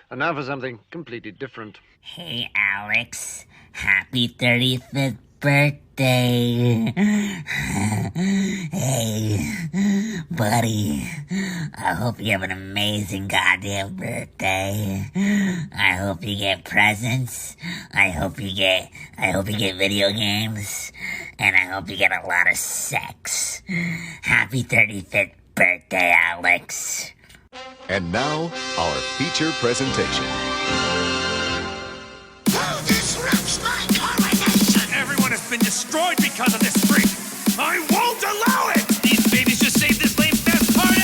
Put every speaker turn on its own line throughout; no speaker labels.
And now for something completely different.
Hey, Alex. Happy 35th birthday. Hey, buddy. I hope you have an amazing goddamn birthday. I hope you get presents. I hope you get video games. And I hope you get a lot of sex. Happy 35th birthday, Alex.
And now, our feature presentation.
Who disrupts my coronation?
Everyone has been destroyed because of this freak. I won't allow it! These babies just saved this lame fest party!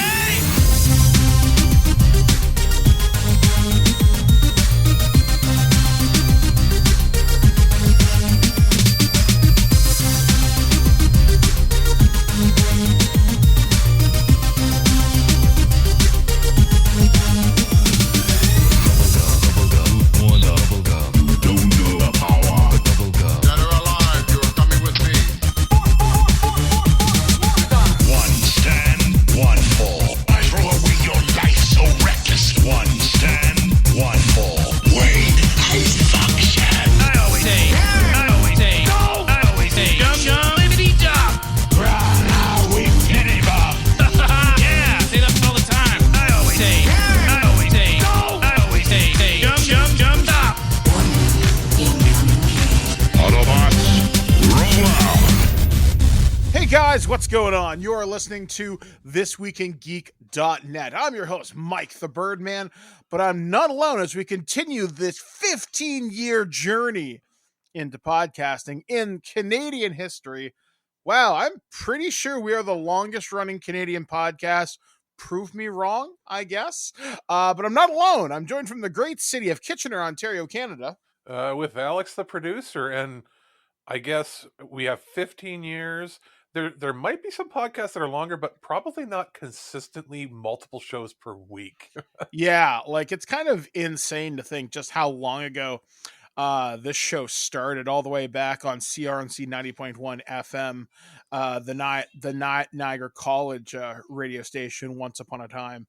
Guys, what's going on? You are listening to ThisWeekInGeek.net. I'm your host, Mike the Birdman, but I'm not alone as we continue this 15-year journey into podcasting in Canadian history. Wow, I'm pretty sure we are the longest-running Canadian podcast. Prove me wrong, I guess. But I'm not alone. I'm joined from the great city of Kitchener, Ontario, Canada.
With Alex, the producer, and I guess we have 15 years. There might be some podcasts that are longer, but probably not consistently multiple shows per week.
Yeah, like it's kind of insane to think just how long ago this show started, all the way back on CRNC 90.1 FM, the Niagara College radio station once upon a time.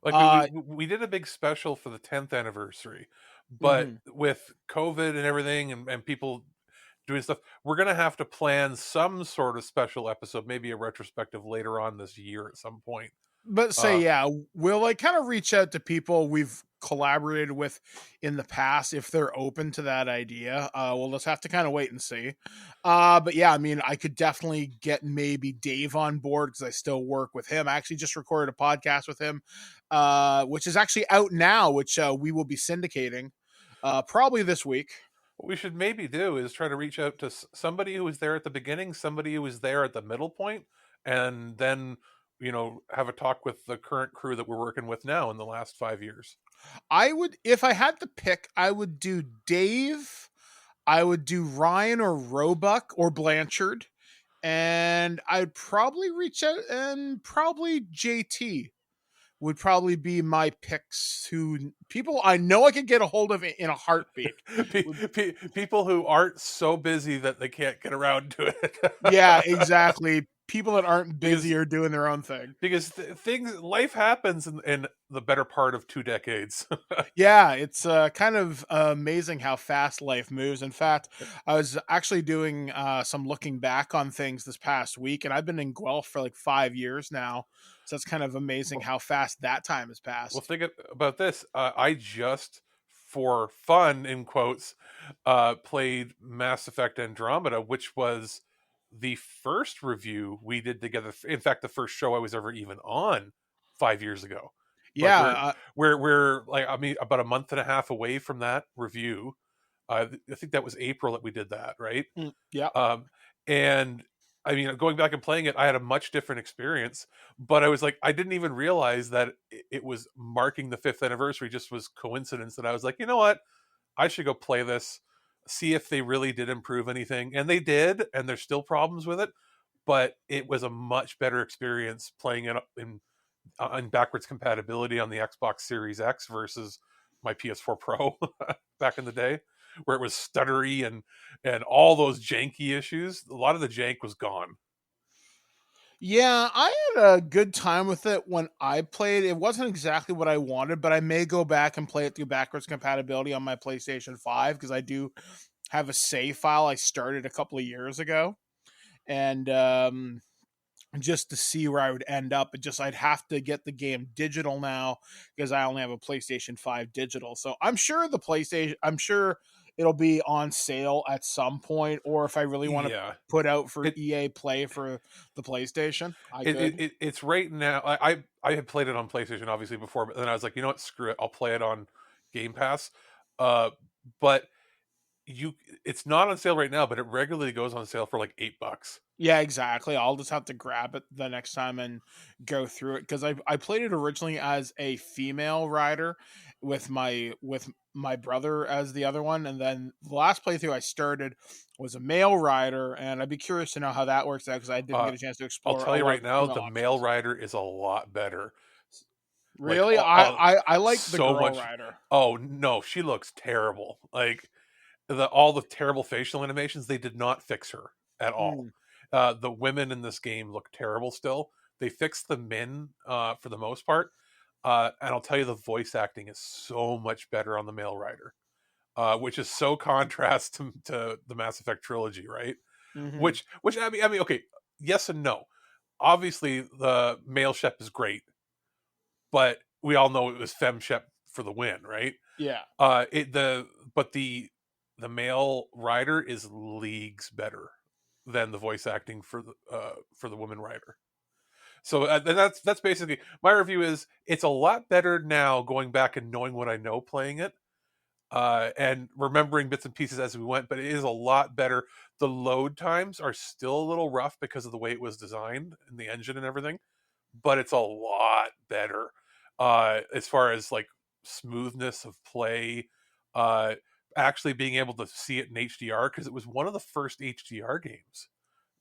Like we did a big special for the 10th anniversary, but with COVID and everything and people doing stuff, we're going to have to plan some sort of special episode, maybe a retrospective later on this year at some point.
But we'll like kind of reach out to people we've collaborated with in the past if they're open to that idea. We'll just have to kind of wait and see. But yeah, I mean, I could definitely get maybe Dave on board because I still work with him. I actually just recorded a podcast with him, which is actually out now, which we will be syndicating probably this week.
What we should maybe do is try to reach out to somebody who was there at the beginning, somebody who was there at the middle point, and then, have a talk with the current crew that we're working with now in the last 5 years.
I would, if I had to pick, I would do Dave, I would do Ryan or Roebuck or Blanchard, and I'd probably reach out and probably JT would probably be my picks, who people I know I could get a hold of in a heartbeat.
People who aren't so busy that they can't get around to it.
Yeah, exactly. People that aren't busy or doing their own thing.
Because life happens in the better part of 2 decades.
Yeah, it's kind of amazing how fast life moves. In fact, I was actually doing some looking back on things this past week, and I've been in Guelph for like 5 years now. So it's kind of amazing how fast that time has passed.
Well, think about this. I just, for fun, in quotes, played Mass Effect Andromeda, which was the first review we did together. In fact, the first show I was ever even on 5 years ago.
Yeah.
We're like, I mean, about a month and a half away from that review. I think that was April that we did that, right?
Yeah.
And I mean, going back and playing it, I had a much different experience, but I was like, I didn't even realize that it was marking the 5th anniversary. Just was coincidence that I was like, you know what? I should go play this, see if they really did improve anything. And they did, and there's still problems with it, but it was a much better experience playing it in backwards compatibility on the Xbox Series X versus my PS4 Pro back in the day, where it was stuttery and all those janky issues. A lot of the jank was gone.
Yeah, I had a good time with it when I played. It wasn't exactly what I wanted, but I may go back and play it through backwards compatibility on my PlayStation 5 because I do have a save file I started a couple of years ago. And just to see where I would end up. It just I'd have to get the game digital now because I only have a PlayStation 5 digital. So I'm sure it'll be on sale at some point, or if I really want to
Yeah.
put out for
It,
EA Play for the PlayStation, I could.
it's right now. I had played it on PlayStation obviously before, but then I was like, you know what, screw it, I'll play it on Game Pass. Uh, but you, it's not on sale right now, but it regularly goes on sale for like $8.
Yeah, exactly. I'll just have to grab it the next time and go through it because I played it originally as a female rider with my brother as the other one, and then the last playthrough I started was a male rider, and I'd be curious to know how that works out because I didn't
Uh,
get a chance to
I'll
explore
tell
a
you
lot
right
of the
now,
female
the male
options.
rider is a lot better. Like,
Really, I like the
so
girl
much.
rider.
Oh no, she looks terrible. Like all the terrible facial animations, they did not fix her at all.
Mm.
The women in this game look terrible still. They fixed the men for the most part, and I'll tell you, the voice acting is so much better on the male rider, which is so contrast to the Mass Effect trilogy, right?
Hmm.
Which I mean, okay, yes and no. Obviously, the male Shep is great, but we all know it was Fem Shep for the win, right?
Yeah.
It but the male rider is leagues better than the voice acting for the woman rider. So and that's basically my review. Is it's a lot better now going back and knowing what I know playing it, and remembering bits and pieces as we went, but it is a lot better. The load times are still a little rough because of the way it was designed and the engine and everything, but it's a lot better as far as like smoothness of play, uh, actually being able to see it in HDR, because it was one of the first HDR games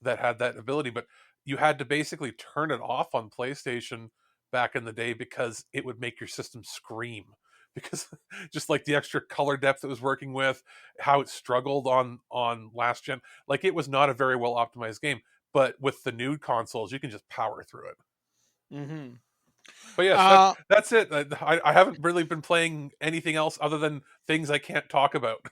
that had that ability, but you had to basically turn it off on PlayStation back in the day because it would make your system scream, because just like the extra color depth it was working with, how it struggled on last gen, like it was not a very well optimized game. But with the new consoles, you can just power through it.
Hmm.
But yes,
Uh,
that's it. I haven't really been playing anything else other than things I can't talk about.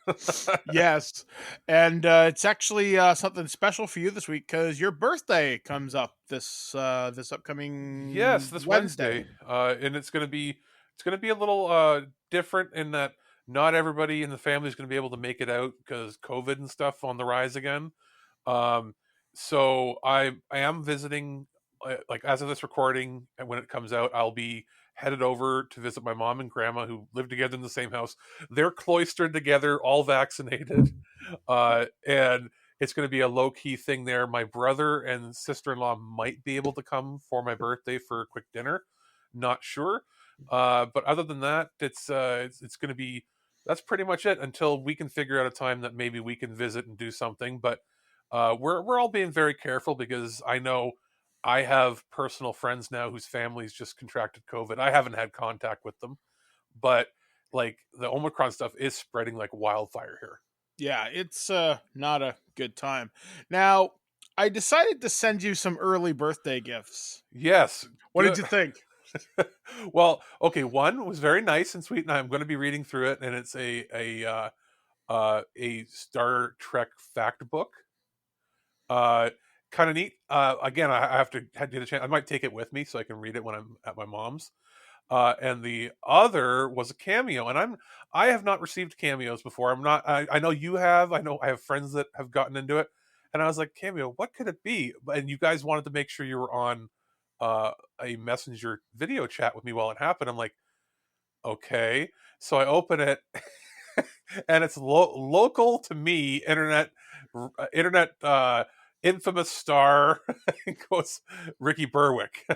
yes, and it's actually something special for you this week because your birthday comes up this
Yes,
upcoming
this
Wednesday.
Wednesday, and it's gonna be a little different in that not everybody in the family is gonna be able to make it out because COVID and stuff on the rise again. Um, so I am visiting, like as of this recording, and when it comes out, I'll be headed over to visit my mom and grandma who live together in the same house. They're cloistered together, all vaccinated, and it's going to be a low key thing there. My brother and sister in law might be able to come for my birthday for a quick dinner. Not sure, but other than that, it's going to be, that's pretty much it until we can figure out a time that maybe we can visit and do something. But we're all being very careful because I know I have personal friends now whose families just contracted COVID. I haven't had contact with them, but like the Omicron stuff is spreading like wildfire here.
Yeah, it's not a good time. Now, I decided to send you some early birthday gifts.
Yes,
What did
good.
you think?
Well, okay, one was very nice and sweet, and I'm going to be reading through it, and it's a Star Trek fact book. Uh, kind of neat. Again, I have to get a chance. I might take it with me so I can read it when I'm at my mom's. And the other was a cameo, and I have not received cameos before. I'm not. I know you have. I know I have friends that have gotten into it, and I was like, cameo, what could it be? And you guys wanted to make sure you were on uh, a messenger video chat with me while it happened. I'm like, okay. So I open it, and it's local to me, internet infamous star goes Ricky Berwick,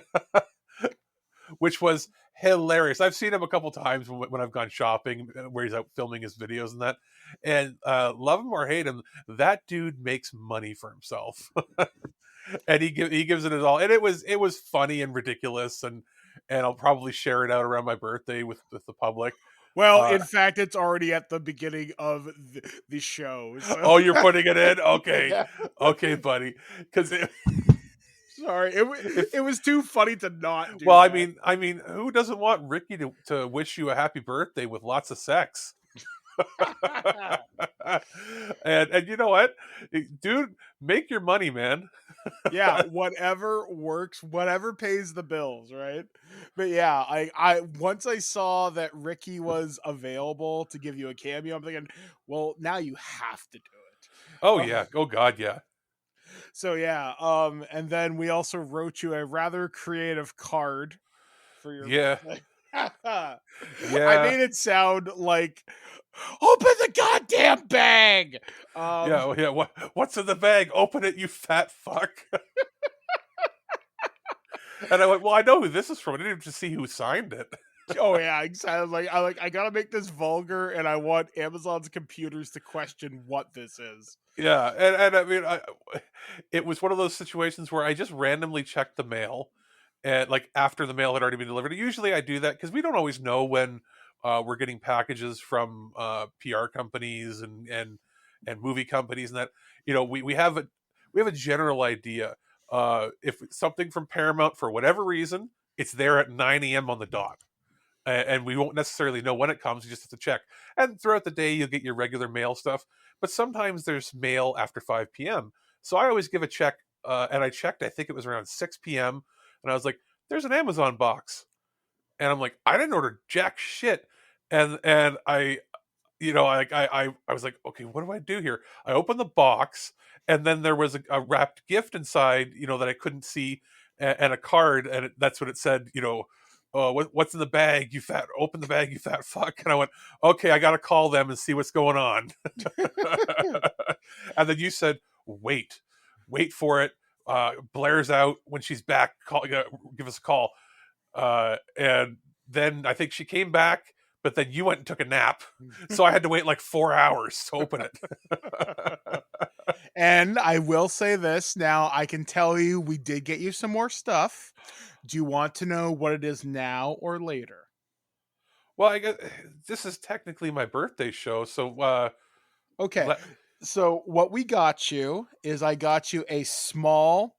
which was hilarious. I've seen him a couple times when I've gone shopping, where he's out filming his videos and that. And love him or hate him, that dude makes money for himself, and he gives it his all. And it was funny and ridiculous, and I'll probably share it out around my birthday with the public.
Well,
Uh,
in fact, it's already at the beginning of the show. So
oh, you're putting it in? Okay,
yeah.
okay, buddy, because
Sorry, it was too funny to not do.
Well,
that.
I mean, who doesn't want Ricky to wish you a happy birthday with lots of sex? and you know what, dude, make your money, man.
Yeah, whatever works, whatever pays the bills, right? But yeah, I once I saw that Ricky was available to give you a cameo, I'm thinking, well, now you have to do it.
Oh yeah, oh god, yeah.
So yeah, and then we also wrote you a rather creative card for your
Yeah.
birthday. I
Yeah.
made it sound like open the goddamn bag.
Yeah. What's in the bag? Open it, you fat fuck. And I went, well, I know who this is from. I didn't even see who signed it.
Oh yeah, exactly. I gotta make this vulgar, and I want Amazon's computers to question what this is.
Yeah, and I mean, it was one of those situations where I just randomly checked the mail, and like after the mail had already been delivered. Usually, I do that because we don't always know when we're getting packages from PR companies and movie companies, and that we have a general idea. If it's something from Paramount for whatever reason, it's there at 9 a.m. on the dot. And we won't necessarily know when it comes. You just have to check. And throughout the day, you'll get your regular mail stuff. But sometimes there's mail after 5 p.m. So I always give a check. And I checked, I think it was around 6 p.m. And I was like, there's an Amazon box. And I'm like, I didn't order jack shit. And I was like, okay, what do I do here? I opened the box, and then there was a wrapped gift inside, that I couldn't see, and a card. And that's what it said, what's in the bag, you fat, open the bag, you fat fuck. And I went, okay, I got to call them and see what's going on. And then you said, wait for it. Blair's out. When she's back, give us a call. And then I think she came back, but then you went and took a nap. So I had to wait like 4 hours to open it.
And I will say this now, I can tell you we did get you some more stuff. Do you want to know what it is now or later?
Well, I guess this is technically my birthday show, so
okay. So what we got you is I got you a small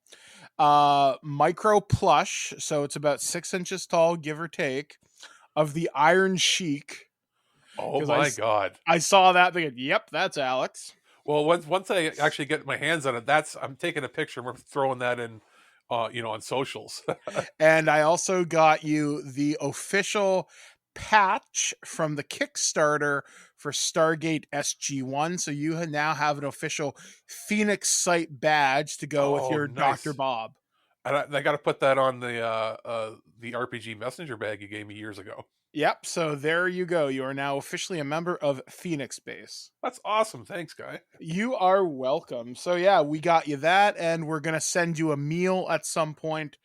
micro plush, so it's about 6 inches tall, give or take, of the Iron Sheik.
Oh my god!
I saw that thinking, yep, that's Alex.
Well, once I actually get my hands on it, I'm taking a picture and we're throwing that in, on socials.
And I also got you the official patch from the Kickstarter for Stargate SG-1. So you now have an official Phoenix Site badge to go with your
nice.
Dr. Bob.
And I got to put that on the RPG Messenger bag you gave me years ago.
Yep. So there you go. You are now officially a member of Phoenix Base.
That's awesome. Thanks, guy.
You are welcome. So yeah, we got you that, and we're gonna send you a meal at some point.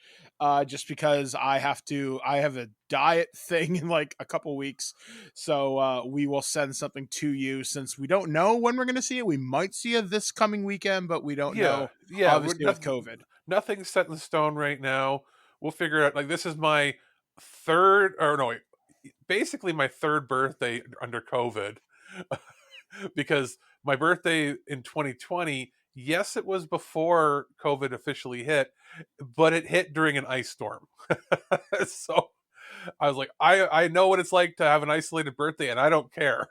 Just because I have a diet thing in like a couple weeks. So we will send something to you, since we don't know when we're going to see it. We might see it this coming weekend, but we don't know.
Yeah,
obviously with COVID.
Nothing's set in stone right now. We'll figure it out. Like, this is my basically my third birthday under COVID. Because my birthday in 2020, yes, it was before COVID officially hit, but it hit during an ice storm. So I was like, I know what it's like to have an isolated birthday, and I don't care.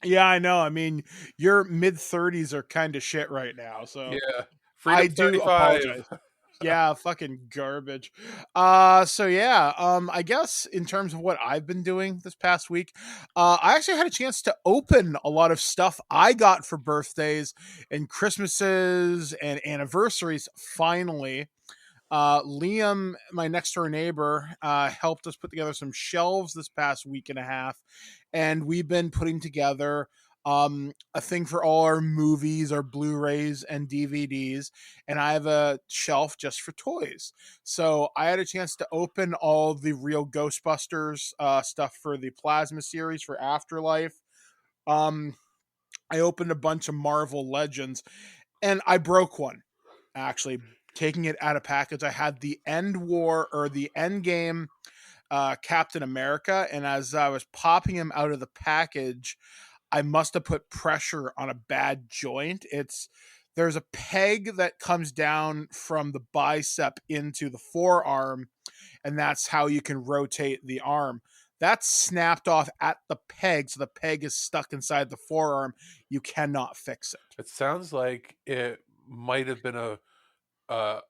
Yeah, I know. I mean, your mid-30s are kind of shit right now. So
yeah,
I do apologize. Yeah, fucking garbage. So yeah, I guess in terms of what I've been doing this past week, I actually had a chance to open a lot of stuff I got for birthdays and Christmases and anniversaries. Finally, Liam, my next door neighbor, helped us put together some shelves this past week and a half, and we've been putting together a thing for all our movies, our Blu-rays and DVDs, and I have a shelf just for toys. So I had a chance to open all the real Ghostbusters stuff for the Plasma series for Afterlife. I opened a bunch of Marvel Legends, and I broke one, actually, taking it out of package. I had the Endgame Captain America, and as I was popping him out of the package, I must have put pressure on a bad joint. It's there's a peg that comes down from the bicep into the forearm, and that's how you can rotate the arm. That's snapped off at the peg, so the peg is stuck inside the forearm. You cannot fix it.
It sounds like it might have been a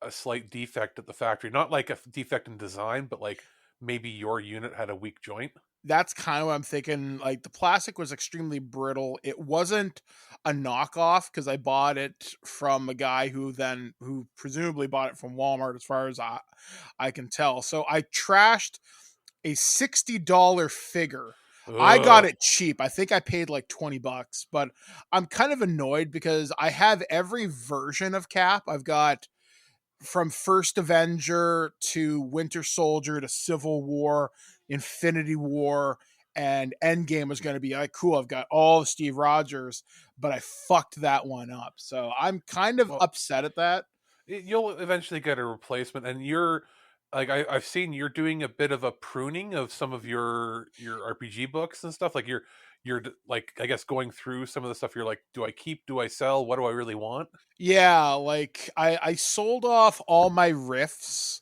slight defect at the factory, not like a defect in design, but like maybe your unit had a weak joint.
That's kind of what I'm thinking. Like, the plastic was extremely brittle. It wasn't a knockoff because I bought it from a guy who presumably bought it from Walmart, as far as I can tell. So I trashed a $60 figure. I got
Ugh.
it cheap. I think I paid like $20, but I'm kind of annoyed because I have every version of Cap. I've got from First Avenger to Winter Soldier to Civil War, Infinity War, and Endgame was going to be like, cool, I've got all of Steve Rogers, but I fucked that one up. So I'm kind of
Well,
upset at that.
you'll eventually get a replacement, and you're like I've seen you're doing a bit of a pruning of some of your RPG books and stuff. Like like, I guess, going through some of the stuff. You're like, do I keep? Do I sell? What do I really want?
Yeah, like I sold off all my Rifts.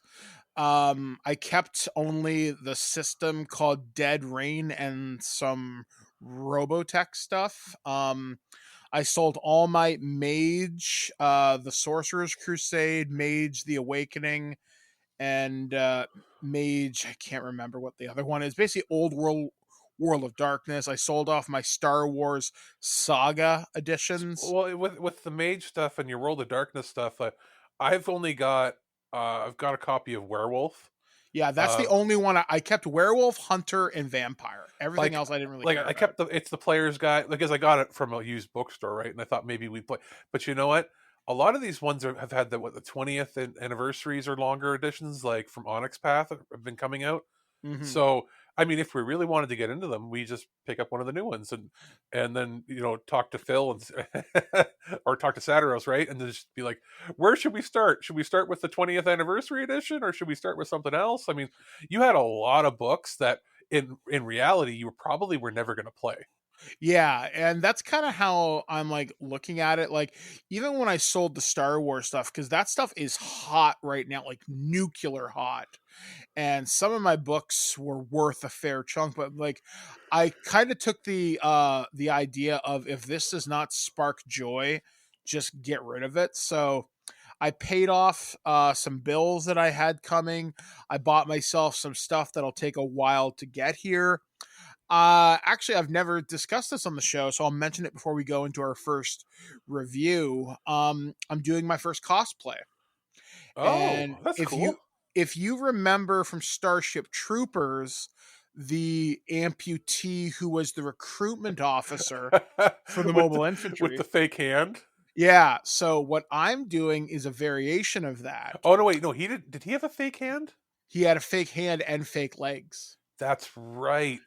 I kept only the system called Dead Rain and some Robotech stuff. I sold all my Mage, the Sorcerer's Crusade, Mage the Awakening, and Mage, I can't remember what the other one is. Basically Old World of Darkness. I sold off my Star Wars Saga editions.
Well, with the Mage stuff and your World of Darkness stuff, I've only got I've got a copy of Werewolf.
Yeah, that's the
Uh,
only one I kept. Werewolf, Hunter, and Vampire. Everything
like
else I didn't really
like
care
I
about.
kept it's the player's guide because I got it from a used bookstore, right? And I thought maybe we'd play, but you know what? A lot of these ones have had the 20th anniversaries or longer editions, like from Onyx Path, have been coming out.
Hmm.
So, I mean, if we really wanted to get into them, we just pick up one of the new ones and then talk to Phil or talk to Satyros, right? And then just be like, where should we start? Should we start with the 20th anniversary edition, or should we start with something else? I mean, you had a lot of books that in reality you probably were never going to play.
Yeah, and that's kind of how I'm like looking at it. Like, even when I sold the Star Wars stuff, because that stuff is hot right now, like nuclear hot. And some of my books were worth a fair chunk, but like I kind of took the idea of, if this does not spark joy, just get rid of it. So I paid off some bills that I had coming. I bought myself some stuff that'll take a while to get here. Actually, I've never discussed this on the show, so I'll mention it before we go into our first review. I'm doing my first cosplay. And
Oh, that's cool.
if you remember from Starship Troopers, the amputee who was the recruitment officer for the
with
mobile
with
infantry.
the fake hand.
Yeah, so what I'm doing is a variation of that.
Oh no, wait, no, he did. Did he have a fake hand?
He had a fake hand and fake legs.
That's right.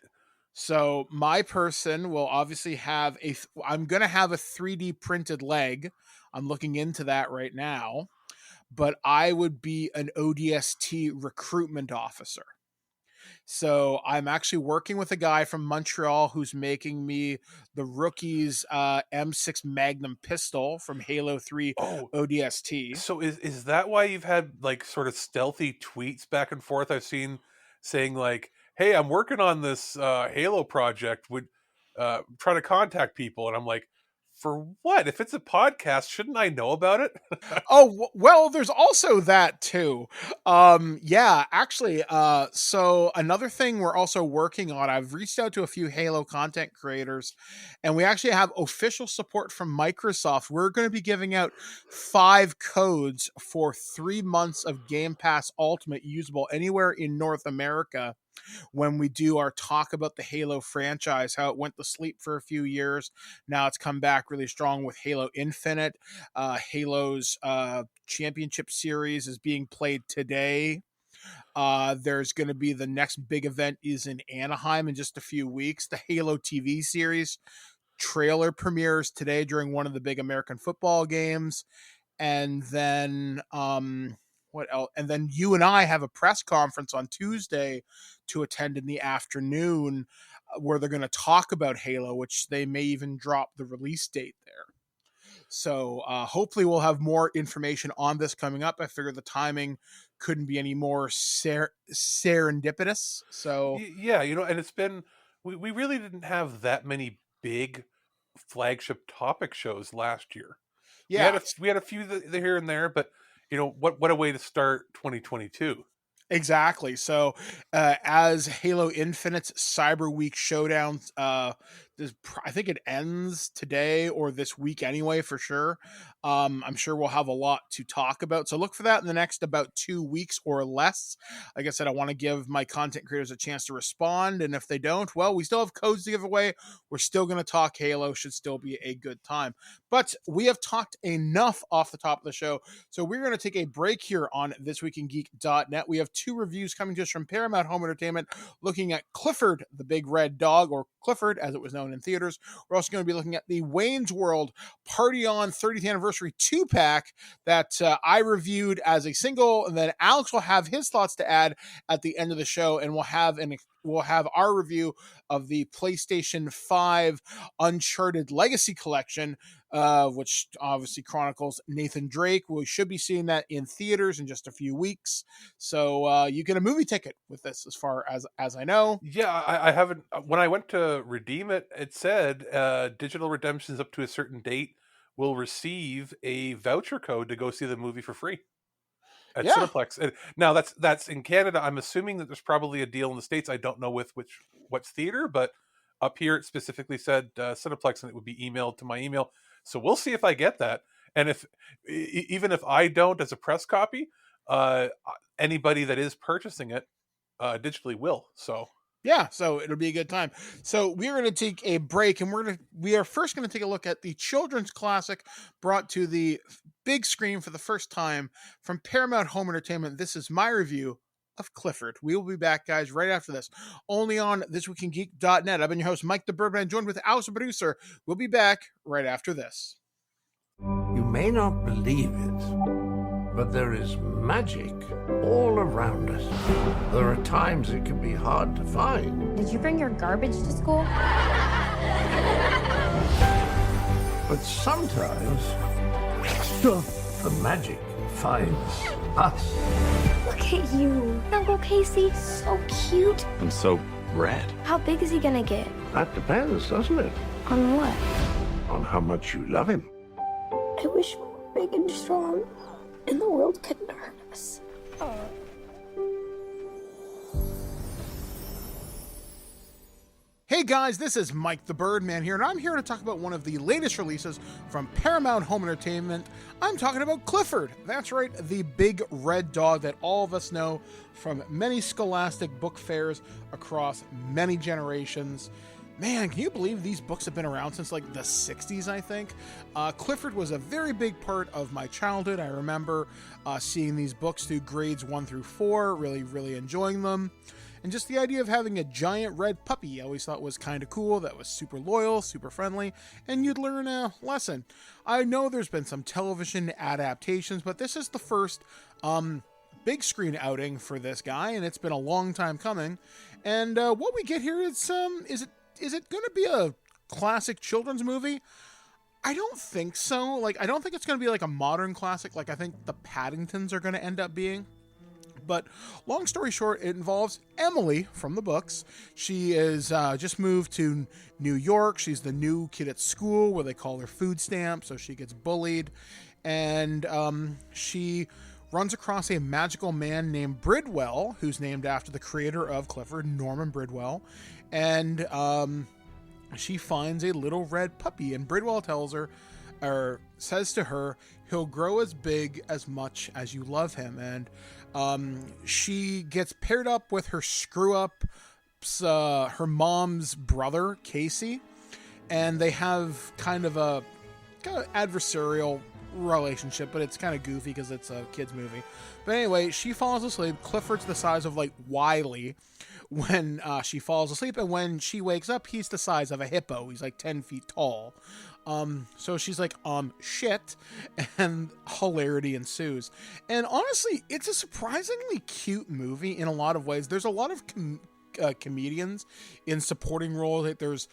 So my person will obviously have I'm going to have a 3D printed leg. I'm looking into that right now, but I would be an ODST recruitment officer. So I'm actually working with a guy from Montreal who's making me the rookie's M6 Magnum pistol from Halo 3
Oh,
ODST.
so is that why you've had like sort of stealthy tweets back and forth I've seen saying like, "Hey, I'm working on this Halo project. Would try to contact people." And I'm like, "For what? If it's a podcast, shouldn't I know about it?"
Oh, well, there's also that too. Yeah, actually, so another thing we're also working on, I've reached out to a few Halo content creators, and we actually have official support from Microsoft. We're going to be giving out 5 codes for 3 months of Game Pass Ultimate usable anywhere in North America when we do our talk about the Halo franchise, how it went to sleep for a few years. Now it's come back really strong with Halo Infinite. Halo's championship series is being played today. There's going to be the next big event is in Anaheim in just a few weeks. The Halo TV series trailer premieres today during one of the big American football games. And then what else? And then you and I have a press conference on Tuesday to attend in the afternoon where they're going to talk about Halo, which they may even drop the release date there. So hopefully we'll have more information on this coming up. I figure the timing couldn't be any more serendipitous. So
Yeah, and it's been we really didn't have that many big flagship topic shows last year.
yeah,
We had a few here and there, but what a way to start 2022.
exactly. So, as Halo Infinite's Cyber Week showdown, I think it ends today or this week anyway, for sure. I'm sure we'll have a lot to talk about. So look for that in the next about 2 weeks or less. Like I said, I want to give my content creators a chance to respond, and if they don't, well, we still have codes to give away. We're still going to talk Halo. Should still be a good time. But we have talked enough off the top of the show, so we're going to take a break here on ThisWeekInGeek.net. We have 2 reviews coming to us from Paramount Home Entertainment, looking at Clifford, the Big Red Dog, or Clifford as it was known in theaters. We're also going to be looking at the Wayne's World Party On 30th Anniversary 2-pack that I reviewed as a single, and then Alex will have his thoughts to add at the end of the show, and we'll have our review of the PlayStation 5 Uncharted Legacy Collection, which obviously chronicles Nathan Drake. We should be seeing that in theaters in just a few weeks. So you get a movie ticket with this, as far as I know.
Yeah, I haven't. When I went to redeem it, it said digital redemptions up to a certain date will receive a voucher code to go see the movie for free at
Yeah.
Cineplex. And now that's in Canada. I'm assuming that there's probably a deal in the States. I don't know with what's theater, but up here it specifically said Cineplex, and it would be emailed to my email. So we'll see if I get that. And even if I don't, as a press copy, anybody that is purchasing it digitally will. So
Yeah, so it'll be a good time. So we're going to take a break, and we are first going to take a look at the children's classic brought to the big screen for the first time from Paramount Home Entertainment. This is my review of Clifford. We will be back, guys, right after this, only on ThisWeekInGeek.net. I've been your host, Mike the Birdman, joined with Alex, the producer. We'll be back right after this.
You may not believe it, but there is magic all around us. There are times it can be hard to find.
Did you bring your garbage to school?
But sometimes, the magic finds us.
Look at you, Uncle Casey. So cute.
I'm so red.
How big is he gonna get?
That depends, doesn't it?
On what?
On how much you love him.
I wish we were big and strong, and the world couldn't hurt us.
Hey guys, this is Mike the Birdman here, and I'm here to talk about one of the latest releases from Paramount Home Entertainment. I'm talking about Clifford. That's right, the big red dog that all of us know from many scholastic book fairs across many generations. Man, can you believe these books have been around since like the 60s, I think? Clifford was a very big part of my childhood. I remember seeing these books through grades 1 through 4, really, really enjoying them. And just the idea of having a giant red puppy I always thought was kind of cool, that was super loyal, super friendly, and you'd learn a lesson. I know there's been some television adaptations, but this is the first big screen outing for this guy, and it's been a long time coming. And what we get here is it going to be a classic children's movie? I don't think so. Like, I don't think it's going to be like a modern classic like I think the Paddingtons are going to end up being. But long story short, it involves Emily from the books. She is just moved to New York. She's the new kid at school where they call her food stamp, so she gets bullied. And she runs across a magical man named Bridwell, who's named after the creator of Clifford, Norman Bridwell. And she finds a little red puppy, and Bridwell tells her, or says to her, he'll grow as big as much as you love him. And she gets paired up with her her mom's brother, Casey, and they have kind of adversarial relationship, but it's kind of goofy because it's a kid's movie. But anyway, she falls asleep. Clifford's the size of like Wiley when she falls asleep, and when she wakes up, he's the size of a hippo. He's like 10 feet tall. So she's like, shit, and hilarity ensues. And honestly, it's a surprisingly cute movie in a lot of ways. There's a lot of comedians in supporting roles. Like, there's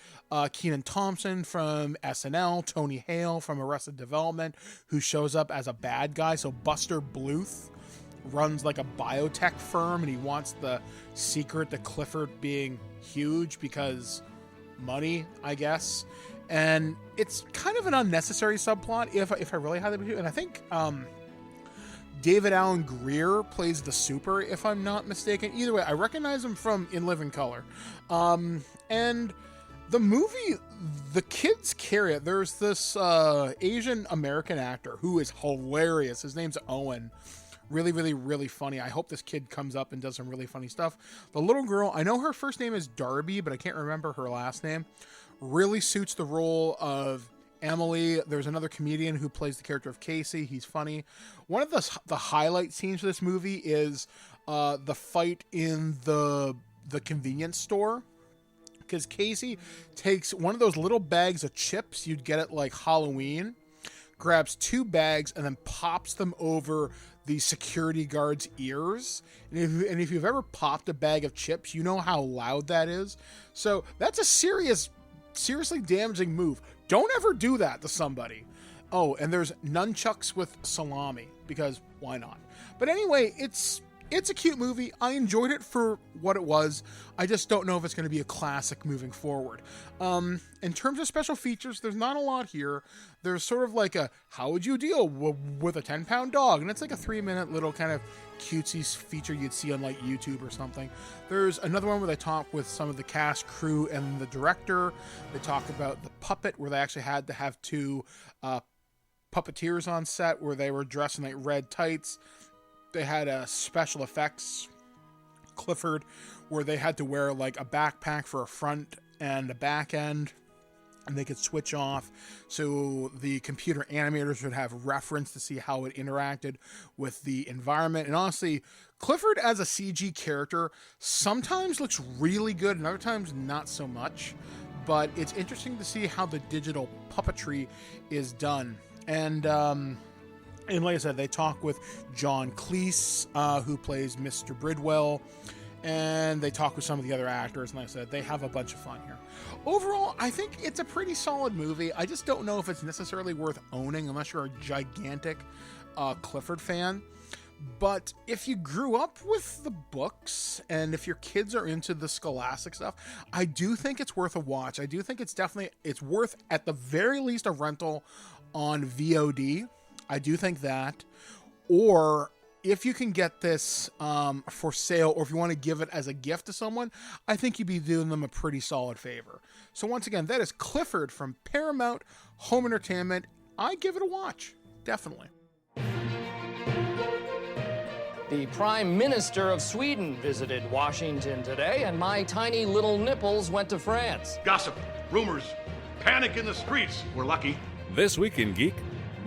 Kenan Thompson from SNL, Tony Hale from Arrested Development, who shows up as a bad guy. So Buster Bluth runs like a biotech firm, and he wants the secret to Clifford being huge because money, I guess. And it's kind of an unnecessary subplot if I really had to do. And I think David Alan Grier plays the super, if I'm not mistaken. Either way, I recognize him from In Living Color. And the movie, the kids carry it. There's this Asian American actor who is hilarious. His name's Owen. Really, really, really funny. I hope this kid comes up and does some really funny stuff. The little girl, I know her first name is Darby, but I can't remember her last name. Really suits the role of Emily. There's another comedian who plays the character of Casey. He's funny. One of the highlight scenes of this movie is the fight in the convenience store. Because Casey takes one of those little bags of chips you'd get at like Halloween, grabs 2 bags, and then pops them over the security guard's ears. And if you've ever popped a bag of chips, you know how loud that is. So that's a seriously damaging move. Don't ever do that to somebody. Oh, and there's nunchucks with salami, because why not? But anyway, it's a cute movie. I enjoyed it for what it was. I just don't know if it's going to be a classic moving forward. In terms of special features, there's not a lot here. There's sort of like a, how would you deal with a 10-pound dog? And it's like a 3-minute little kind of cutesy feature you'd see on like YouTube or something. There's another one where they talk with some of the cast, crew, and the director. They talk about the puppet, where they actually had to have 2 puppeteers on set, where they were dressed in like red tights. They had a special effects Clifford, where they had to wear like a backpack for a front and a back end, and they could switch off, so the computer animators would have reference to see how it interacted with the environment. And honestly, Clifford as a CG character sometimes looks really good and other times not so much, but it's interesting to see how the digital puppetry is done. And like I said, they talk with John Cleese, who plays Mr. Bridwell, and they talk with some of the other actors. And like I said, they have a bunch of fun here. Overall, I think it's a pretty solid movie. I just don't know if it's necessarily worth owning unless you're a gigantic Clifford fan. But if you grew up with the books, and if your kids are into the scholastic stuff, I do think it's worth a watch. I do think it's worth, at the very least, a rental on VOD. I do think that. Or if you can get this for sale, or if you want to give it as a gift to someone, I think you'd be doing them a pretty solid favor. So once again, that is Clifford from Paramount Home Entertainment. I give it a watch. Definitely.
The Prime Minister of Sweden visited Washington today, and my tiny little nipples went to France.
Gossip, rumors, panic in the streets. We're lucky.
This Week in Geek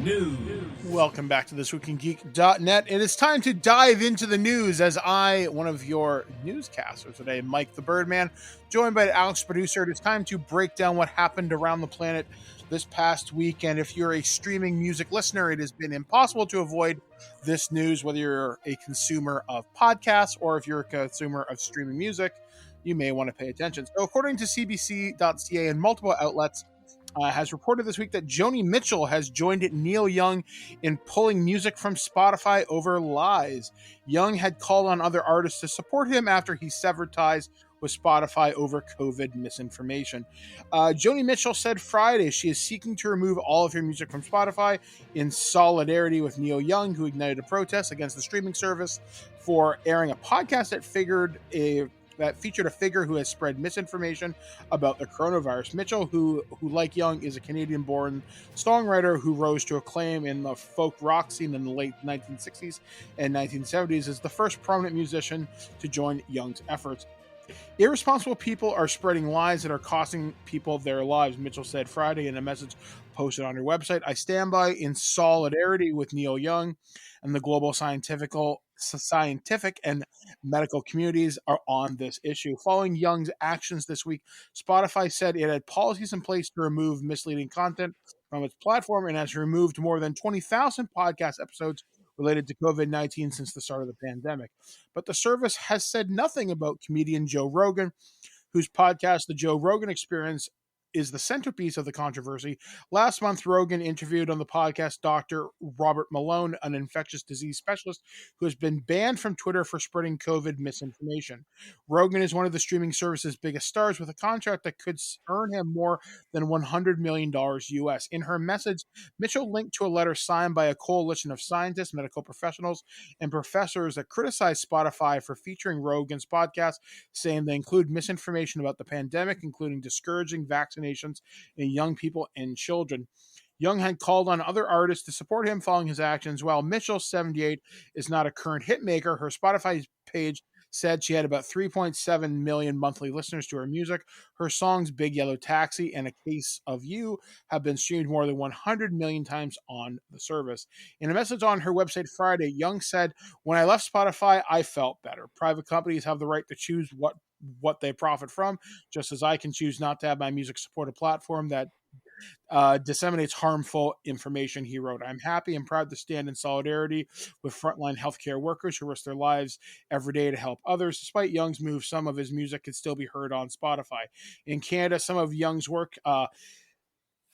News.
Welcome back to ThisWeekInGeek.net. It is time to dive into the news as one of your newscasters today, Mike the Birdman, joined by Alex, producer. It is time to break down what happened around the planet this past week. And if you're a streaming music listener, it has been impossible to avoid this news, whether you're a consumer of podcasts or if you're a consumer of streaming music. You may want to pay attention. So according to CBC.ca and multiple outlets, has reported this week that Joni Mitchell has joined Neil Young in pulling music from Spotify over lies. Young had called on other artists to support him after he severed ties with Spotify over COVID misinformation. Joni Mitchell said Friday she is seeking to remove all of her music from Spotify in solidarity with Neil Young, who ignited a protest against the streaming service for airing a podcast that featured a figure who has spread misinformation about the coronavirus. Mitchell, who like Young, is a Canadian-born songwriter who rose to acclaim in the folk rock scene in the late 1960s and 1970s, is the first prominent musician to join Young's efforts. Irresponsible people are spreading lies that are costing people their lives, Mitchell said Friday in a message posted on her website. I stand by in solidarity with Neil Young, and the global scientific and medical communities are on this issue. Following Young's actions this week, Spotify said it had policies in place to remove misleading content from its platform and has removed more than 20,000 podcast episodes related to COVID-19 since the start of the pandemic. But the service has said nothing about comedian Joe Rogan, whose podcast, The Joe Rogan Experience, is the centerpiece of the controversy. Last month, Rogan interviewed on the podcast Dr. Robert Malone, an infectious disease specialist who has been banned from Twitter for spreading COVID misinformation. Rogan is one of the streaming service's biggest stars with a contract that could earn him more than $100 million US. In her message, Mitchell linked to a letter signed by a coalition of scientists, medical professionals, and professors that criticize Spotify for featuring Rogan's podcast, saying they include misinformation about the pandemic, including discouraging vaccinations in young people and children. Young had called on other artists to support him following his actions. While Mitchell, 78, is not a current hitmaker, her Spotify page said she had about 3.7 million monthly listeners to her music. Her songs Big Yellow Taxi and A Case of You have been streamed more than 100 million times on the service. In a message on her website Friday, Young said, "When I left Spotify, I felt better. Private companies have the right to choose what they profit from, just as I can choose not to have my music support a platform that disseminates harmful information," he wrote. "I'm happy and proud to stand in solidarity with frontline healthcare workers who risk their lives every day to help others." Despite Young's move, some of his music can still be heard on Spotify. In Canada, some of Young's work,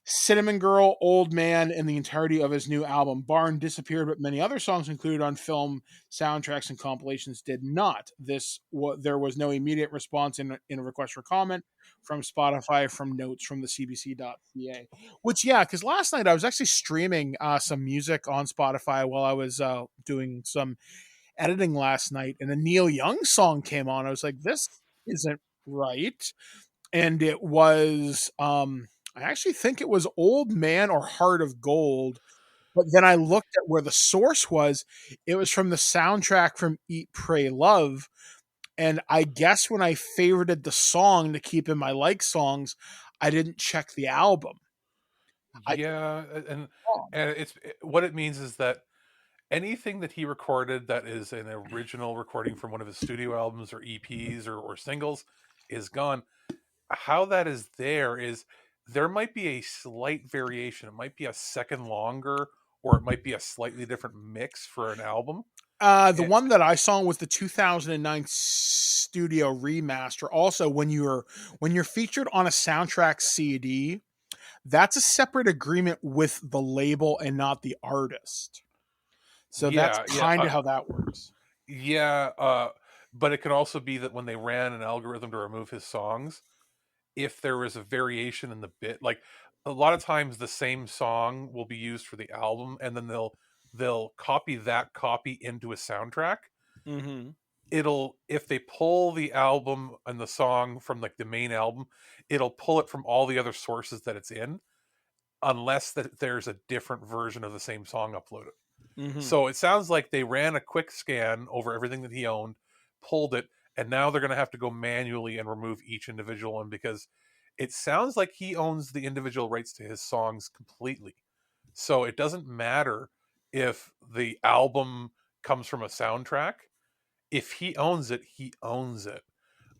Cinnamon Girl, Old Man, and the entirety of his new album Barn disappeared, but many other songs included on film soundtracks and compilations did not. There was no immediate response in a request for comment from Spotify from notes from the cbc.ca. Which, yeah, because last night I was actually streaming some music on Spotify while I was doing some editing last night, and a Neil Young song came on. I was like, this isn't right. And it was I actually think it was Old Man or Heart of Gold. But then I looked at where the source was. It was from the soundtrack from Eat, Pray, Love. And I guess when I favorited the song to keep in my like songs, I didn't check the album.
Yeah, and what it means is that anything that he recorded that is an original recording from one of his studio albums or EPs or singles is gone. How that is there might be a slight variation. It might be a second longer, or it might be a slightly different mix for an album.
The one that I saw was the 2009 studio remaster. Also, when you're featured on a soundtrack CD, that's a separate agreement with the label and not the artist. So that's kind of how that works.
Yeah, but it can also be that when they ran an algorithm to remove his songs, if there was a variation in the bit, like a lot of times the same song will be used for the album, and then they'll copy that copy into a soundtrack.
Mm-hmm.
If they pull the album and the song from like the main album, it'll pull it from all the other sources that it's in, unless that there's a different version of the same song uploaded.
Mm-hmm.
So it sounds like they ran a quick scan over everything that he owned, pulled it, and now they're going to have to go manually and remove each individual one, because it sounds like he owns the individual rights to his songs completely. So it doesn't matter if the album comes from a soundtrack. If he owns it, he owns it.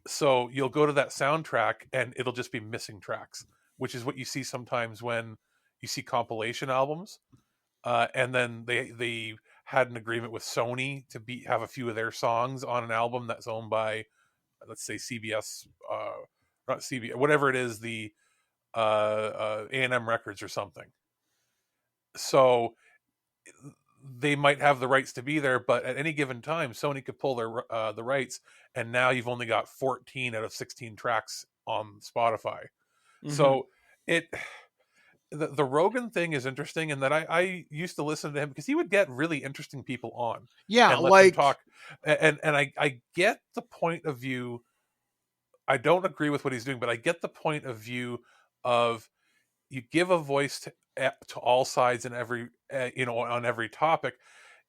So you'll go to that soundtrack and it'll just be missing tracks, which is what you see sometimes when you see compilation albums. And then they had an agreement with Sony to have a few of their songs on an album that's owned by, let's say, CBS, not CBS, whatever it is, the A&M Records or something. So they might have the rights to be there, but at any given time, Sony could pull the rights, and now you've only got 14 out of 16 tracks on Spotify. Mm-hmm. So the Rogan thing is interesting in that I used to listen to him because he would get really interesting people on.
Yeah,
and let them talk. And I get the point of view. I don't agree with what he's doing, but I get the point of view of you give a voice to all sides and every on every topic.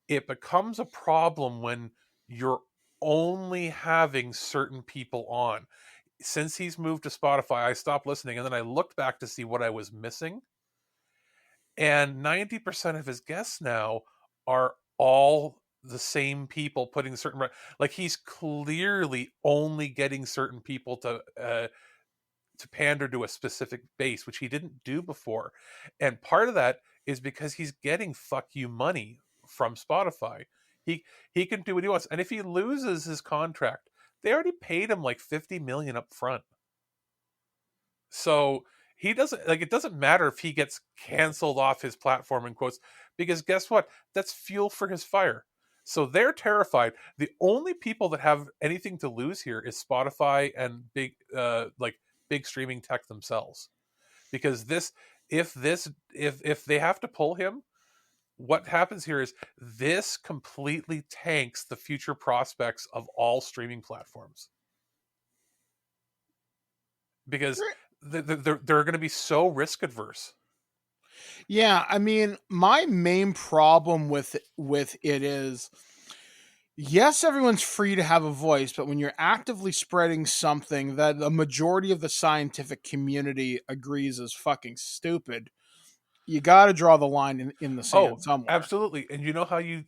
It becomes a problem when you're only having certain people on. Since he's moved to Spotify, I stopped listening, and then I looked back to see what I was missing. And 90% of his guests now are all the same people putting certain, like he's clearly only getting certain people to pander to a specific base, which he didn't do before. And part of that is because he's getting fuck you money from Spotify. He can do what he wants, and if he loses his contract, they already paid him like $50 million up front. So he doesn't like, it doesn't matter if he gets canceled off his platform in quotes, because guess what? That's fuel for his fire. So they're terrified. The only people that have anything to lose here is Spotify and big streaming tech themselves. Because if they have to pull him, what happens here is this completely tanks the future prospects of all streaming platforms. Because they're going to be so risk adverse.
Yeah, I mean, my main problem with it is, yes, everyone's free to have a voice, but when you're actively spreading something that the majority of the scientific community agrees is fucking stupid, you got to draw the line in the sand somewhere.
Absolutely. And you know how you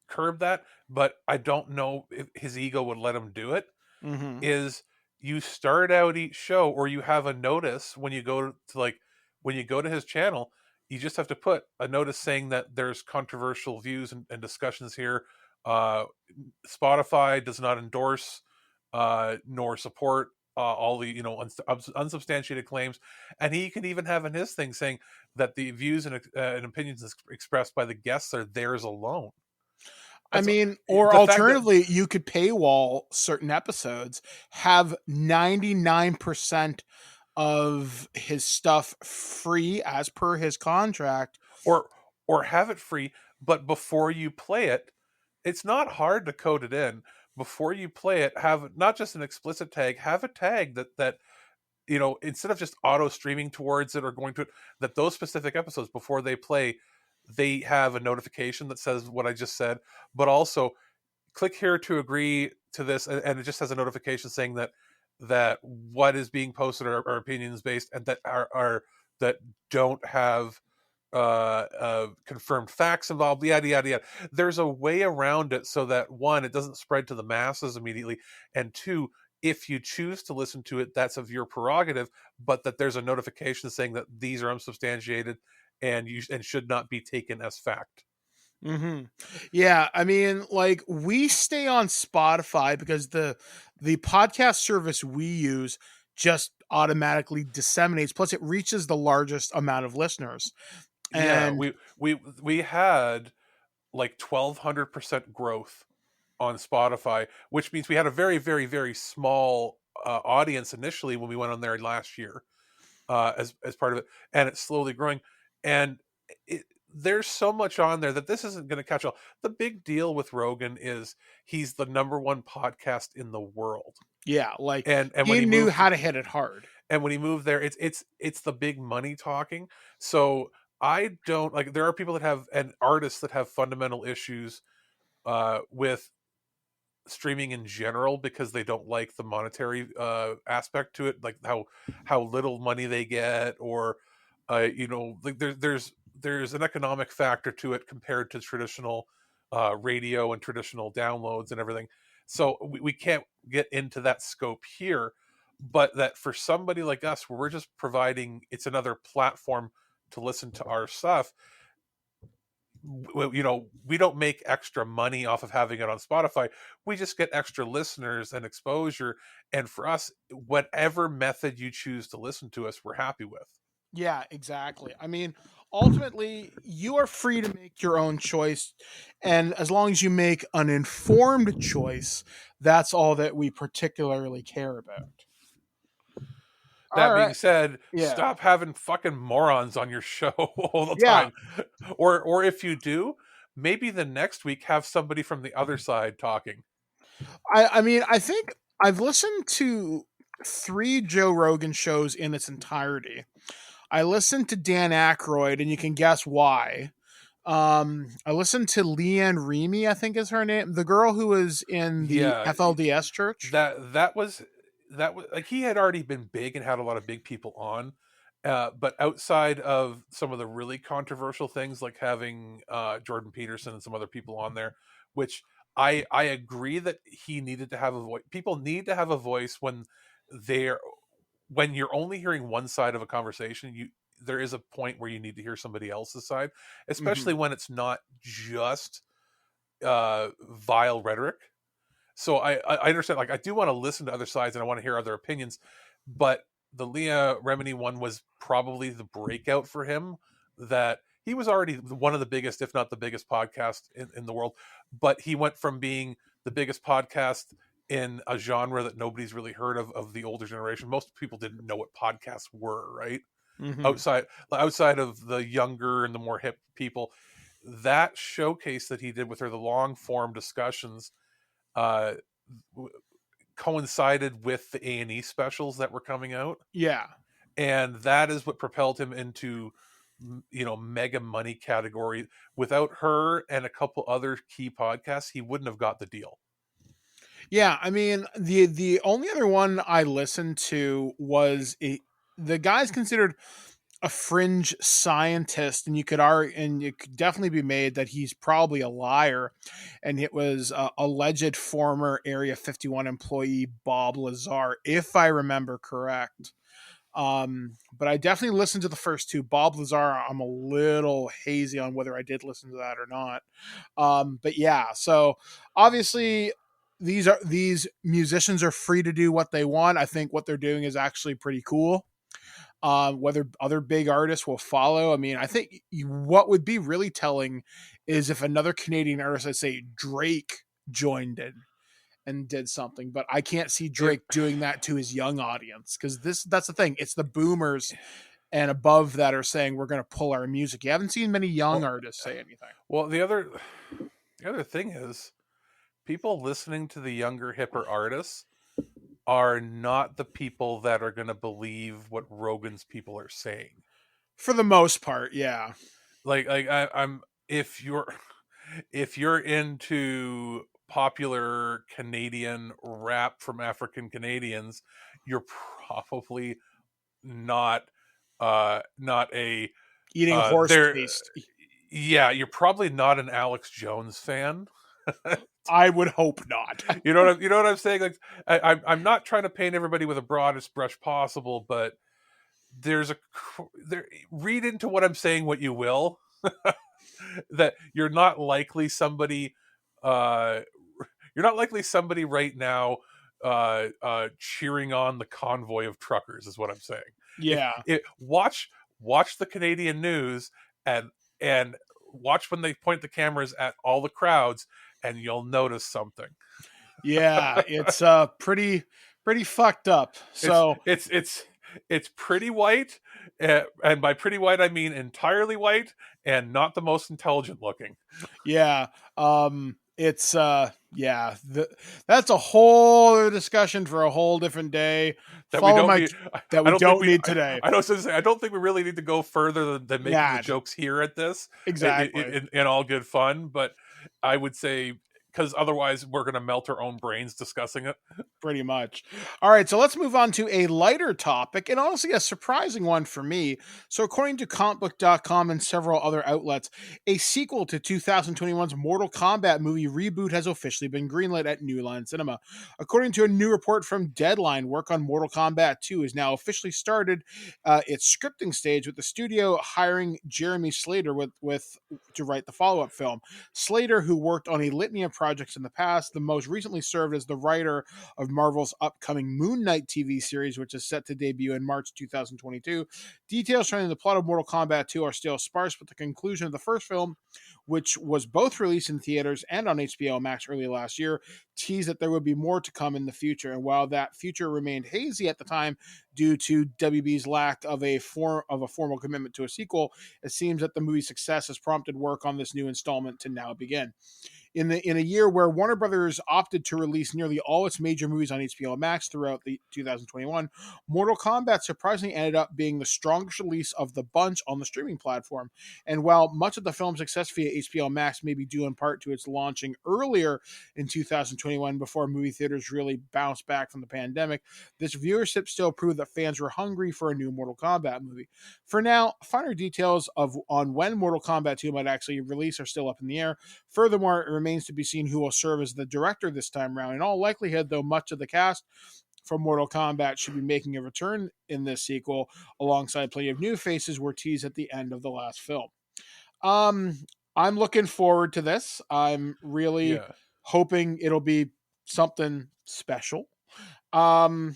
curb that, but I don't know if his ego would let him do it.
Mm-hmm.
Is you start out each show, or you have a notice when you go to his channel, you just have to put a notice saying that there's controversial views and discussions here. Spotify does not endorse nor support all the unsubstantiated claims, and he can even have in his thing saying that the views and opinions expressed by the guests are theirs alone.
I mean, or alternatively, you could paywall certain episodes, have 99% of his stuff free as per his contract,
or have it free, but before you play it, it's not hard to code it in. Before you play it, have not just an explicit tag, have a tag that instead of just auto streaming towards it or going to it, that those specific episodes, before they play, they have a notification that says what I just said, but also click here to agree to this, and it just has a notification saying that what is being posted are opinions based, and that are that don't have confirmed facts involved, yada yada yada. There's a way around it so that, one, it doesn't spread to the masses immediately, and two, if you choose to listen to it, that's of your prerogative, but that there's a notification saying that these are unsubstantiated and should not be taken as fact.
Mm-hmm. Yeah, I mean, like, we stay on Spotify because the podcast service we use just automatically disseminates. Plus, it reaches the largest amount of listeners. And
we had like 1,200% growth on Spotify, which means we had a very, very, very small audience initially when we went on there last year as part of it, and it's slowly growing. And there's so much on there that this isn't going to catch on. The big deal with Rogan is he's the #1 podcast in the world.
Yeah, like,
and
he
when he
knew
moved,
how to hit it hard.
And when he moved there, it's the big money talking. So I don't like. There are people that have, and artists that have fundamental issues with streaming in general because they don't like the monetary aspect to it, like how little money they get, or like there's an economic factor to it compared to traditional radio and traditional downloads and everything. So we can't get into that scope here, but that for somebody like us, where we're just providing, it's another platform to listen to our stuff. We don't make extra money off of having it on Spotify. We just get extra listeners and exposure. And for us, whatever method you choose to listen to us, we're happy with.
Yeah, exactly. I mean, ultimately, you are free to make your own choice. And as long as you make an informed choice, that's all that we particularly care about.
That being said, stop having fucking morons on your show all the time. Or if you do, maybe the next week have somebody from the other side talking.
I mean, I think I've listened to 3 Joe Rogan shows in its entirety. I listened to Dan Aykroyd, and you can guess why. I listened to Leanne Remy, I think is her name, the girl who was in the FLDS church.
That was like, he had already been big and had a lot of big people on, but outside of some of the really controversial things, like having Jordan Peterson and some other people on there, which I agree that he needed to have a voice. People need to have a voice when you're only hearing one side of a conversation. there is a point where you need to hear somebody else's side, especially when it's not just vile rhetoric. So I understand, like, I do want to listen to other sides and I want to hear other opinions, but the Leah Remini one was probably the breakout for him, that he was already one of the biggest, if not the biggest podcast in the world, but he went from being the biggest podcast in a genre that nobody's really heard of the older generation. Most people didn't know what podcasts were, right? Outside of the younger and the more hip people. That showcase that he did with her, the long form discussions, coincided with the A&E specials that were coming out.
Yeah.
And that is what propelled him into, mega money category. Without her and a couple other key podcasts, he wouldn't have got the deal.
Yeah, I mean, the only other one I listened to was the guy's considered a fringe scientist, and you could definitely be made that he's probably a liar, and it was alleged former Area 51 employee Bob Lazar, if I remember correct. But I definitely listened to the first two. Bob Lazar, I'm a little hazy on whether I did listen to that or not. But yeah, so obviously these musicians are free to do what they want. I think what they're doing is actually pretty cool. Whether other big artists will follow. I mean, I think what would be really telling is if another Canadian artist, let's say Drake, joined in and did something, but I can't see Drake doing that to his young audience, because that's the thing. It's the boomers and above that are saying we're going to pull our music. You haven't seen many young artists say anything.
Well, the other thing is, people listening to the younger, hipper artists are not the people that are going to believe what Rogan's people are saying.
For the most part, yeah.
I'm if you're into popular Canadian rap from African Canadians, you're probably not a
eating horse paste.
Yeah, you're probably not an Alex Jones fan.
I would hope not.
You know what I'm saying? Like, I'm not trying to paint everybody with the broadest brush possible, but read into what I'm saying what you will. That you're not likely somebody right now cheering on the convoy of truckers, is what I'm saying.
Yeah.
Watch the Canadian news and watch when they point the cameras at all the crowds, and you'll notice something.
Yeah, it's pretty fucked up. So
it's pretty white, and by pretty white I mean entirely white and not the most intelligent looking.
Yeah. It's that's a whole other discussion for a whole different day that we don't need today.
I don't think we really need to go further than making the jokes here at this.
Exactly.
In all good fun, but I would say, because otherwise we're going to melt our own brains discussing it.
Pretty much. All right, so let's move on to a lighter topic, and honestly a surprising one for me. So according to comicbook.com and several other outlets, a sequel to 2021's Mortal Kombat movie reboot has officially been greenlit at New Line Cinema. According to a new report from Deadline, work on Mortal Kombat 2 is now officially started its scripting stage, with the studio hiring Jeremy Slater to write the follow-up film. Slater, who worked on a litany of projects in the past, the most recently served as the writer of Marvel's upcoming Moon Knight TV series, which is set to debut in March 2022. Details surrounding the plot of Mortal Kombat 2 are still sparse, but the conclusion of the first film, which was both released in theaters and on HBO Max early last year, teased that there would be more to come in the future. And while that future remained hazy at the time due to WB's lack of a formal commitment to a sequel, it seems that the movie's success has prompted work on this new installment to now begin. In a year where Warner Brothers opted to release nearly all its major movies on HBO Max throughout the 2021, Mortal Kombat surprisingly ended up being the strongest release of the bunch on the streaming platform. And while much of the film's success via HBO Max may be due in part to its launching earlier in 2021 before movie theaters really bounced back from the pandemic, this viewership still proved that fans were hungry for a new Mortal Kombat movie. For now, finer details on when Mortal Kombat 2 might actually release are still up in the air. Furthermore, it remains to be seen who will serve as the director this time around. In all likelihood, though, much of the cast from Mortal Kombat should be making a return in this sequel, alongside plenty of new faces were teased at the end of the last film. I'm looking forward to this. I'm really hoping it'll be something special.
It'll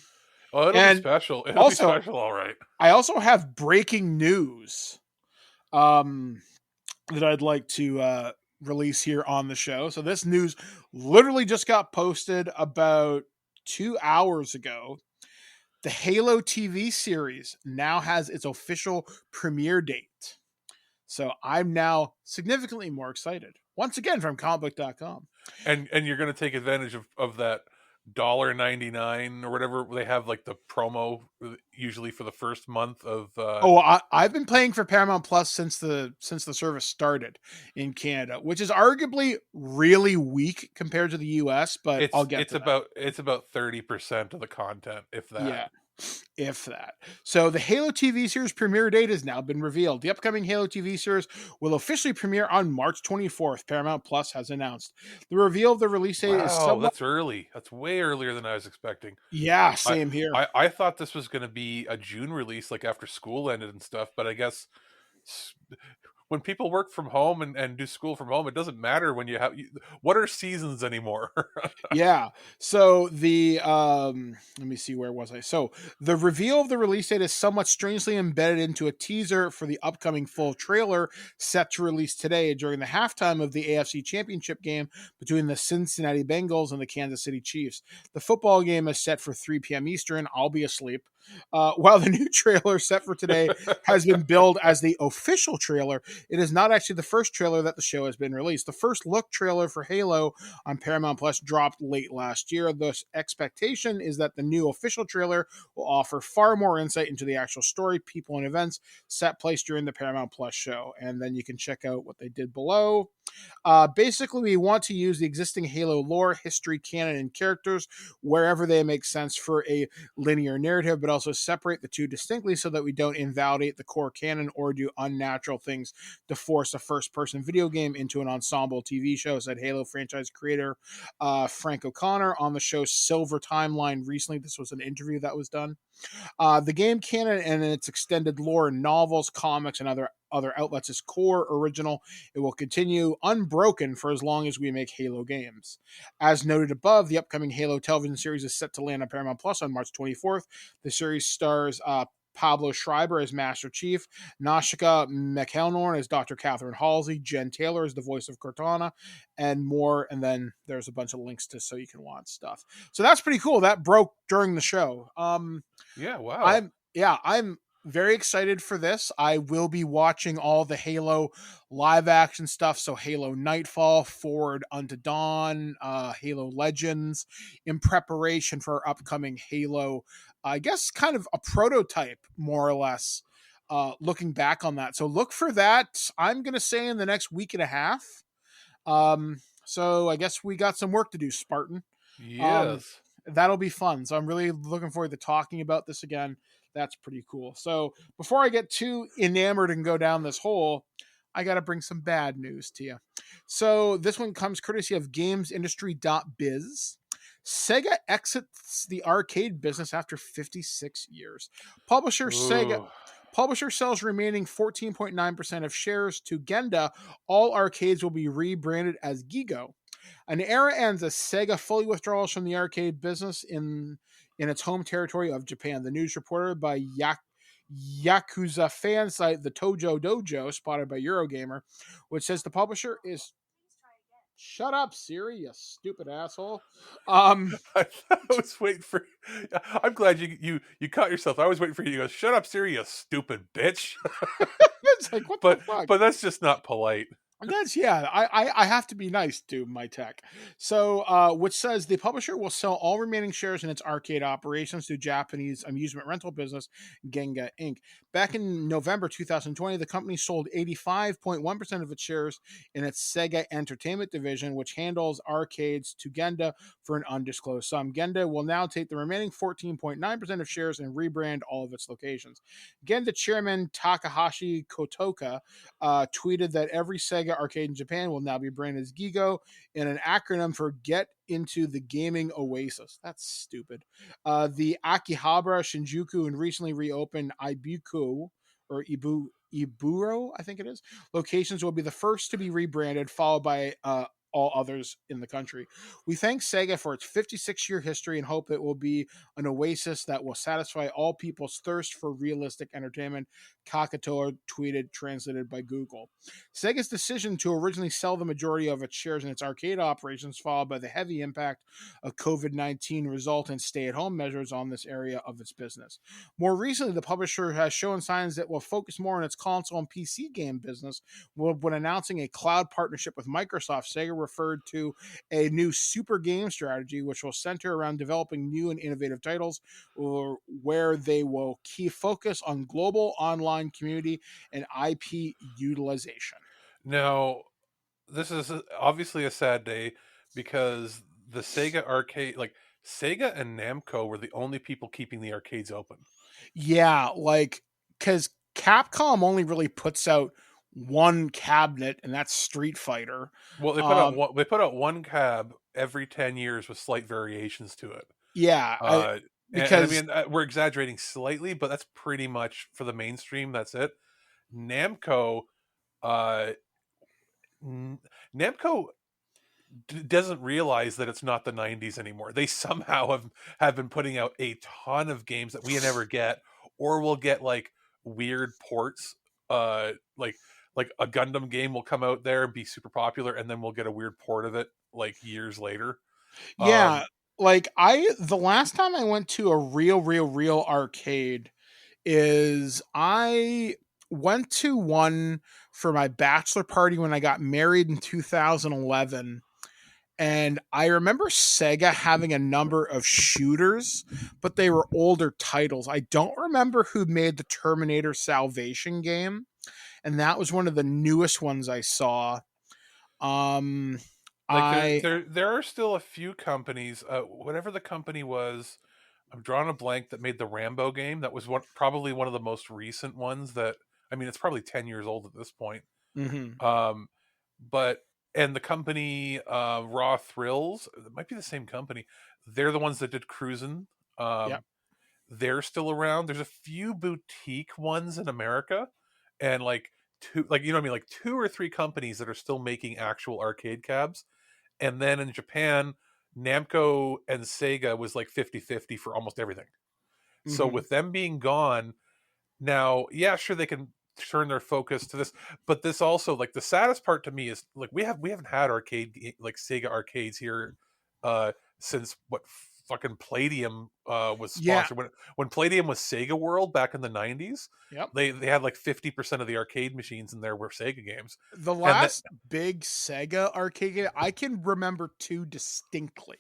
be special. It'll be special, all right.
I also have breaking news that I'd like to release here on the show. So this news literally just got posted about 2 hours ago. The Halo TV series now has its official premiere date. So I'm now significantly more excited. Once again, from comicbook.com.
And you're going to take advantage of that $1.99 or whatever they have, like the promo usually for the first month of
I've been paying for Paramount Plus since the service started in Canada, which is arguably really weak compared to the US, but
it's
about
30% of the content, if that.
Yeah. If that. So the Halo TV series premiere date has now been revealed. The upcoming Halo TV series will officially premiere on March 24th, Paramount Plus has announced. The reveal of the release date is
that's early. That's way earlier than I was expecting.
Yeah, same here.
I thought this was going to be a June release, like after school ended and stuff, but I guess when people work from home and do school from home, it doesn't matter when you have what are seasons anymore.
Yeah. So the let me see, where was I? So the reveal of the release date is somewhat strangely embedded into a teaser for the upcoming full trailer set to release today during the halftime of the AFC Championship game between the Cincinnati Bengals and the Kansas City Chiefs. The football game is set for 3 p.m. Eastern. I'll be asleep. While the new trailer set for today has been billed as the official trailer, it is not actually the first trailer that the show has been released. The first look trailer for Halo on Paramount Plus dropped late last year. The expectation is that the new official trailer will offer far more insight into the actual story, people, and events set place during the Paramount Plus show. And then you can check out what they did below. Basically, we want to use the existing Halo lore, history, canon, and characters wherever they make sense for a linear narrative, but also separate the two distinctly so that we don't invalidate the core canon or do unnatural things to force a first-person video game into an ensemble TV show, said Halo franchise creator Frank O'Connor on the show Silver Timeline recently. This was an interview that was done. The game canon and its extended lore in novels, comics, and other outlets is core original. It will continue unbroken for as long as we make Halo games. As noted above, the upcoming Halo television series is set to land on Paramount Plus on March 24th. The series stars Pablo Schreiber as Master Chief, Nashika McElhorn as Dr. Catherine Halsey, Jen Taylor as the voice of Cortana, and more. And then there's a bunch of links to so you can watch stuff. So that's pretty cool. That broke during the show.
Yeah, wow.
I'm very excited for this. I will be watching all the Halo live action stuff. So Halo Nightfall, Forward Unto Dawn, Halo Legends, in preparation for our upcoming Halo, I guess kind of a prototype, more or less, looking back on that. So look for that. I'm going to say in the next week and a half. So I guess we got some work to do, Spartan.
Yes.
That'll be fun. So I'm really looking forward to talking about this again. That's pretty cool. So before I get too enamored and go down this hole, I got to bring some bad news to you. So this one comes courtesy of gamesindustry.biz. Sega exits the arcade business after 56 years. Publisher sells remaining 14.9% of shares to Genda. All arcades will be rebranded as Gigo. An era ends as Sega fully withdraws from the arcade business in its home territory of Japan. The news reported by Yakuza fan site The Tojo Dojo, spotted by Eurogamer, which says the publisher is... Shut up, Siri, you stupid asshole.
I was waiting for... I'm glad you caught yourself. I was waiting for you to go, shut up, Siri, you stupid bitch.
It's like, what the fuck?
But that's just not polite.
I have to be nice to my tech. So, which says the publisher will sell all remaining shares in its arcade operations to Japanese amusement rental business Genga Inc. Back in November 2020, the company sold 85.1% of its shares in its Sega Entertainment division, which handles arcades, to Genda for an undisclosed sum. Genda will now take the remaining 14.9% of shares and rebrand all of its locations. Genda chairman Takahashi Kotoka tweeted that every Sega Sega Arcade in Japan will now be branded as Gigo in an acronym for Get into the Gaming Oasis. That's stupid. The Akihabara, Shinjuku, and recently reopened Ibuku, or Iburo, I think it is, locations will be the first to be rebranded, followed by all others in the country. We thank Sega for its 56-year history and hope it will be an oasis that will satisfy all people's thirst for realistic entertainment, Kakato tweeted, translated by Google. Sega's decision to originally sell the majority of its shares in its arcade operations, followed by the heavy impact of COVID-19 resultant stay-at-home measures on this area of its business. More recently, the publisher has shown signs that will focus more on its console and PC game business. When announcing a cloud partnership with Microsoft, Sega referred to a new super game strategy, which will center around developing new and innovative titles, or where they will key focus on global online community and IP utilization.
Now, this is obviously a sad day because the Sega arcade, like Sega and Namco, were the only people keeping the arcades open.
Yeah, like, because Capcom only really puts out one cabinet, and that's Street Fighter.
Well, they put out one cab every 10 years with slight variations to it.
Yeah,
because I mean, we're exaggerating slightly, but that's pretty much for the mainstream. That's it. Namco, Namco doesn't realize that it's not the 90s anymore. They somehow have been putting out a ton of games that we never get, or we'll get like weird ports, like a Gundam game will come out there and be super popular, and then we'll get a weird port of it like years later.
Yeah, like the last time I went to a real arcade is I went to one for my bachelor party when I got married in 2011. And I remember Sega having a number of shooters, but they were older titles. I don't remember who made the Terminator Salvation game, and that was one of the newest ones I saw.
There are still a few companies, whatever the company was, I'm drawing a blank, that made the Rambo game. That was probably one of the most recent ones that, I mean, it's probably 10 years old at this point.
Mm-hmm.
And the company Raw Thrills, it might be the same company. They're the ones that did Cruisin'.
Yep.
They're still around. There's a few boutique ones in America, and like two or three companies that are still making actual arcade cabs. And then in Japan, Namco and Sega was like 50-50 for almost everything. Mm-hmm. So with them being gone now, yeah, sure, they can turn their focus to this, but this also, like, the saddest part to me is, like, we haven't had arcade, like Sega arcades here since what fucking Palladium was sponsored. When Palladium was Sega World back in the 90s.
Yep.
They had like 50% of the arcade machines in there were Sega games.
The last big Sega arcade game I can remember two distinctly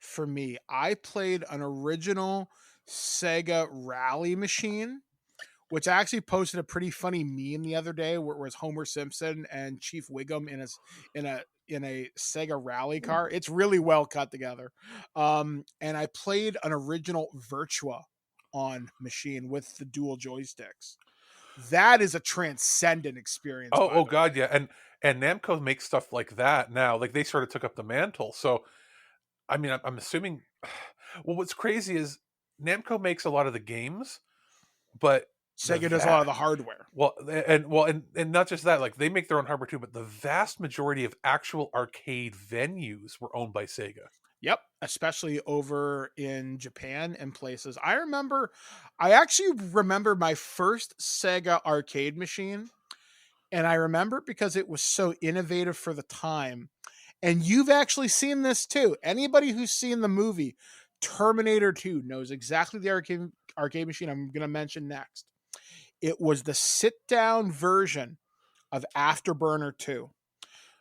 for me. I played an original Sega Rally machine, which actually posted a pretty funny meme the other day, where it was Homer Simpson and Chief Wiggum in a Sega Rally car. It's really well cut together. And I played an original Virtua on machine with the dual joysticks. That is a transcendent experience.
Oh God, yeah. And Namco makes stuff like that now. Like, they sort of took up the mantle. So, I mean, I'm assuming. Well, what's crazy is Namco makes a lot of the games, but
Sega does a lot of the hardware.
And not just that, like, they make their own hardware too, but the vast majority of actual arcade venues were owned by Sega.
Yep, especially over in Japan and places. I actually remember my first Sega arcade machine, and I remember because it was so innovative for the time. And you've actually seen this too. Anybody who's seen the movie Terminator 2 knows exactly the arcade machine I'm going to mention next. It was the sit-down version of Afterburner 2.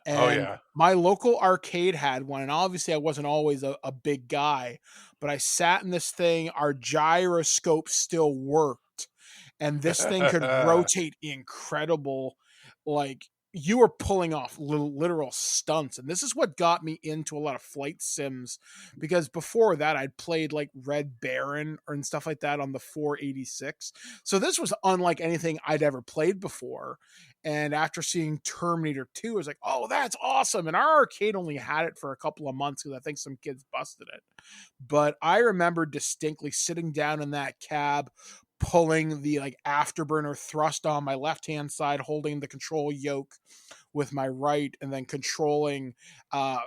And my local arcade had one, and obviously I wasn't always a big guy, but I sat in this thing. Our gyroscope still worked, and this thing could rotate incredible, like, you were pulling off literal stunts, and this is what got me into a lot of flight sims, because before that I'd played like Red Baron and stuff like that on the 486. So this was unlike anything I'd ever played before. And after seeing Terminator 2, I was like, oh, that's awesome. And our arcade only had it for a couple of months because I think some kids busted it. But I remember distinctly sitting down in that cab, pulling the like afterburner thrust on my left hand side, holding the control yoke with my right, and then controlling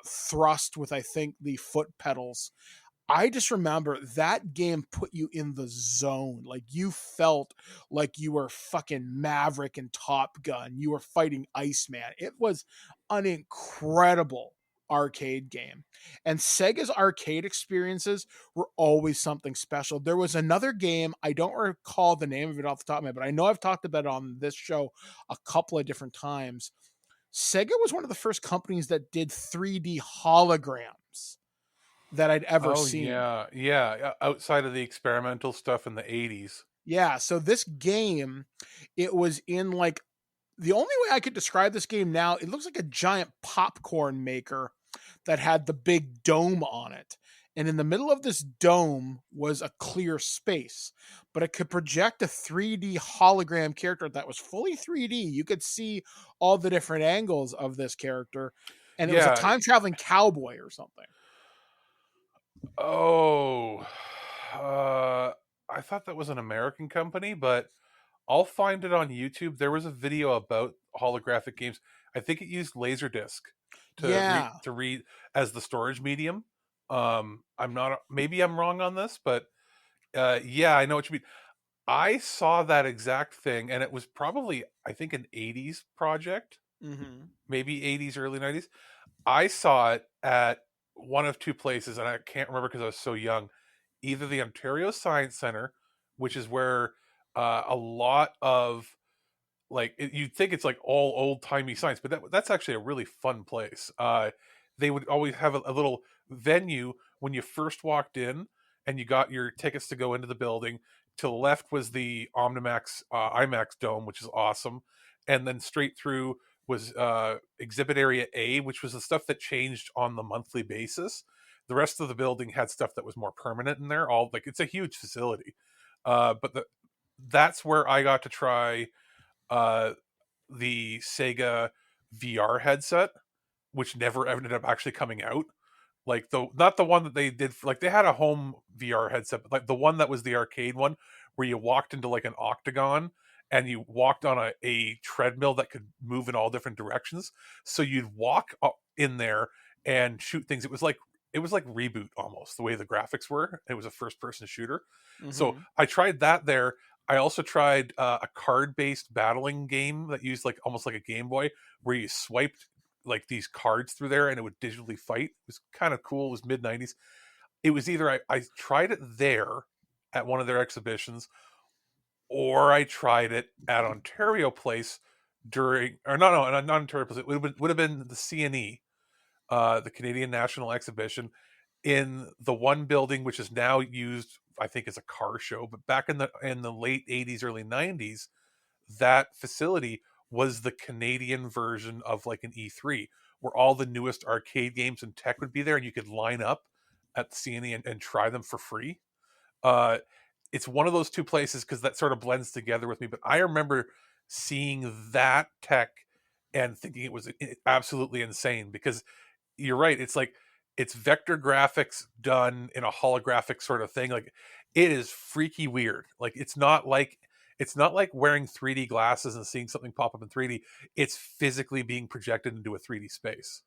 thrust with, I think, the foot pedals. I just remember that game put you in the zone. Like, you felt like you were fucking Maverick and Top Gun. You were fighting Iceman. It was an incredible arcade game. And Sega's arcade experiences were always something special. There was another game, I don't recall the name of it off the top of my head, but I know I've talked about it on this show a couple of different times. Sega was one of the first companies that did 3D holograms that I'd ever seen.
Yeah. Outside of the experimental stuff in the 80s.
Yeah, so this game, it was in like, the only way I could describe this game now, it looks like a giant popcorn maker that had the big dome on it. And in the middle of this dome was a clear space, but it could project a 3D hologram character that was fully 3D. You could see all the different angles of this character, and it was a time-traveling cowboy or something.
Oh, I thought that was an American company, but I'll find it on YouTube. There was a video about holographic games. I think it used Laserdisc to read as the storage medium. Maybe I'm wrong on this, but yeah, I know what you mean. I saw that exact thing, and it was probably, I think, an 80s project, maybe 80s, early 90s. I saw it at one of two places, and I can't remember because I was so young. Either the Ontario Science Center, which is where a lot of, like, you'd think it's like all old-timey science, but that's actually a really fun place. They would always have a little venue when you first walked in, and you got your tickets to go into the building. To the left was the Omnimax IMAX Dome, which is awesome. And then straight through was Exhibit Area A, which was the stuff that changed on the monthly basis. The rest of the building had stuff that was more permanent in there. It's a huge facility. But that's where I got to try the Sega VR headset, which never ended up actually coming out. Like, not the one that they did, like, they had a home VR headset, but like the one that was the arcade one, where you walked into like an octagon and you walked on a treadmill that could move in all different directions. So you'd walk up in there and shoot things. It was like Reboot almost, the way the graphics were. It was a first person shooter. So I tried that there. I also tried a card-based battling game that used like almost like a Game Boy, where you swiped like these cards through there and it would digitally fight. It was kind of cool. It was mid-90s. It was either I tried it there at one of their exhibitions, or I tried it at Ontario Place not Ontario Place. It would have been the CNE, the Canadian National Exhibition, in the one building which is now used, I think, as a car show. But back in the late 80s, early 90s, that facility was the Canadian version of like an E3, where all the newest arcade games and tech would be there, and you could line up at the CNE and try them for free. It's one of those two places because that sort of blends together with me. But I remember seeing that tech and thinking it was absolutely insane, because you're right. It's like, it's vector graphics done in a holographic sort of thing. Like, it is freaky weird. Like, it's not like wearing 3D glasses and seeing something pop up in 3D. It's physically being projected into a 3D space.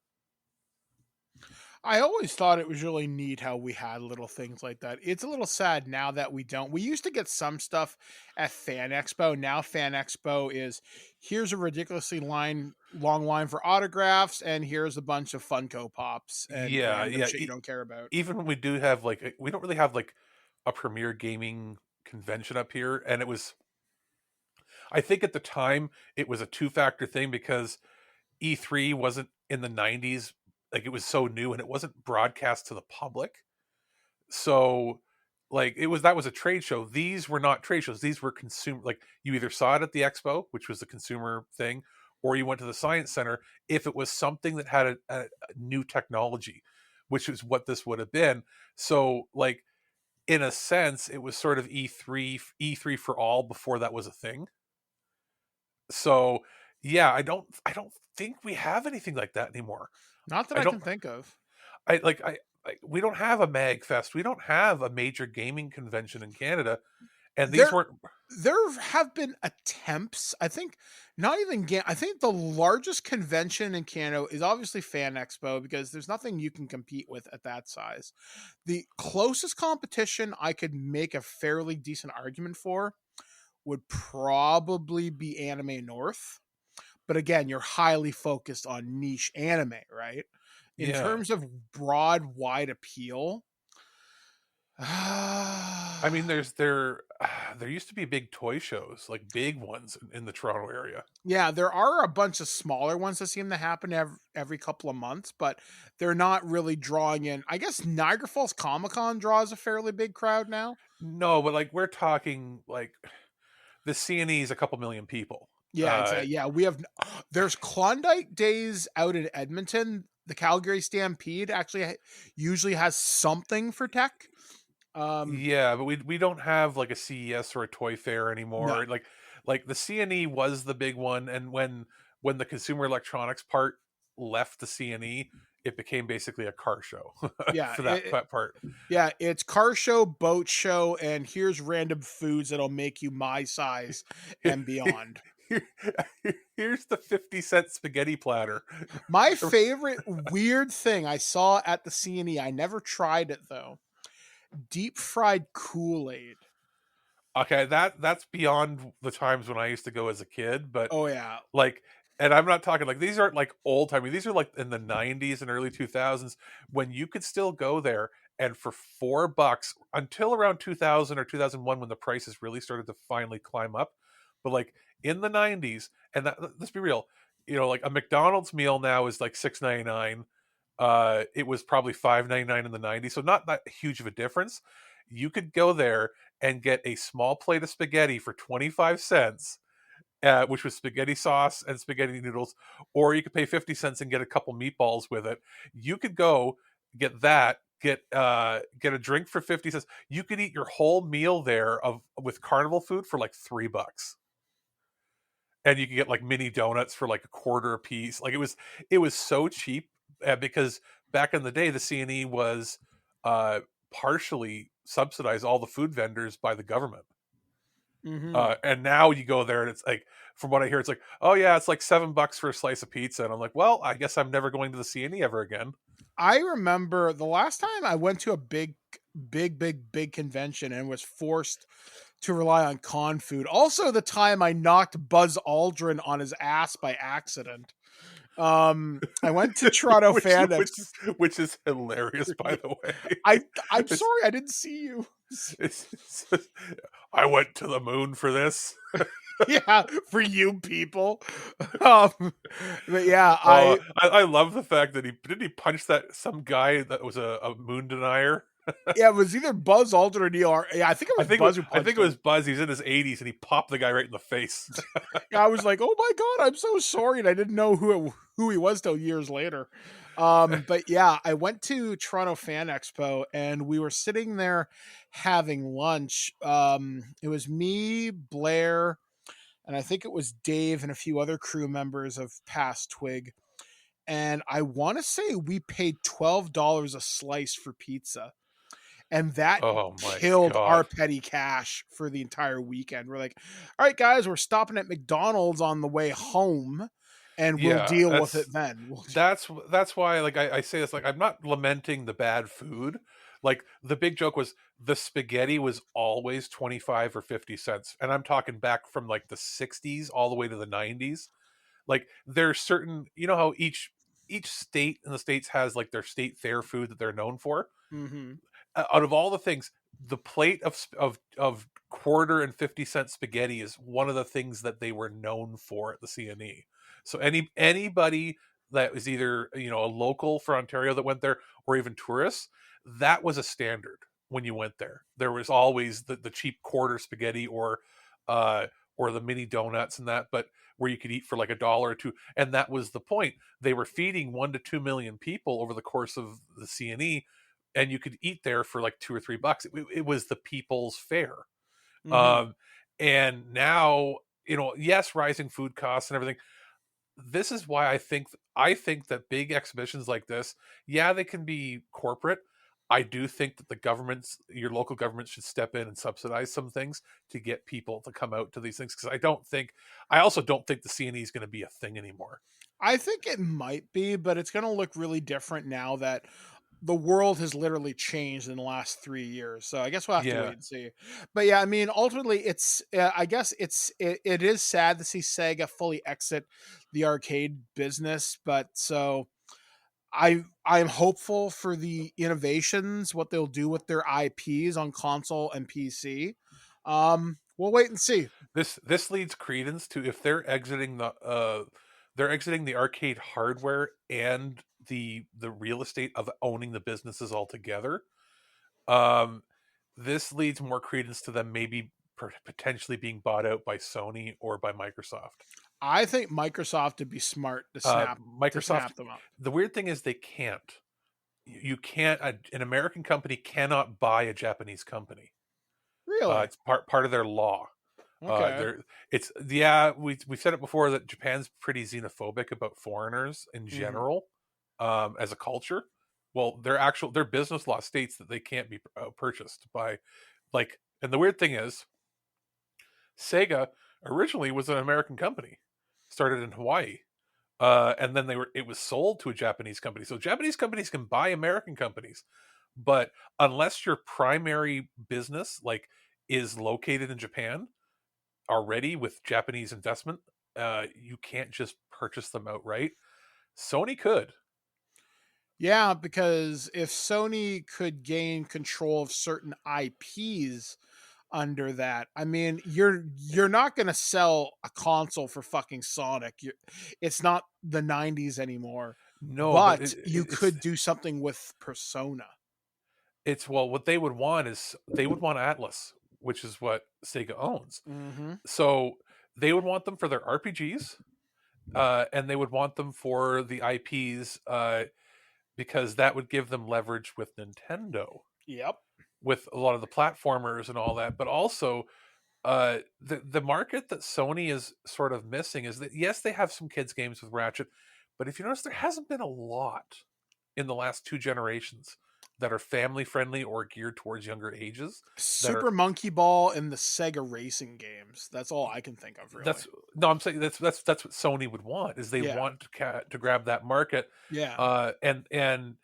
I always thought it was really neat how we had little things like that. It's a little sad now that we don't. We used to get some stuff at Fan Expo. Now Fan Expo is, here's a ridiculously long line for autographs, and here's a bunch of Funko Pops and shit you don't care about.
Even when we do have we don't really have like a premier gaming convention up here, and it was, I think at the time it was a two-factor thing, because E3 wasn't in the 90s. Like, it was so new and it wasn't broadcast to the public. So like, that was a trade show. These were not trade shows. These were consumer, like, you either saw it at the expo, which was the consumer thing, or you went to the science center if it was something that had a new technology, which is what this would have been. So like, in a sense, it was sort of E3 for all before that was a thing. So yeah, I don't think we have anything like that anymore.
Not that I can think of.
We don't have a mag fest. We don't have a major gaming convention in Canada, and
there have been attempts. I think not even I think the largest convention in Canada is obviously Fan Expo, because there's nothing you can compete with at that size. The closest competition I could make a fairly decent argument for would probably be Anime North. But again, you're highly focused on niche anime, right? In terms of broad, wide appeal,
I mean, there used to be big toy shows, like big ones in the Toronto area.
Yeah, there are a bunch of smaller ones that seem to happen every couple of months, but they're not really drawing in. I guess Niagara Falls Comic-Con draws a fairly big crowd now.
No, but like, we're talking like the CNE is a couple million people.
Yeah, exactly. Yeah, there's Klondike Days out in Edmonton. The Calgary Stampede actually usually has something for tech.
Yeah, but we don't have like a CES or a Toy Fair anymore.
No.
Like the CNE was the big one, and when the consumer electronics part left the CNE, it became basically a car show.
Yeah,
for that part.
Yeah, it's car show, boat show, and here's random foods that'll make you my size and beyond.
Here's the 50-cent spaghetti platter.
My favorite weird thing I saw at the CNE, I never tried it though. Deep fried Kool-Aid.
Okay, that's beyond the times when I used to go as a kid, but
oh yeah,
like, and I'm not talking like, these aren't like old time. These are like in the 90s and early 2000s, when you could still go there, and for $4 until around 2000 or 2001, when the prices really started to finally climb up. But like in the 90s, and let's be real, like a McDonald's meal now is like $6.99. It was probably $5.99 in the 90s, so not that huge of a difference. You could go there and get a small plate of spaghetti for 25 cents, which was spaghetti sauce and spaghetti noodles, or you could pay 50 cents and get a couple meatballs with it. You could go get that, get a drink for 50 cents. You could eat your whole meal there with carnival food for like $3. And you could get like mini donuts for like $0.25 a piece. Like, it was so cheap, because back in the day, the CNE was partially subsidized, all the food vendors, by the government.
Mm-hmm.
And now you go there and it's like, from what I hear, it's like, oh yeah, it's like $7 for a slice of pizza. And I'm like, well, I guess I'm never going to the CNE ever again.
I remember the last time I went to a big convention and was forced to rely on con food. Also, the time I knocked Buzz Aldrin on his ass by accident. I went to Toronto Fan Expo,
which is hilarious, by the way.
I'm sorry, I didn't see you.
I went to the moon for this.
Yeah, for you people. But yeah,
I love the fact that he punched some guy that was a moon denier.
Yeah, it was either Buzz Aldrin or Neil. Yeah, I think it was Buzz.
I think it was Buzz. He's in his 80s and he popped the guy right in the face.
Yeah, I was like, "Oh my god, I'm so sorry," and I didn't know who he was till years later. But yeah, I went to Toronto Fan Expo and we were sitting there having lunch. It was me, Blair, and I think it was Dave and a few other crew members of past TWIG. And I want to say we paid $12 a slice for pizza. And that killed our petty cash for the entire weekend. We're like, all right, guys, we're stopping at McDonald's on the way home, and we'll deal with it then.
That's why, like, I say this, like, I'm not lamenting the bad food. Like, the big joke was the spaghetti was always 25 or 50 cents. And I'm talking back from like the 60s all the way to the 90s. Like, there's certain, how each state in the States has like their state fair food that they're known for.
Mm-hmm.
Out of all the things, the plate of $0.25 and 50-cent spaghetti is one of the things that they were known for at the CNE. So anybody that was either a local for Ontario that went there, or even tourists, that was a standard when you went there. There was always the cheap quarter spaghetti or the mini donuts and that. But where you could eat for like $1 or $2, and that was the point. They were feeding 1 to 2 million people over the course of the CNE, and you could eat there for like $2 or $3. It was the people's fare. And now, yes, rising food costs and everything. This is why I think that big exhibitions like this, yeah, they can be corporate. I do think that your local governments should step in and subsidize some things to get people to come out to these things. Because I also don't think the CNE is going to be a thing anymore.
I think it might be, but it's going to look really different now that the world has literally changed in the last 3 years. So I guess we'll have to wait and see. But yeah, I mean, ultimately, I guess it is sad to see Sega fully exit the arcade business. But so I'm hopeful for the innovations, what they'll do with their IPs on console and PC. We'll wait and see.
This leads credence to, if they're exiting the arcade hardware and the real estate of owning the businesses altogether. This leads more credence to them maybe potentially being bought out by Sony or by Microsoft.
I think Microsoft would be smart to snap them up.
The weird thing is they can't. You can't. An American company cannot buy a Japanese company.
Really?
It's part of their law.
Okay.
We've said it before that Japan's pretty xenophobic about foreigners in general, as a culture. Well, their business law states that they can't be purchased by, and the weird thing is, Sega originally was an American company, started in Hawaii, and then it was sold to a Japanese company. So Japanese companies can buy American companies, but unless your primary business is located in Japan already with Japanese investment, you can't just purchase them outright. Sony could.
Yeah, because if Sony could gain control of certain IPs under that, I mean, you're not going to sell a console for fucking Sonic. It's not the 90s anymore.
No,
but you could do something with Persona.
What they would want is they would want Atlas, which is what Sega owns.
Mm-hmm.
So they would want them for their RPGs, and they would want them for the IPs, because that would give them leverage with Nintendo.
Yep.
With a lot of the platformers and all that. But also, the market that Sony is sort of missing is that, yes, they have some kids games with Ratchet, but if you notice, there hasn't been a lot in the last 2 generations that are family friendly or geared towards younger ages.
Super Monkey Ball and the Sega racing games. That's all I can think of, really.
I'm saying that's what Sony would want, is they want to grab that market.
Yeah.
And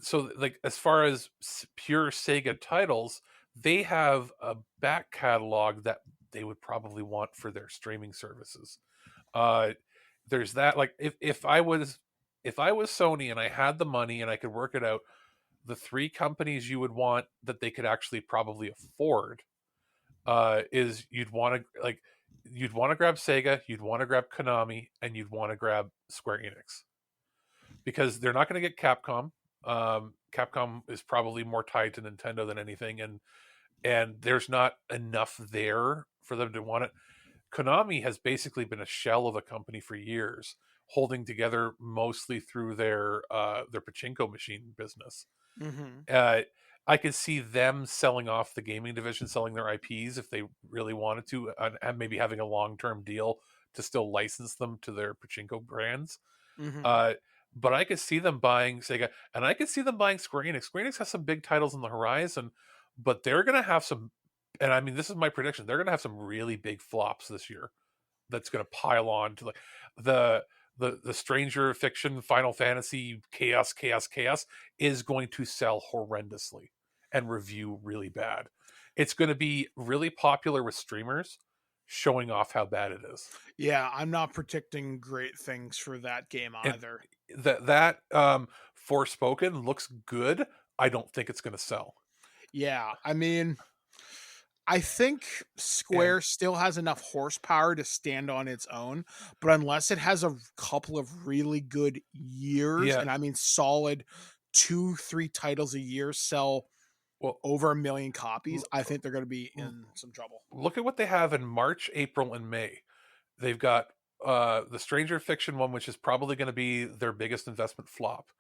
so, as far as pure Sega titles, they have a back catalog that they would probably want for their streaming services. There's that. If I was Sony and I had the money and I could work it out, the 3 companies you would want that they could actually probably afford, is you'd want to grab Sega, you'd want to grab Konami, and you'd want to grab Square Enix, because they're not going to get Capcom. Capcom is probably more tied to Nintendo than anything, and there's not enough there for them to want it. Konami has basically been a shell of a company for years, holding together mostly through their pachinko machine business.
Mm-hmm.
I could see them selling off the gaming division, selling their IPs if they really wanted to, and maybe having a long-term deal to still license them to their pachinko brands.
Mm-hmm.
But I could see them buying Sega, and I could see them buying Square Enix. Square Enix has some big titles on the horizon, but they're going to have some, and I mean, this is my prediction, they're going to have some really big flops this year that's going to pile on to the Stranger Fiction Final Fantasy Chaos is going to sell horrendously and review really bad. It's going to be really popular with streamers, showing off how bad it is.
Yeah, I'm not predicting great things for that game either.
That Forspoken looks good. I don't think it's going to sell.
Yeah, I mean, I think Square still has enough horsepower to stand on its own, but unless it has a couple of really good years, and I mean solid 2-3 titles a year sell over 1 million copies, I think they're going to be in some trouble.
Look at what they have in March, April, and May. They've got the Stranger Fiction one, which is probably going to be their biggest investment flop.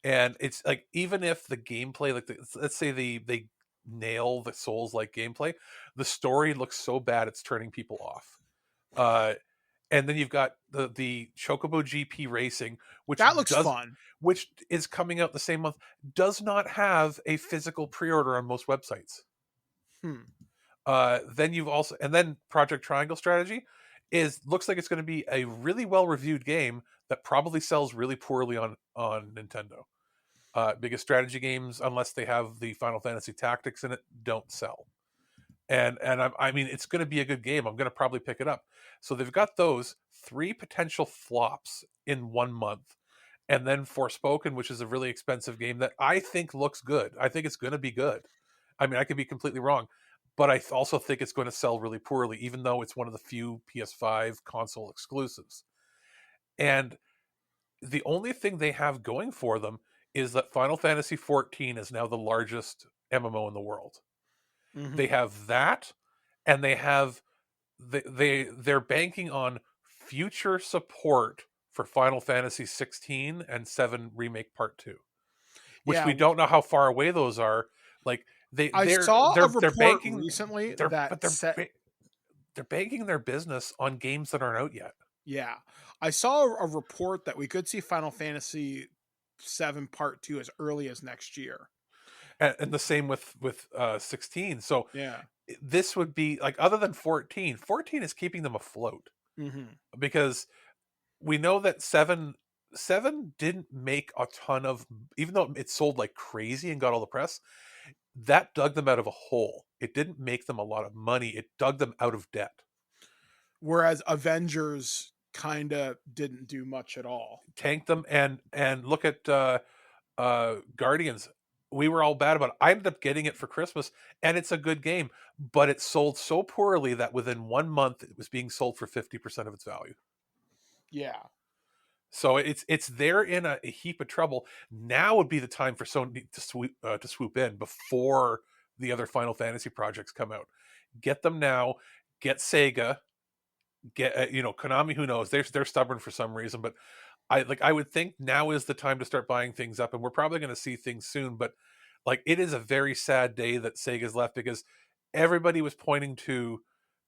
And it's like, even if the gameplay, like let's say they nail the Souls-like gameplay, the story looks so bad it's turning people off. And then you've got the Chocobo GP Racing, which
That looks fun.
which is coming out the same month, does not have a physical pre-order on most websites. Then you've also, and then Project Triangle Strategy looks like it's going to be a really well-reviewed game that probably sells really poorly on Nintendo. Because strategy games, unless they have the Final Fantasy Tactics in it, don't sell. And I mean, it's going to be a good game. I'm going to probably pick it up. So they've got those 3 potential flops in 1 month. And then Forspoken, which is a really expensive game that I think looks good. I think it's going to be good. I mean, I could be completely wrong, but I also think it's going to sell really poorly, even though it's one of the few PS5 console exclusives. And the only thing they have going for them is that Final Fantasy XIV is now the largest MMO in the world.
Mm-hmm.
They have that, and they have they're banking on future support for Final Fantasy 16 and 7 Remake Part 2, which we don't know how far away those are. Like
I saw a report
banking
recently
they're
banking
their business on games that aren't out yet.
Yeah, I saw a report that we could see Final Fantasy 7 Part 2 as early as next year.
And the same with 16. So
yeah,
this would be like, other than 14 is keeping them afloat, because we know that 7 didn't make a ton of, even though it sold like crazy and got all the press, that dug them out of a hole. It didn't make them a lot of money. It dug them out of debt.
Whereas Avengers kind of didn't do much at all.
Tanked them. And look at Guardians. We were all bad about it. I ended up getting it for Christmas, and it's a good game, but it sold so poorly that within 1 month it was being sold for 50% of its value.
Yeah.
So it's there in a heap of trouble. Now would be the time for Sony to swoop in before the other Final Fantasy projects come out. Get them now. Get Sega. Get Konami. Who knows? They're stubborn for some reason, but I would think now is the time to start buying things up, and we're probably going to see things soon. But like, it is a very sad day that Sega's left, because everybody was pointing to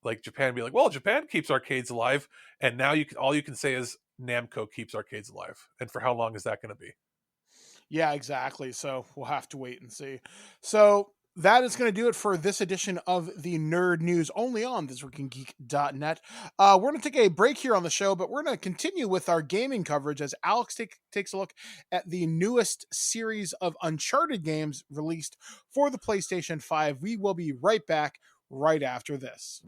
like Japan and be like, well, Japan keeps arcades alive, and now all you can say is Namco keeps arcades alive. And for how long is that going to be?
Yeah, exactly. So we'll have to wait and see. So that is going to do it for this edition of the Nerd News, only on ThisWeekInGeek.net. We're going to take a break here on the show, but we're going to continue with our gaming coverage as Alex takes a look at the newest series of Uncharted games released for the PlayStation 5. We will be right back right after this.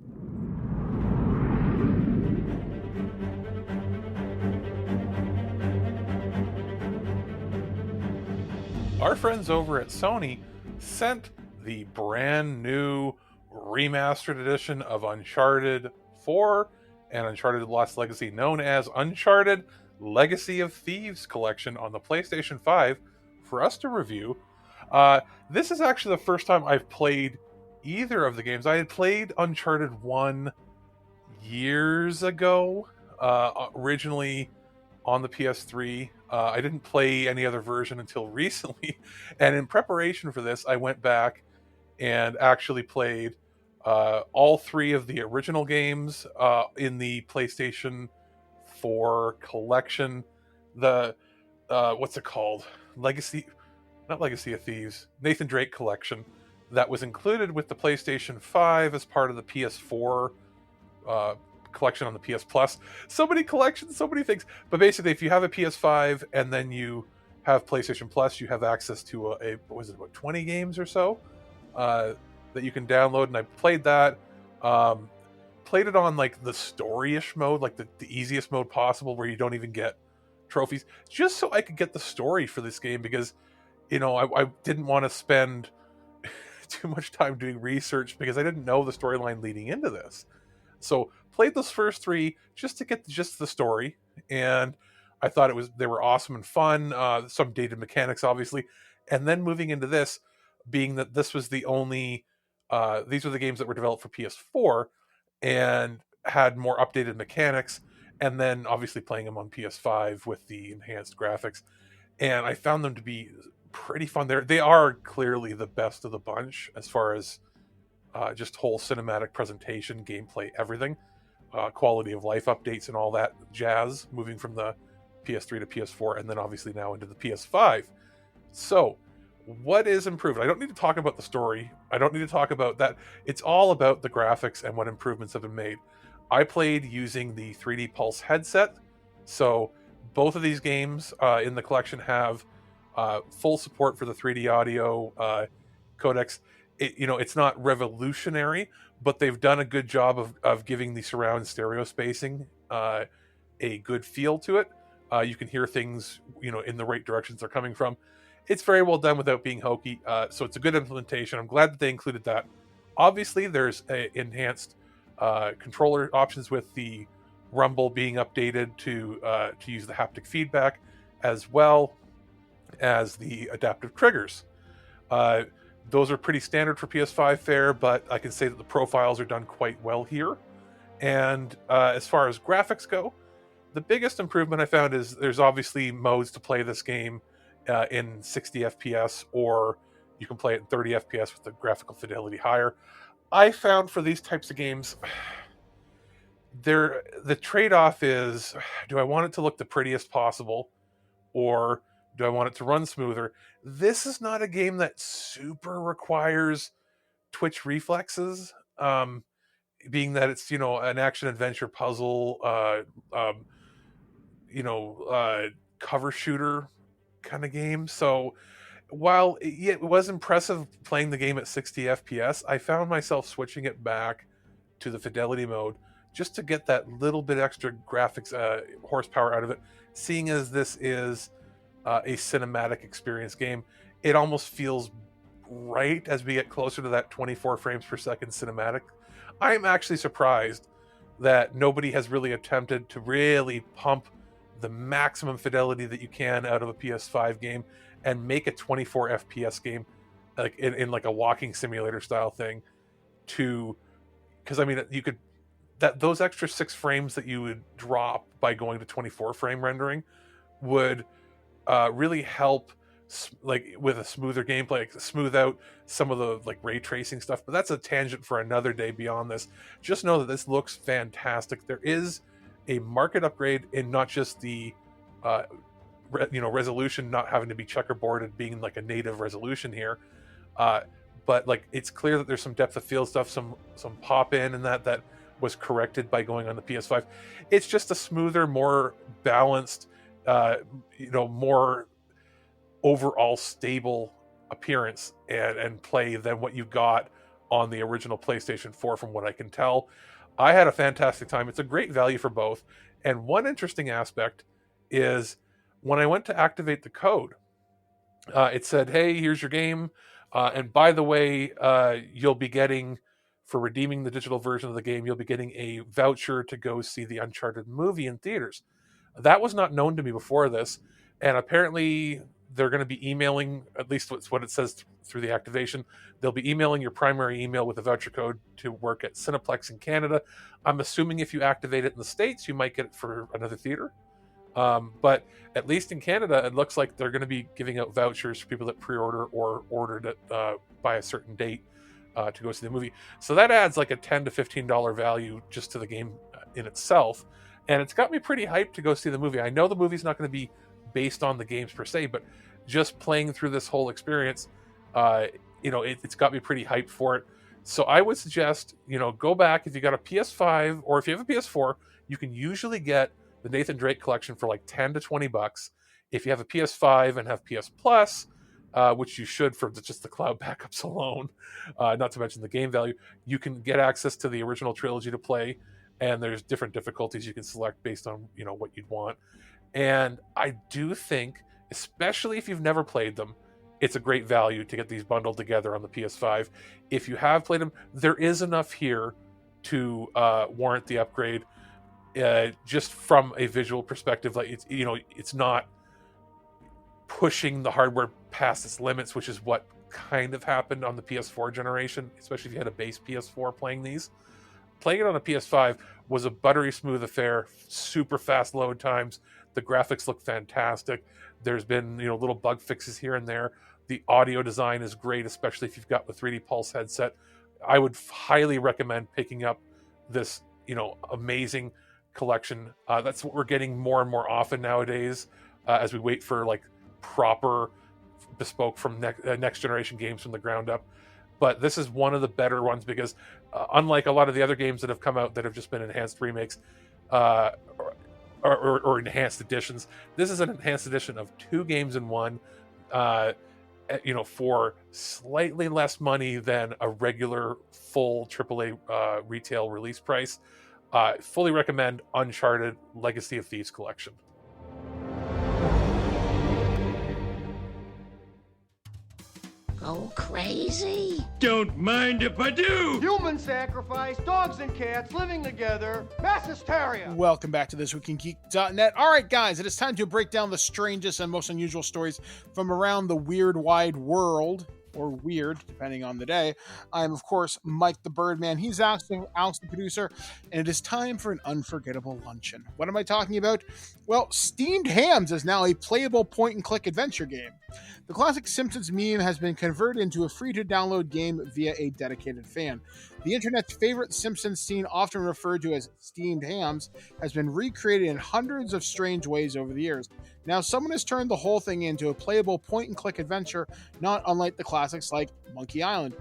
Our friends over at Sony sent the brand new remastered edition of Uncharted 4 and Uncharted Lost Legacy, known as Uncharted Legacy of Thieves collection, on the PlayStation 5 for us to review. This is actually the first time I've played either of the games. I had played Uncharted 1 years ago, originally on the PS3. I didn't play any other version until recently, and in preparation for this, I went back and actually played all 3 of the original games in the PlayStation 4 collection. The what's it called? Not Legacy of Thieves, Nathan Drake collection, that was included with the PlayStation 5 as part of the PS4 collection on the PS Plus. So many collections, so many things. But basically, if you have a PS5 and then you have PlayStation Plus, you have access to about 20 games or so that you can download. And I played that. Played it on like the story-ish mode, like the easiest mode possible, where you don't even get trophies, just so I could get the story for this game, because I didn't want to spend too much time doing research, because I didn't know the storyline leading into this. So played those first 3 just to get just the story, and I thought they were awesome and fun. Some dated mechanics, obviously, and then moving into this, being that this was the only these were the games that were developed for PS4 and had more updated mechanics, and then obviously playing them on PS5 with the enhanced graphics. And I found them to be pretty fun. They are clearly the best of the bunch as far as just whole cinematic presentation, gameplay, everything. Quality of life updates and all that jazz, moving from the PS3 to PS4, and then obviously now into the PS5. So, what is improved? I don't need to talk about the story. I don't need to talk about that. It's all about the graphics and what improvements have been made. I played using the 3D Pulse headset. So, both of these games in the collection have full support for the 3D audio codecs. It's not revolutionary, but they've done a good job of giving the surround stereo spacing a good feel to it. You can hear things, in the right directions they're coming from. It's very well done without being hokey, so it's a good implementation. I'm glad that they included that. Obviously, there's enhanced controller options with the rumble being updated to use the haptic feedback, as well as the adaptive triggers. Those are pretty standard for PS5 fare, but I can say that the profiles are done quite well here. And as far as graphics go, the biggest improvement I found is there's obviously modes to play this game in 60 FPS, or you can play it in 30 FPS with the graphical fidelity higher. I found for these types of games, the trade-off is, do I want it to look the prettiest possible, or do I want it to run smoother? This is not a game that super requires twitch reflexes, being that it's, an action-adventure puzzle, cover shooter kind of game. So while it was impressive playing the game at 60 FPS, I found myself switching it back to the fidelity mode just to get that little bit extra graphics horsepower out of it. Seeing as this is a cinematic experience game, it almost feels right as we get closer to that 24 frames per second cinematic. I'm actually surprised that nobody has really attempted to really pump the maximum fidelity that you can out of a PS5 game and make a 24 FPS game, like in like a walking simulator style thing, because you could, those extra 6 frames that you would drop by going to 24 frame rendering would really help, like with a smoother gameplay, like smooth out some of the like ray tracing stuff. But that's a tangent for another day beyond this. Just know that this looks fantastic. There is a market upgrade in not just the resolution not having to be checkerboarded, being like a native resolution here, but like it's clear that there's some depth of field stuff, some pop in, and that was corrected by going on the PS5. It's just a smoother, more balanced, more overall stable appearance and play than what you got on the original PlayStation 4, from what I can tell. I had a fantastic time. It's a great value for both. And one interesting aspect is when I went to activate the code, it said, hey, here's your game. And by the way, you'll be getting, for redeeming the digital version of the game, you'll be getting a voucher to go see the Uncharted movie in theaters. That was not known to me before this. And apparently they're going to be emailing, at least that's what it says through the activation, they'll be emailing your primary email with a voucher code to work at Cineplex in Canada. I'm assuming if you activate it in the States, you might get it for another theater. But at least in Canada, it looks like they're going to be giving out vouchers for people that pre-order or ordered it by a certain date to go see the movie. So that adds like a $10 to $15 value just to the game in itself. And it's got me pretty hyped to go see the movie. I know the movie's not going to be based on the games per se, but just playing through this whole experience, it's got me pretty hyped for it. So I would suggest, go back if you got a PS5 or if you have a PS4, you can usually get the Nathan Drake collection for like $10 to $20. If you have a PS5 and have PS Plus, which you should for just the cloud backups alone, not to mention the game value, you can get access to the original trilogy to play, and there's different difficulties you can select based on what you'd want. And I do think, especially if you've never played them, it's a great value to get these bundled together on the PS5. If you have played them, there is enough here to warrant the upgrade. Just from a visual perspective, like it's not pushing the hardware past its limits, which is what kind of happened on the PS4 generation, especially if you had a base PS4 playing these. playing it on a PS5 was a buttery smooth affair, super fast load times. The graphics look fantastic. There's been, little bug fixes here and there. The audio design is great, especially if you've got the 3D Pulse headset. I would highly recommend picking up this, amazing collection. That's what we're getting more and more often nowadays, as we wait for like proper bespoke from next generation games from the ground up. But this is one of the better ones because unlike a lot of the other games that have come out that have just been enhanced remakes or enhanced editions, this is an enhanced edition of 2 games in one, for slightly less money than a regular full AAA retail release price. Fully recommend Uncharted Legacy of Thieves Collection.
Go crazy?
Don't mind if I do!
Human sacrifice, dogs and cats living together, mass hysteria.
Welcome back to ThisWeekInGeek.net. All right, guys, it is time to break down the strangest and most unusual stories from around the weird wide world, or weird, depending on the day. I'm, of course, Mike the Birdman. He's asking Alex the producer, and it is time for an unforgettable luncheon. What am I talking about? Well, Steamed Hams is now a playable point-and-click adventure game. The classic Simpsons meme has been converted into a free-to-download game via a dedicated fan. The internet's favorite Simpsons scene, often referred to as steamed hams, has been recreated in hundreds of strange ways over the years. Now, someone has turned the whole thing into a playable point-and-click adventure, not unlike the classics like Monkey Island.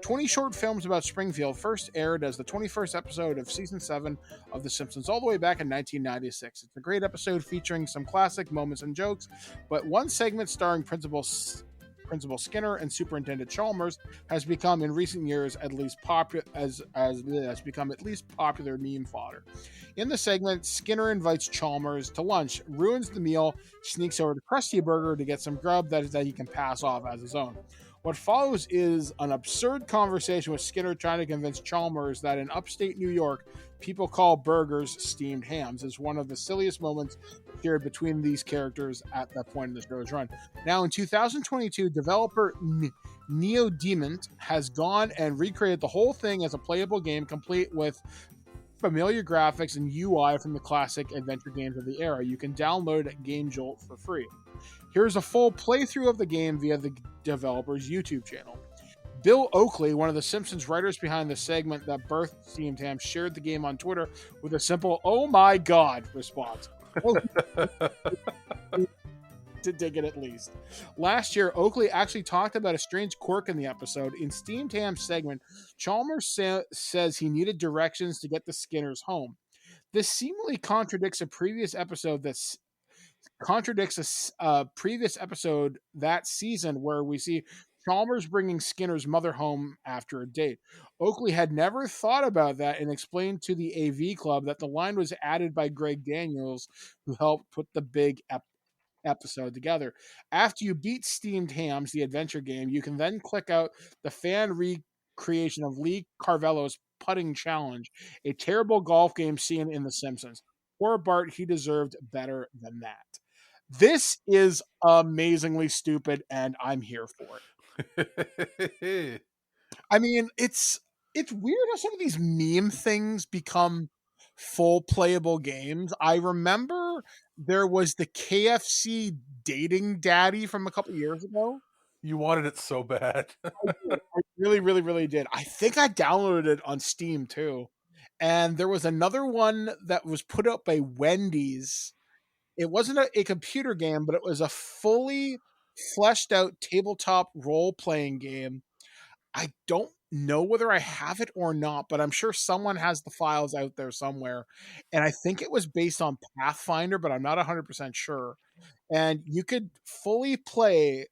20 short films about Springfield first aired as the 21st episode of Season 7 of The Simpsons all the way back in 1996. It's a great episode featuring some classic moments and jokes, but one segment starring Principal Skinner and Superintendent Chalmers has become, in recent years, at least popular meme fodder. In the segment, Skinner invites Chalmers to lunch, ruins the meal, sneaks over to Krusty Burger to get some grub that he can pass off as his own. What follows is an absurd conversation with Skinner trying to convince Chalmers that in upstate New York, people call burgers steamed hams. Is one of the silliest moments shared between these characters at that point in the show's run. Now, in 2022, developer Neodemont has gone and recreated the whole thing as a playable game, complete with familiar graphics and UI from the classic adventure games of the era. You can download Game Jolt for free. Here's a full playthrough of the game via the developer's YouTube channel. Bill Oakley, one of the Simpsons writers behind the segment that birthed Steamed Ham, shared the game on Twitter with a simple "Oh my God" response. To dig it at least. Last year, Oakley actually talked about a strange quirk in the episode. In Steamed Ham's segment, Chalmers says he needed directions to get the Skinners home. This seemingly contradicts a previous episode that season where we see Chalmers bringing Skinner's mother home after a date. Oakley had never thought about that and explained to the AV Club that the line was added by Greg Daniels, who helped put the big episode together. After you beat Steamed Hams, the adventure game, you can then click out the fan recreation of Lee Carvello's putting challenge, a terrible golf game seen in The Simpsons. Poor Bart, he deserved better than that. This is amazingly stupid, and I'm here for it. I mean, it's weird how some of these meme things become full playable games. I remember there was the KFC dating daddy from a couple years ago.
You wanted it so bad.
I really, really, really did. I think I downloaded it on Steam too. And there was another one that was put up by Wendy's. It wasn't a computer game, but it was a fully fleshed out tabletop role-playing game. I don't know whether I have it or not, but I'm sure someone has the files out there somewhere. And I think it was based on Pathfinder, but I'm not 100% sure. And you could fully play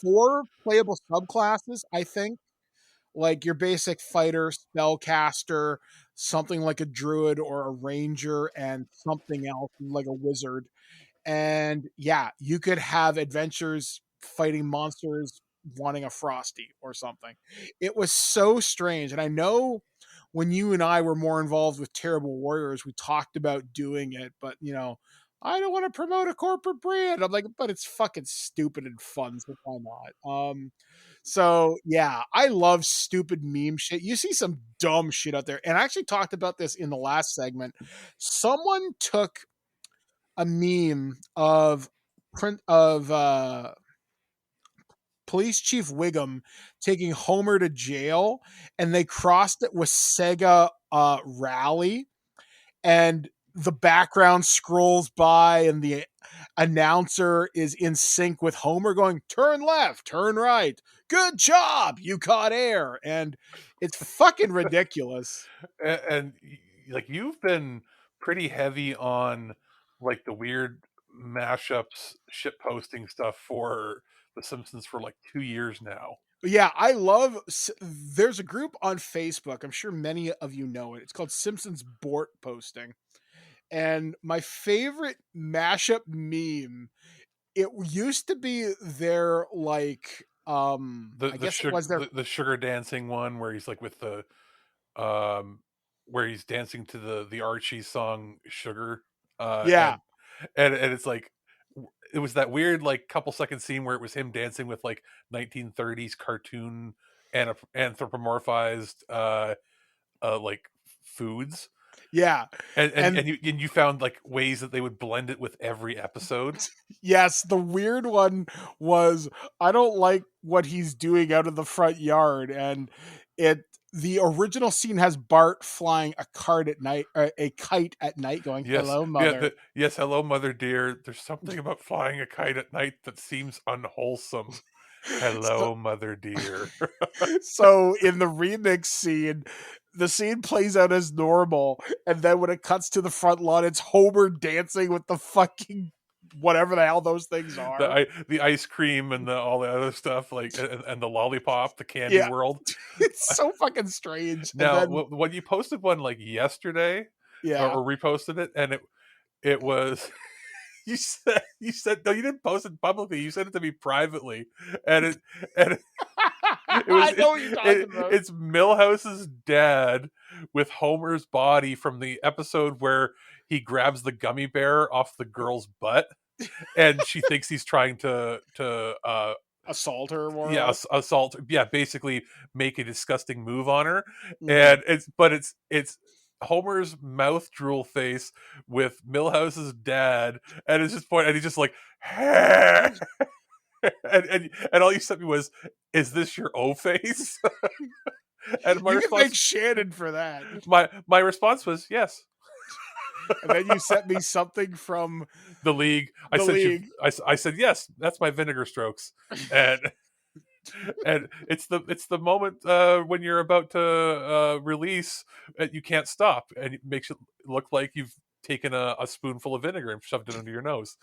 4 playable subclasses, I think. Like your basic fighter, spellcaster, something like a druid or a ranger, and something else like a wizard. And yeah, you could have adventures fighting monsters wanting a Frosty or something. It was so strange. And I know when you and I were more involved with Terrible Warriors, we talked about doing it, but I don't want to promote a corporate brand. I'm like, but it's fucking stupid and fun, so why not? So yeah, I love stupid meme shit. You see some dumb shit out there, and I actually talked about this in the last segment. Someone took a meme of Police Chief Wiggum taking Homer to jail, and they crossed it with Sega Rally, and the background scrolls by, and the announcer is in sync with Homer going, turn left, turn right, good job, you caught air, and it's fucking ridiculous.
And like you've been pretty heavy on like the weird mashups, shit posting stuff for The Simpsons for like 2 years now.
Yeah, there's a group on Facebook, I'm sure many of you know it. It's called Simpsons Bort Posting. And my favorite mashup meme, it used to be their like
the sugar dancing one where he's like with the where he's dancing to the Archie song Sugar.
Yeah.
And it's like it was that weird like couple second scene where it was him dancing with like 1930s cartoon and anthropomorphized like foods.
Yeah.
And you found like ways that they would blend it with every episode.
Yes, the weird one was I don't like what he's doing out of the front yard, and the original scene has Bart flying a kite at night going, hello, mother.
Yes, hello, mother dear. There's something about flying a kite at night that seems unwholesome. Hello, mother dear.
So in the remix scene, the scene plays out as normal, and then when it cuts to the front lawn, it's Homer dancing with the fucking whatever the hell those things are.
The ice cream and all the other stuff, like and the lollipop, the candy world.
It's so fucking strange.
Now, when you posted one like yesterday, or reposted it, and it was you said no, you didn't post it publicly. You sent it to me privately, and it
I know what you're talking about.
It's Milhouse's dad with Homer's body from the episode where he grabs the gummy bear off the girl's butt, and she thinks he's trying to
assault her more.
Yeah, assault. Yeah, basically make a disgusting move on her, and it's Homer's mouth drool face with Milhouse's dad, and it's just and he's just like, and all you sent me was, "Is this your O face?" And
you can thank Shannon for that.
My response was yes.
And then you sent me something from
the League. I said yes. That's my vinegar strokes, and it's the moment when you're about to release, you can't stop, and it makes it look like you've taken a spoonful of vinegar and shoved it under your nose.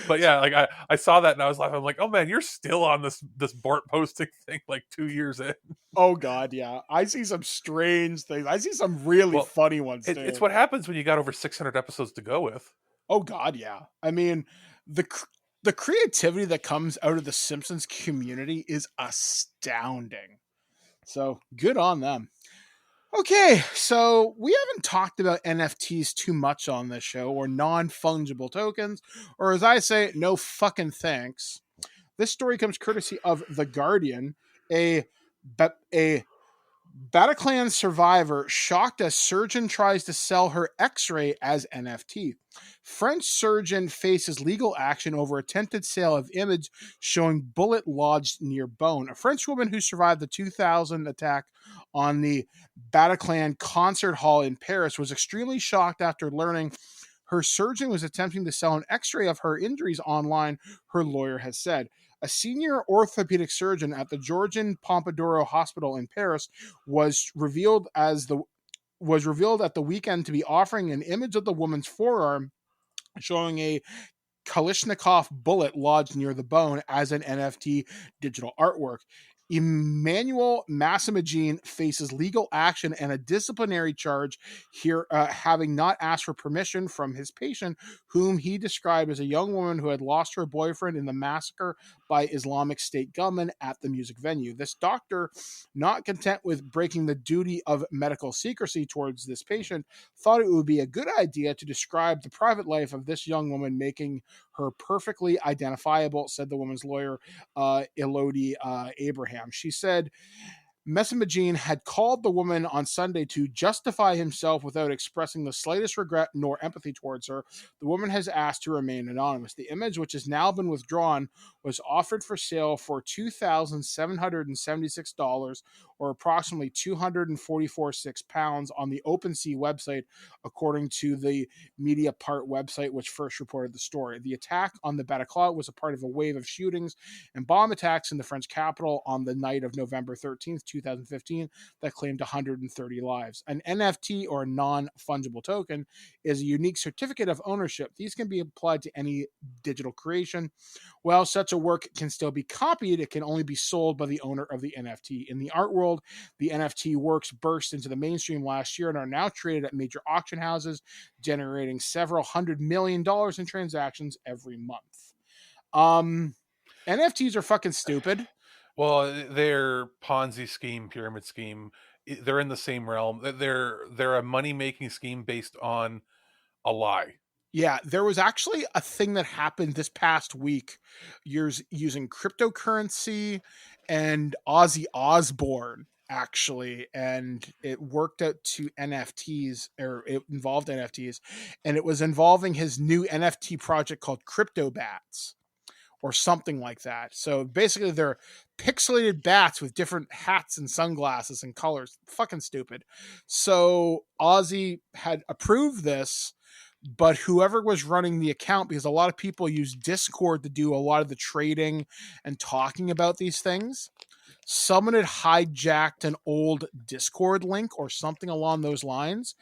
But yeah, like I saw that and I was laughing. I'm like, oh man, you're still on this Bort posting thing like 2 years in.
Oh god, yeah. I see some strange things. I see some really funny ones too.
It's what happens when you got over 600 episodes to go with.
Oh god, yeah. I mean, the creativity that comes out of the Simpsons community is astounding. So good on them. Okay, so we haven't talked about NFTs too much on this show, or non-fungible tokens, or as I say, no fucking thanks. This story comes courtesy of The Guardian. A Bataclan survivor shocked as surgeon tries to sell her X-ray as NFT. French surgeon faces legal action over attempted sale of image showing bullet lodged near bone. A French woman who survived the 2000 attack on the Bataclan concert hall in Paris was extremely shocked after learning her surgeon was attempting to sell an X-ray of her injuries online, her lawyer has said. A senior orthopedic surgeon at the Georgian Pompidou Hospital in Paris was revealed at the weekend to be offering an image of the woman's forearm showing a Kalashnikov bullet lodged near the bone as an NFT digital artwork. Emmanuel Massimagine faces legal action and a disciplinary charge here, having not asked for permission from his patient, whom he described as a young woman who had lost her boyfriend in the massacre by Islamic State gunmen at the music venue. This doctor, not content with breaking the duty of medical secrecy towards this patient, thought it would be a good idea to describe the private life of this young woman, making her perfectly identifiable, said the woman's lawyer, Elodie Abraham. She said Messamagine had called the woman on Sunday to justify himself without expressing the slightest regret nor empathy towards her. The woman has asked to remain anonymous. The image, which has now been withdrawn, was offered for sale for $2,776, or approximately £244.6 on the OpenSea website, according to the Mediapart website, which first reported the story. The attack on the Bataclan was a part of a wave of shootings and bomb attacks in the French capital on the night of November 13th, 2015, that claimed 130 lives. An NFT, or non-fungible token, is a unique certificate of ownership. These can be applied to any digital creation. While such a work can still be copied, it can only be sold by the owner of the NFT. In the art world, the NFT works burst into the mainstream last year and are now traded at major auction houses, generating several $100 million in transactions every month. NFTs are fucking stupid.
Well, they're Ponzi scheme, pyramid scheme. They're in the same realm. They're a money-making scheme based on a lie.
Yeah, there was actually a thing that happened this past week using cryptocurrency and Ozzy Osbourne, actually, and it worked out to NFTs, or it involved NFTs, and it was involving his new NFT project called Crypto Bats, or something like that. So basically they're pixelated bats with different hats and sunglasses and colors. Fucking stupid. So Ozzy had approved this, but whoever was running the account, because a lot of people use Discord to do a lot of the trading and talking about these things, someone had hijacked an old Discord link or something along those lines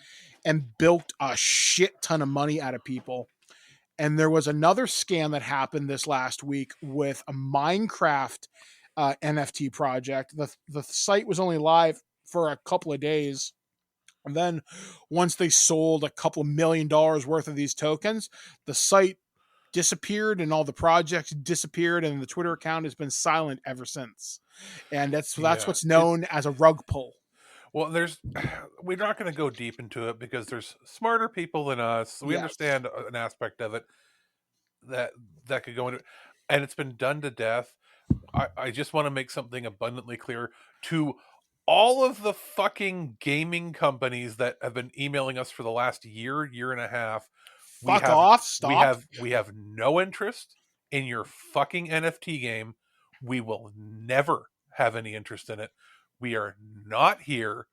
and bilked a shit ton of money out of people. And there was another scam that happened this last week with a Minecraft NFT project. The site was only live for a couple of days. And then once they sold a couple of $1 million worth of these tokens, the site disappeared and all the projects disappeared, and the Twitter account has been silent ever since. And that's what's known as a rug pull.
Well, we're not going to go deep into it because there's smarter people than us. We understand an aspect of it that could go into, and it's been done to death. I just want to make something abundantly clear to all of the fucking gaming companies that have been emailing us for the last year and a half.
Fuck off! Stop.
We have no interest in your fucking NFT game. We will never have any interest in it. We are not here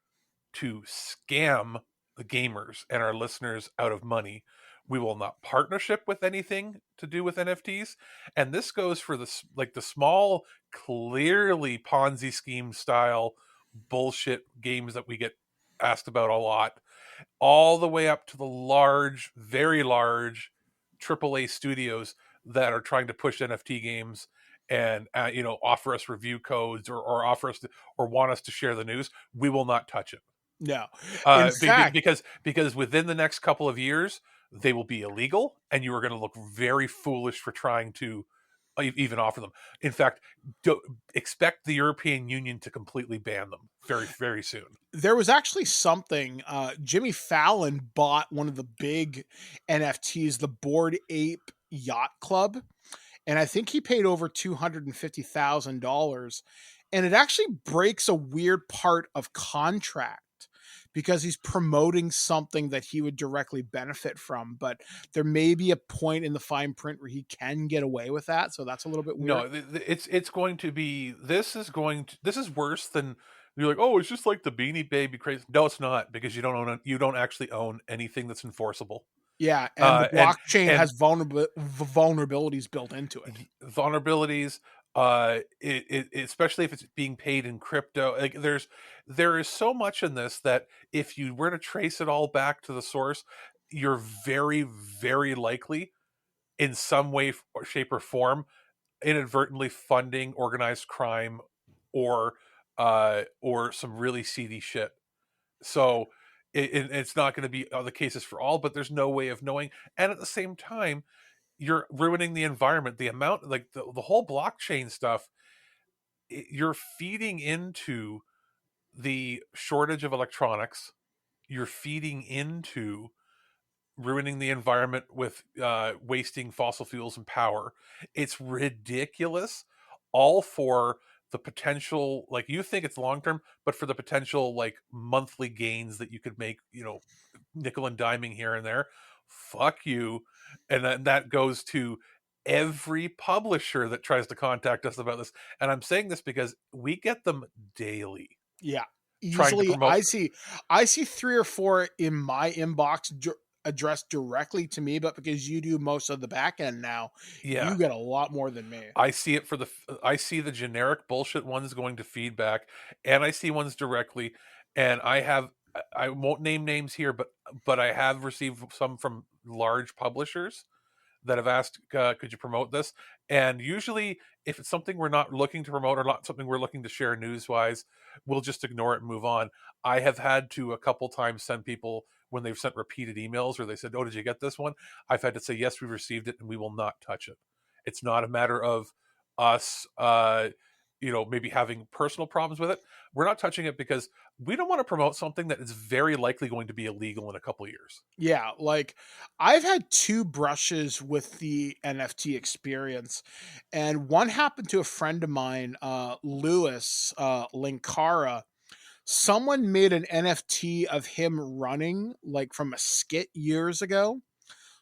to scam the gamers and our listeners out of money. We will not partnership with anything to do with NFTs. And this goes for the small, clearly Ponzi scheme style bullshit games that we get asked about a lot, all the way up to the large, very large AAA studios that are trying to push NFT games and offer us review codes or offer us or want us to share the news. We will not touch it.
No, in fact,
because within the next couple of years they will be illegal, and you are going to look very foolish for trying to even offer them. In fact, expect the European Union to completely ban them very, very soon.
There was actually something. Jimmy Fallon bought one of the big NFTs, the Bored Ape Yacht Club, and I think he paid over $250,000. And it actually breaks a weird part of contract, because he's promoting something that he would directly benefit from, but there may be a point in the fine print where he can get away with that. So that's a little bit weird.
No, it's going to be, this is worse than, you're like, oh, it's just like the Beanie Baby craze. No, it's not, because you don't actually own anything that's enforceable.
Yeah. And the blockchain has vulnerabilities built into it.
Vulnerabilities, especially if it's being paid in crypto. Like there is so much in this that if you were to trace it all back to the source, you're very, very likely in some way or shape or form inadvertently funding organized crime or some really seedy shit. So it's not going to be the cases for all, but there's no way of knowing. And at the same time, you're ruining the environment. The amount, like the whole blockchain stuff, you're feeding into the shortage of electronics. You're feeding into ruining the environment with wasting fossil fuels and power. It's ridiculous, all for the potential, like, you think it's long term, but for the potential like monthly gains that you could make, nickel and diming here and there. Fuck you. And that goes to every publisher that tries to contact us about this. And I'm saying this because we get them daily.
Yeah,
Trying to
easily.
promote.
I see 3 or 4 in my inbox addressed directly to me, but because you do most of the back end now,
Yeah,
you get a lot more than me.
I see it I see the generic bullshit ones going to feedback, and I see ones directly, and I won't name names here, but I have received some from large publishers that have asked, could you promote this? And usually, if it's something we're not looking to promote or not something we're looking to share news-wise, we'll just ignore it and move on. I have had to a couple times send people, when they've sent repeated emails or they said, oh, did you get this one? I've had to say, yes, we received it and we will not touch it. It's not a matter of us, maybe having personal problems with it. We're not touching it because we don't want to promote something that is very likely going to be illegal in a couple of years.
Yeah, like I've had 2 brushes with the NFT experience, and one happened to a friend of mine, Lewis Linkara. Someone made an NFT of him running, like from a skit years ago.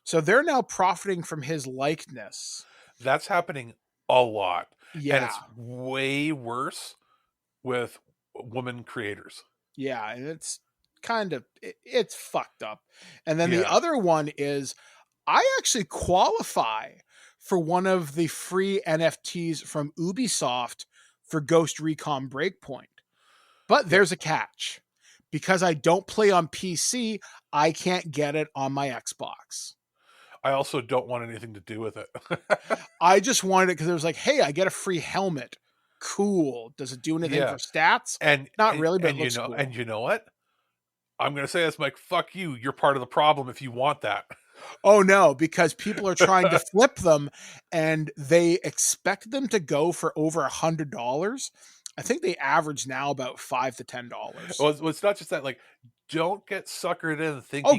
So they're now profiting from his likeness.
That's happening a lot.
Yeah.
And it's way worse with women creators.
Yeah, and it's kind of it's fucked up. And then the other one is I actually qualify for one of the free NFTs from Ubisoft for Ghost Recon Breakpoint. But there's a catch. Because I don't play on PC, I can't get it on my Xbox.
I also don't want anything to do with it.
I just wanted it because it was like, hey, I get a free helmet. Cool. Does it do anything for stats?
And
not really, but
and
it looks cool.
And you know what? I'm going to say this, Mike, fuck you. You're part of the problem if you want that.
Oh, no, because people are trying to flip them and they expect them to go for over $100. I think they average now about $5 to $10.
Well, it's not just that. Like, don't get suckered in thinking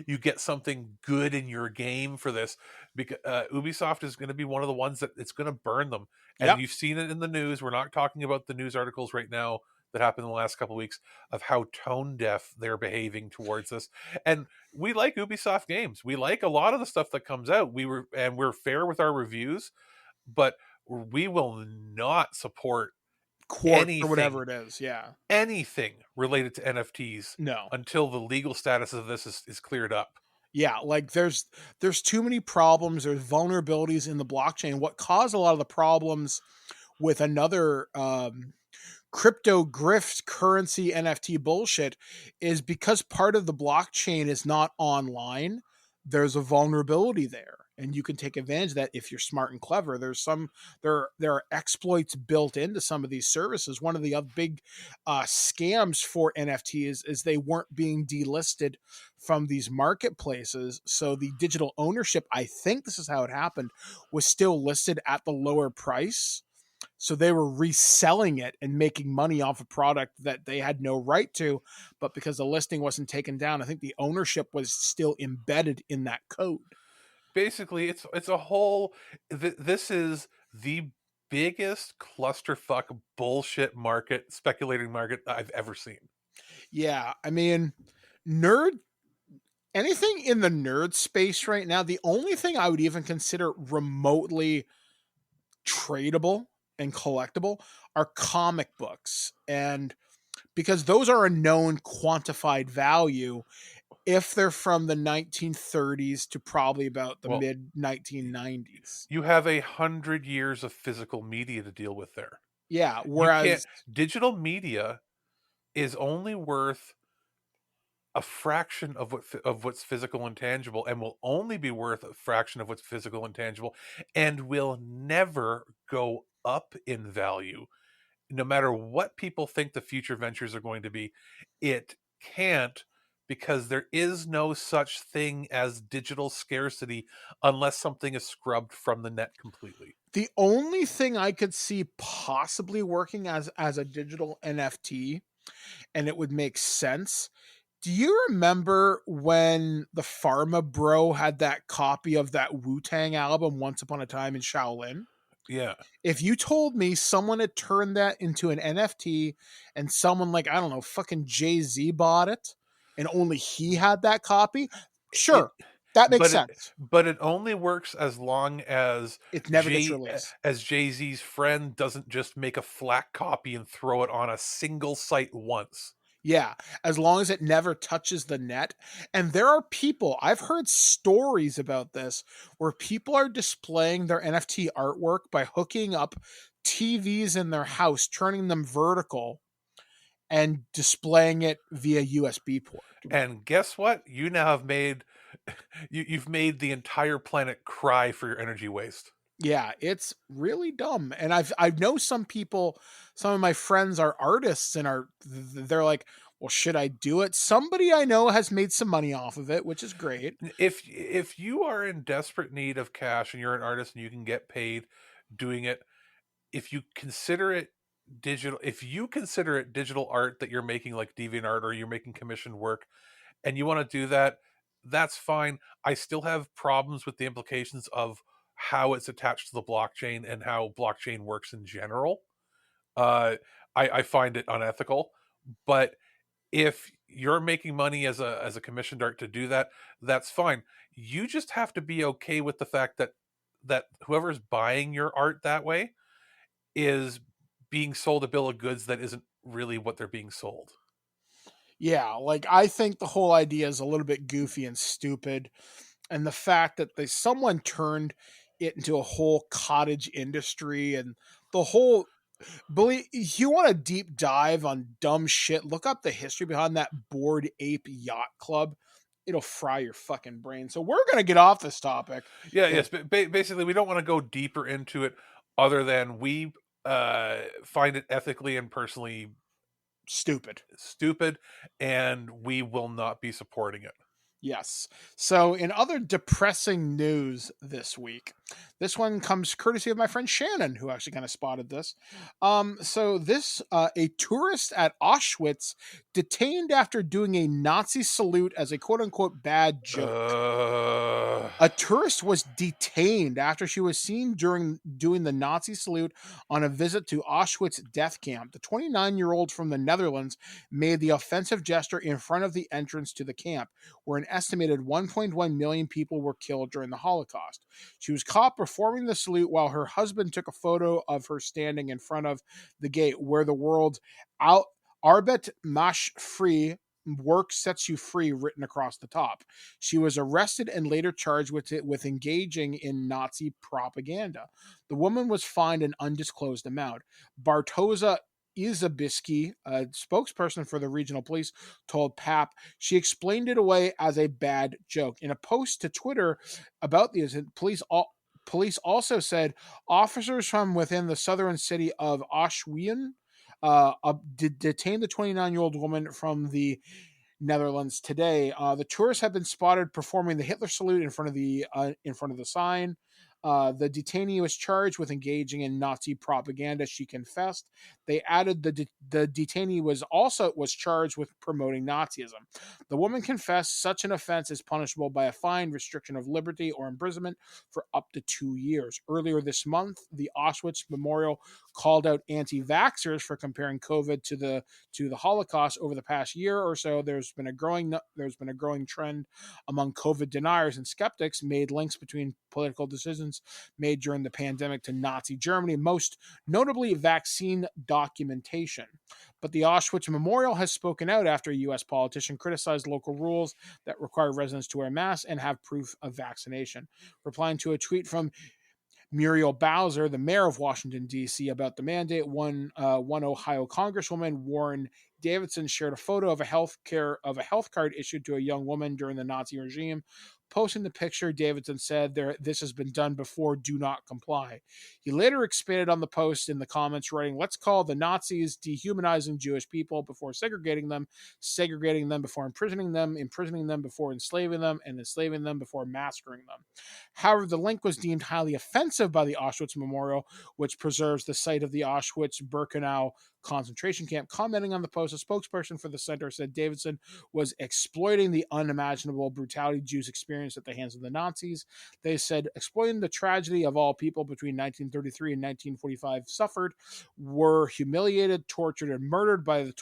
you get something good in your game for this, because Ubisoft is going to be one of the ones that it's going to burn them. And you've seen it in the news. We're not talking about the news articles right now that happened in the last couple of weeks of how tone deaf they're behaving towards this. And we like Ubisoft games. We like a lot of the stuff that comes out. We're fair with our reviews, but we will not support
anything, or whatever it is. Yeah.
Anything related to NFTs.
No.
Until the legal status of this is cleared up.
Yeah, like there's too many problems. There's vulnerabilities in the blockchain. What caused a lot of the problems with another crypto grift currency NFT bullshit is because part of the blockchain is not online. There's a vulnerability there, and you can take advantage of that if you're smart and clever. There are exploits built into some of these services. One of the other big scams for NFTs is they weren't being delisted from these marketplaces. So the digital ownership, I think this is how it happened, was still listed at the lower price. So they were reselling it and making money off a product that they had no right to, but because the listing wasn't taken down, I think the ownership was still embedded in that code.
Basically, it's a whole. This is the biggest clusterfuck bullshit speculating market I've ever seen.
Yeah, I mean, anything in the nerd space right now, the only thing I would even consider remotely tradable and collectible are comic books. And because those are a known quantified value if they're from the 1930s to probably about the mid 1990s.
You have 100 years of physical media to deal with there.
Yeah, whereas
digital media is only worth a fraction of what's physical and tangible, and will only be worth a fraction of what's physical and tangible, and will never go up in value. no matter what people think the future ventures are going to be, it can't, because there is no such thing as digital scarcity unless something is scrubbed from the net completely.
The only thing I could see possibly working as a digital NFT, and it would make sense. Do you remember when the Pharma Bro had that copy of that Wu-Tang album Once Upon a Time in Shaolin?
Yeah.
If you told me someone had turned that into an NFT and someone like, I don't know, fucking Jay-Z bought it and only he had that copy, sure, that makes sense.
But it only works as long as
it never gets released.
As Jay-Z's friend doesn't just make a flat copy and throw it on a single site once.
Yeah, as long as it never touches the net. And there are people, I've heard stories about this, where people are displaying their NFT artwork by hooking up TVs in their house, turning them vertical, and displaying it via USB port.
And guess what? You now have made you've made the entire planet cry for your energy waste.
Yeah, it's really dumb. And I know some people, some of my friends are artists and they're like, well, should I do it? Somebody I know has made some money off of it, which is great.
If you are in desperate need of cash and you're an artist and you can get paid doing it, if you consider it digital art that you're making, like DeviantArt, or you're making commissioned work, and you want to do that, that's fine. I still have problems with the implications of how it's attached to the blockchain and how blockchain works in general. I find it unethical. But if you're making money as a commissioned art to do that, that's fine. You just have to be okay with the fact that whoever's buying your art that way is being sold a bill of goods that isn't really what they're being sold.
Yeah, like I think the whole idea is a little bit goofy and stupid. And the fact that someone turned it into a whole cottage industry and the whole, believe, you want a deep dive on dumb shit, look up the history behind that Bored Ape Yacht Club. It'll fry your fucking brain. So we're going to get off this topic.
Yes. But basically, we don't want to go deeper into it other than we find it ethically and personally
stupid,
and we will not be supporting it.
Yes. So in other depressing news this week, this one comes courtesy of my friend Shannon, who actually kind of spotted this. So this, a tourist at Auschwitz detained after doing a Nazi salute as a quote unquote bad joke. A tourist was detained after she was seen doing the Nazi salute on a visit to Auschwitz death camp. The 29-year-old from the Netherlands made the offensive gesture in front of the entrance to the camp, where an estimated 1.1 million people were killed during the Holocaust. She was caught performing the salute while her husband took a photo of her standing in front of the gate where the words Arbeit macht frei, work sets you free, written across the top. She was arrested and later charged with engaging in Nazi propaganda. The woman was fined an undisclosed amount. Bartoza Izabiski, a spokesperson for the regional police, told PAP she explained it away as a bad joke. In a post to Twitter about the incident, police also said officers from within the southern city of Auschwitz detained the 29-year-old woman from the Netherlands today. The tourists have been spotted performing the Hitler salute in front of the sign. The detainee was charged with engaging in Nazi propaganda. She confessed. They added the detainee was charged with promoting Nazism. The woman confessed such an offense is punishable by a fine, restriction of liberty, or imprisonment for up to 2 years. Earlier this month, the Auschwitz Memorial called out anti-vaxxers for comparing COVID to the Holocaust. Over the past year or so, there's been a growing trend among COVID deniers and skeptics made links between political decisions made during the pandemic to Nazi Germany, most notably vaccine documentation. But the Auschwitz Memorial has spoken out after a U.S. politician criticized local rules that require residents to wear masks and have proof of vaccination. Replying to a tweet from Muriel Bowser, the mayor of Washington, D.C., about the mandate, one Ohio Congresswoman, Warren Davidson, shared a photo of a health card issued to a young woman during the Nazi regime. Posting the picture, Davidson said, "This has been done before. Do not comply." He later expanded on the post in the comments, writing, "Let's call the Nazis dehumanizing Jewish people before segregating them before imprisoning them before enslaving them, and enslaving them before massacring them." However, the link was deemed highly offensive by the Auschwitz Memorial, which preserves the site of the Auschwitz-Birkenau concentration camp. Commenting on the post, a spokesperson for the center said Davidson was exploiting the unimaginable brutality Jews experienced at the hands of the Nazis. They said, exploiting the tragedy of all people between 1933 and 1945 suffered, were humiliated, tortured, and murdered by the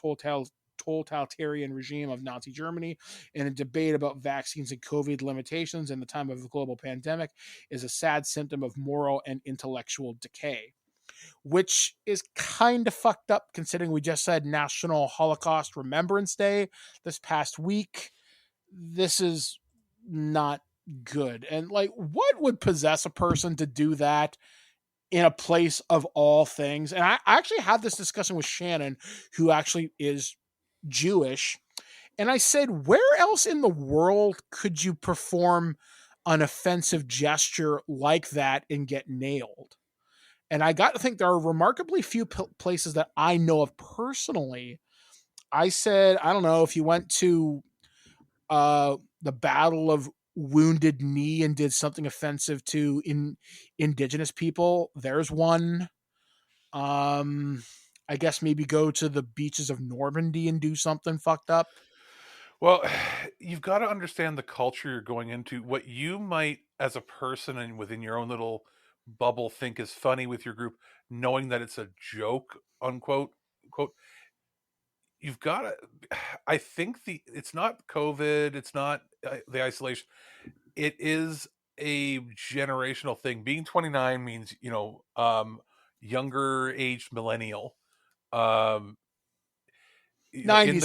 totalitarian regime of Nazi Germany. In a debate about vaccines and COVID limitations in the time of a global pandemic is a sad symptom of moral and intellectual decay. Which is kind of fucked up considering we just had National Holocaust Remembrance Day this past week. This is not good. And like, what would possess a person to do that in a place of all things? And I actually had this discussion with Shannon, who actually is Jewish. And I said, where else in the world could you perform an offensive gesture like that and get nailed? And I got to think there are remarkably few places that I know of personally. I said, I don't know, if you went to the Battle of Wounded Knee and did something offensive to indigenous people, there's one. I guess maybe go to the beaches of Normandy and do something fucked up.
Well, you've got to understand the culture you're going into. What you might, as a person and within your own little bubble, think is funny with your group, knowing that it's a joke, unquote, quote. You've got to. I think it's not COVID. It's not the isolation. It is a generational thing. Being 29 means younger aged millennial.
90s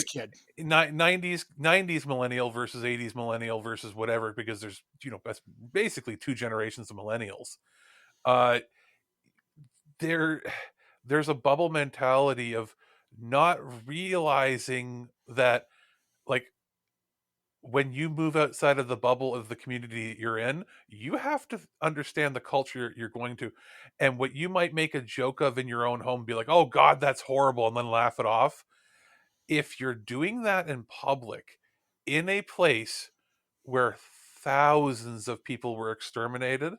kid.
90s millennial versus 80s millennial versus whatever, because there's basically two generations of millennials. There's a bubble mentality of not realizing that, like, when you move outside of the bubble of the community you're in, you have to understand the culture you're going to. And what you might make a joke of in your own home, be like, oh God, that's horrible, and then laugh it off. If you're doing that in public, in a place where thousands of people were exterminated,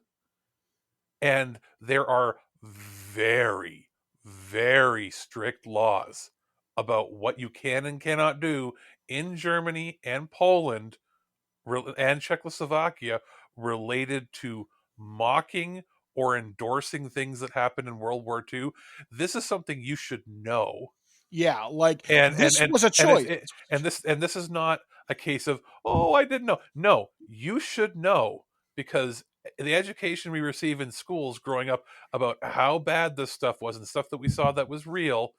and there are very, very strict laws about what you can and cannot do in Germany and Poland and Czechoslovakia related to mocking or endorsing things that happened in World War II, this is something you should know.
Yeah, like, this was a choice.
And this is not a case of, oh, I didn't know. No, you should know, because the education we receive in schools growing up about how bad this stuff was and stuff that we saw that was real,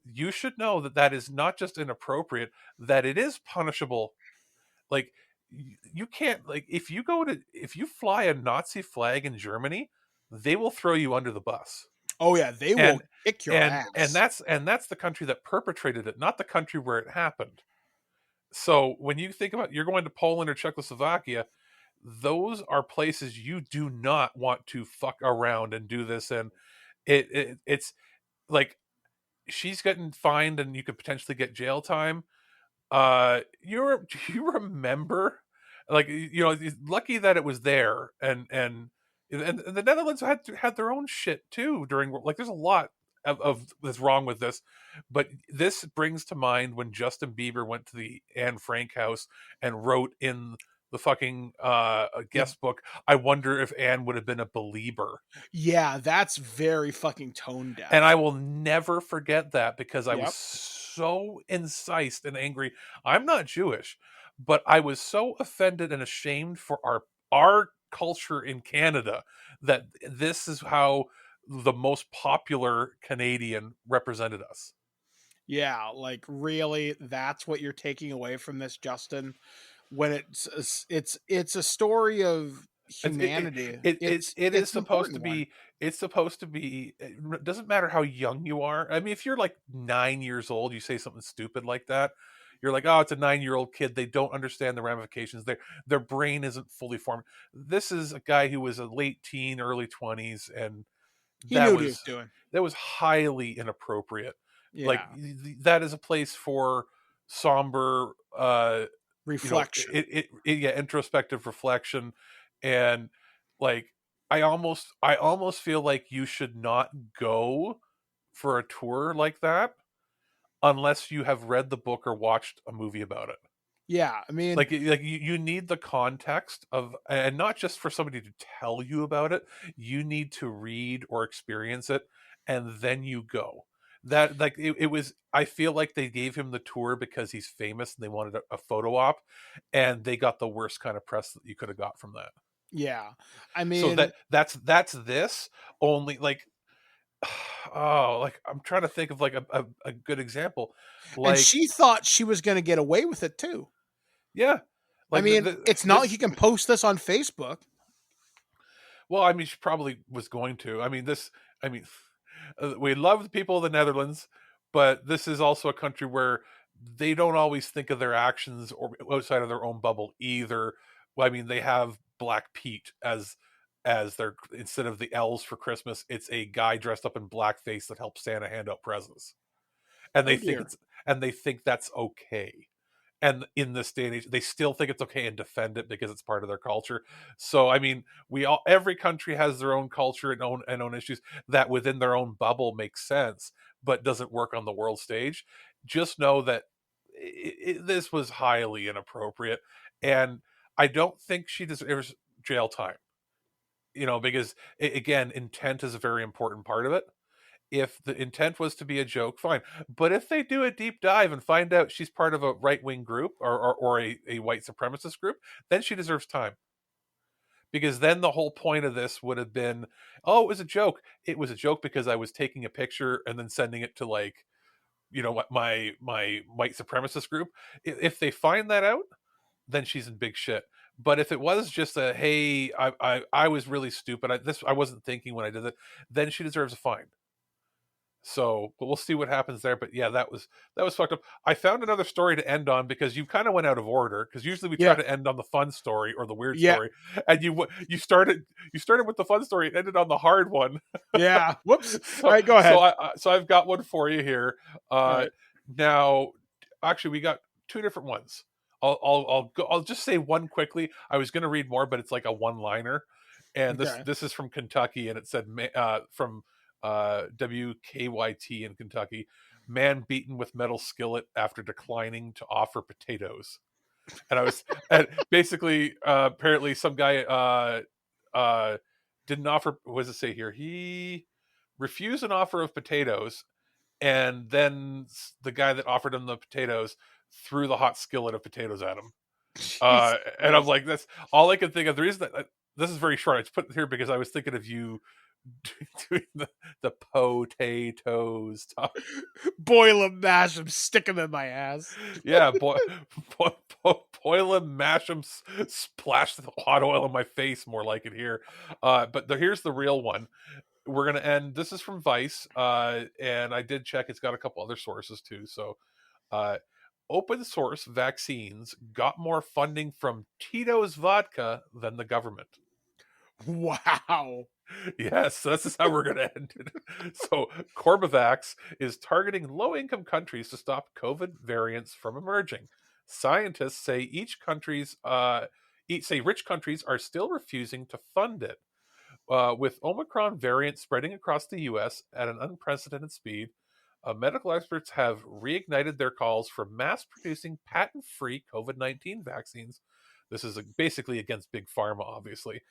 you should know that that is not just inappropriate, that it is punishable. Like, you can't, like, if you fly a Nazi flag in Germany, they will throw you under the bus.
Oh yeah, they will kick your ass.
And that's the country that perpetrated it, not the country where it happened. So when you think about, you're going to Poland or Czechoslovakia, those are places you do not want to fuck around and do this. And it's like, she's getting fined and you could potentially get jail time. You remember, like, lucky that it was there, and the Netherlands had their own shit too during, like, there's a lot of that's wrong with this, but this brings to mind when Justin Bieber went to the Anne Frank house and wrote in the fucking guest book, I wonder if Anne would have been a believer.
Yeah, that's very fucking tone deaf.
And I will never forget that, because I was so incensed and angry. I'm not Jewish, but I was so offended and ashamed for our culture in Canada that this is how the most popular Canadian represented us.
Yeah, like, really, that's what you're taking away from this, Justin? When it's a story of humanity.
It is supposed to be. It's supposed to be. It doesn't matter how young you are. I mean, if you're like 9 years old, you say something stupid like that, you're like, oh, it's a 9-year-old kid. They don't understand the ramifications. Their brain isn't fully formed. This is a guy who was a late teen, early 20s, and
He knew what he was doing.
that was highly inappropriate. Like
Yeah.
that is a place for somber
Reflection.
introspective reflection. And like I almost feel like you should not go for a tour like that unless you have read the book or watched a movie about it.
Yeah, I mean,
like you need the context of, and not just for somebody to tell you about it. You need to read or experience it, and then you go. That like it was. I feel like they gave him the tour because he's famous and they wanted a photo op, and they got the worst kind of press that you could have got from that.
yeah, I mean,
So that's this only like. Oh, like I'm trying to think of like a good example. Like,
and she thought she was going to get away with it too.
Yeah,
like I mean, it's not like you can post this on Facebook.
Well, I mean, she probably was going to. We love the people of the Netherlands, but this is also a country where they don't always think of their actions or outside of their own bubble either. Well, I mean, they have Black Pete as their, instead of the elves for Christmas, it's a guy dressed up in blackface that helps Santa hand out presents, and they think that's okay. And in this day and age, they still think it's okay and defend it because it's part of their culture. So, I mean, every country has their own culture and own issues that within their own bubble makes sense, but doesn't work on the world stage. Just know that this was highly inappropriate, and I don't think she deserves jail time. Because again, intent is a very important part of it. If the intent was to be a joke, fine. But if they do a deep dive and find out she's part of a right-wing group or a white supremacist group, then she deserves time. Because then the whole point of this would have been, oh, it was a joke. It was a joke because I was taking a picture and then sending it to my white supremacist group. If they find that out, then she's in big shit. But if it was just a, hey, I was really stupid, I wasn't thinking when I did it, then she deserves a fine. So, but we'll see what happens there. But yeah, that was fucked up. I found another story to end on because you kind of went out of order. Because usually we try to end on the fun story or the weird story, and you started with the fun story and ended on the hard one.
Yeah. Whoops. All right, go ahead.
So I've got one for you here.
Right.
Now, actually, we got two different ones. I'll just say one quickly. I was going to read more, but it's like a one-liner, and this is from Kentucky, and it said from WKYT in Kentucky, man beaten with metal skillet after declining to offer potatoes. And basically apparently some guy didn't offer, what does it say here? He refused an offer of potatoes, and then the guy that offered him the potatoes threw the hot skillet of potatoes at him. And I'm like, that's all I could think of. The reason that this is very short, I just put it here because I was thinking of you doing the potatoes talk.
Boil them, mash them, stick them in my ass.
Yeah, boil them, mash them, splash the hot oil in my face, more like it here. But here's the real one. We're going to end. This is from Vice, and I did check. It's got a couple other sources too. So open source vaccines got more funding from Tito's vodka than the government.
Wow.
Yes, this is how we're going to end it. So, Corbavax is targeting low-income countries to stop COVID variants from emerging. Scientists say rich countries are still refusing to fund it. With Omicron variant spreading across the U.S. at an unprecedented speed, medical experts have reignited their calls for mass-producing patent-free COVID-19 vaccines. This is basically against Big Pharma, obviously,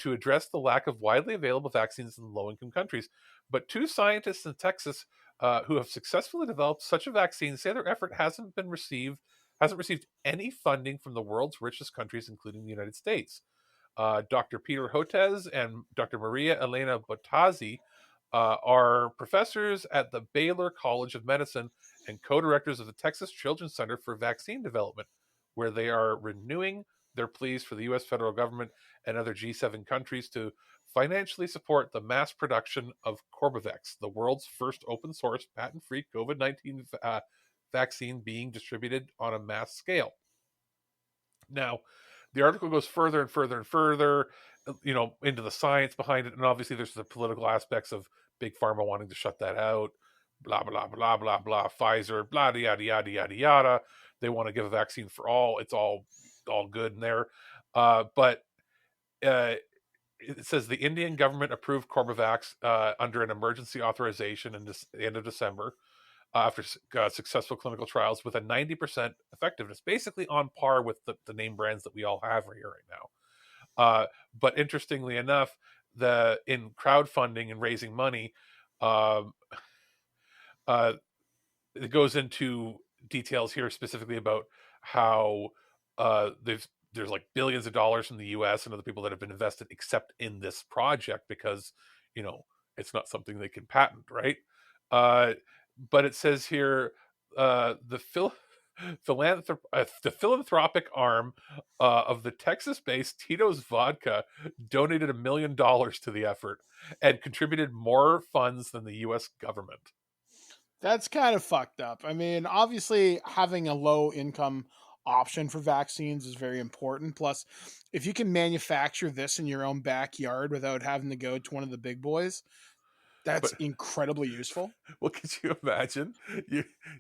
to address the lack of widely available vaccines in low-income countries. But two scientists in Texas who have successfully developed such a vaccine say their effort hasn't received any funding from the world's richest countries, including the United States. Dr. Peter Hotez and Dr. Maria Elena Bottazzi are professors at the Baylor College of Medicine and co-directors of the Texas Children's Center for Vaccine Development, where they are renewing their pleas for the U.S. federal government and other G7 countries to financially support the mass production of Corbavax, the world's first open-source, patent-free COVID-19 vaccine being distributed on a mass scale. Now, the article goes further and further and further, into the science behind it. And obviously there's the political aspects of Big Pharma wanting to shut that out, blah, blah, blah, blah, blah, Pfizer, blah, yada, yada, yada, yada. They want to give a vaccine for all. It's all good in there. But it says the Indian government approved Corbavax under an emergency authorization in the end of December after successful clinical trials with a 90% effectiveness, basically on par with the name brands that we all have here right now. But interestingly enough, in crowdfunding and raising money, it goes into details here specifically about how there's like billions of dollars from the US and other people that have been invested except in this project because, it's not something they can patent, right? But it says here, the philanthropic arm of the Texas-based Tito's Vodka donated $1 million to the effort and contributed more funds than the U.S. government.
That's kind of fucked up. I mean, obviously, having a low-income option for vaccines is very important. Plus, if you can manufacture this in your own backyard without having to go to one of the big boys, that's incredibly useful.
Well, could you imagine?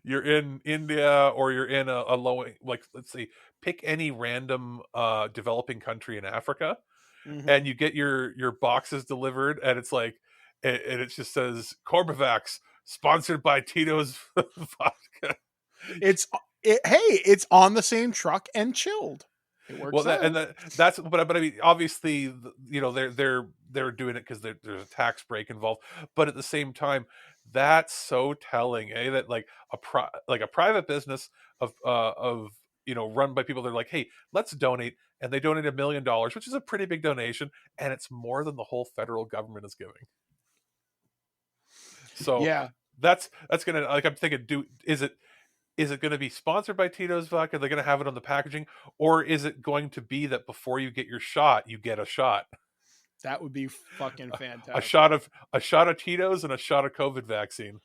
You're in India or you're in a low, like, let's see, pick any random developing country in Africa, and you get your boxes delivered, and it's like, and it just says Corbavax, sponsored by Tito's Vodka.
It's on the same truck and chilled. It works out.
But I mean, obviously, they're doing it because there's a tax break involved. But at the same time, that's so telling, that like a private business of run by people. They're like, hey, let's donate, and they donate $1 million, which is a pretty big donation, and it's more than the whole federal government is giving. So
yeah,
that's gonna, like, I'm thinking, is it going to be sponsored by Tito's Vodka? They're going to have it on the packaging, or is it going to be that before you get your shot, you get a shot?
That would be fucking fantastic.
A shot of Tito's and a shot of COVID vaccine.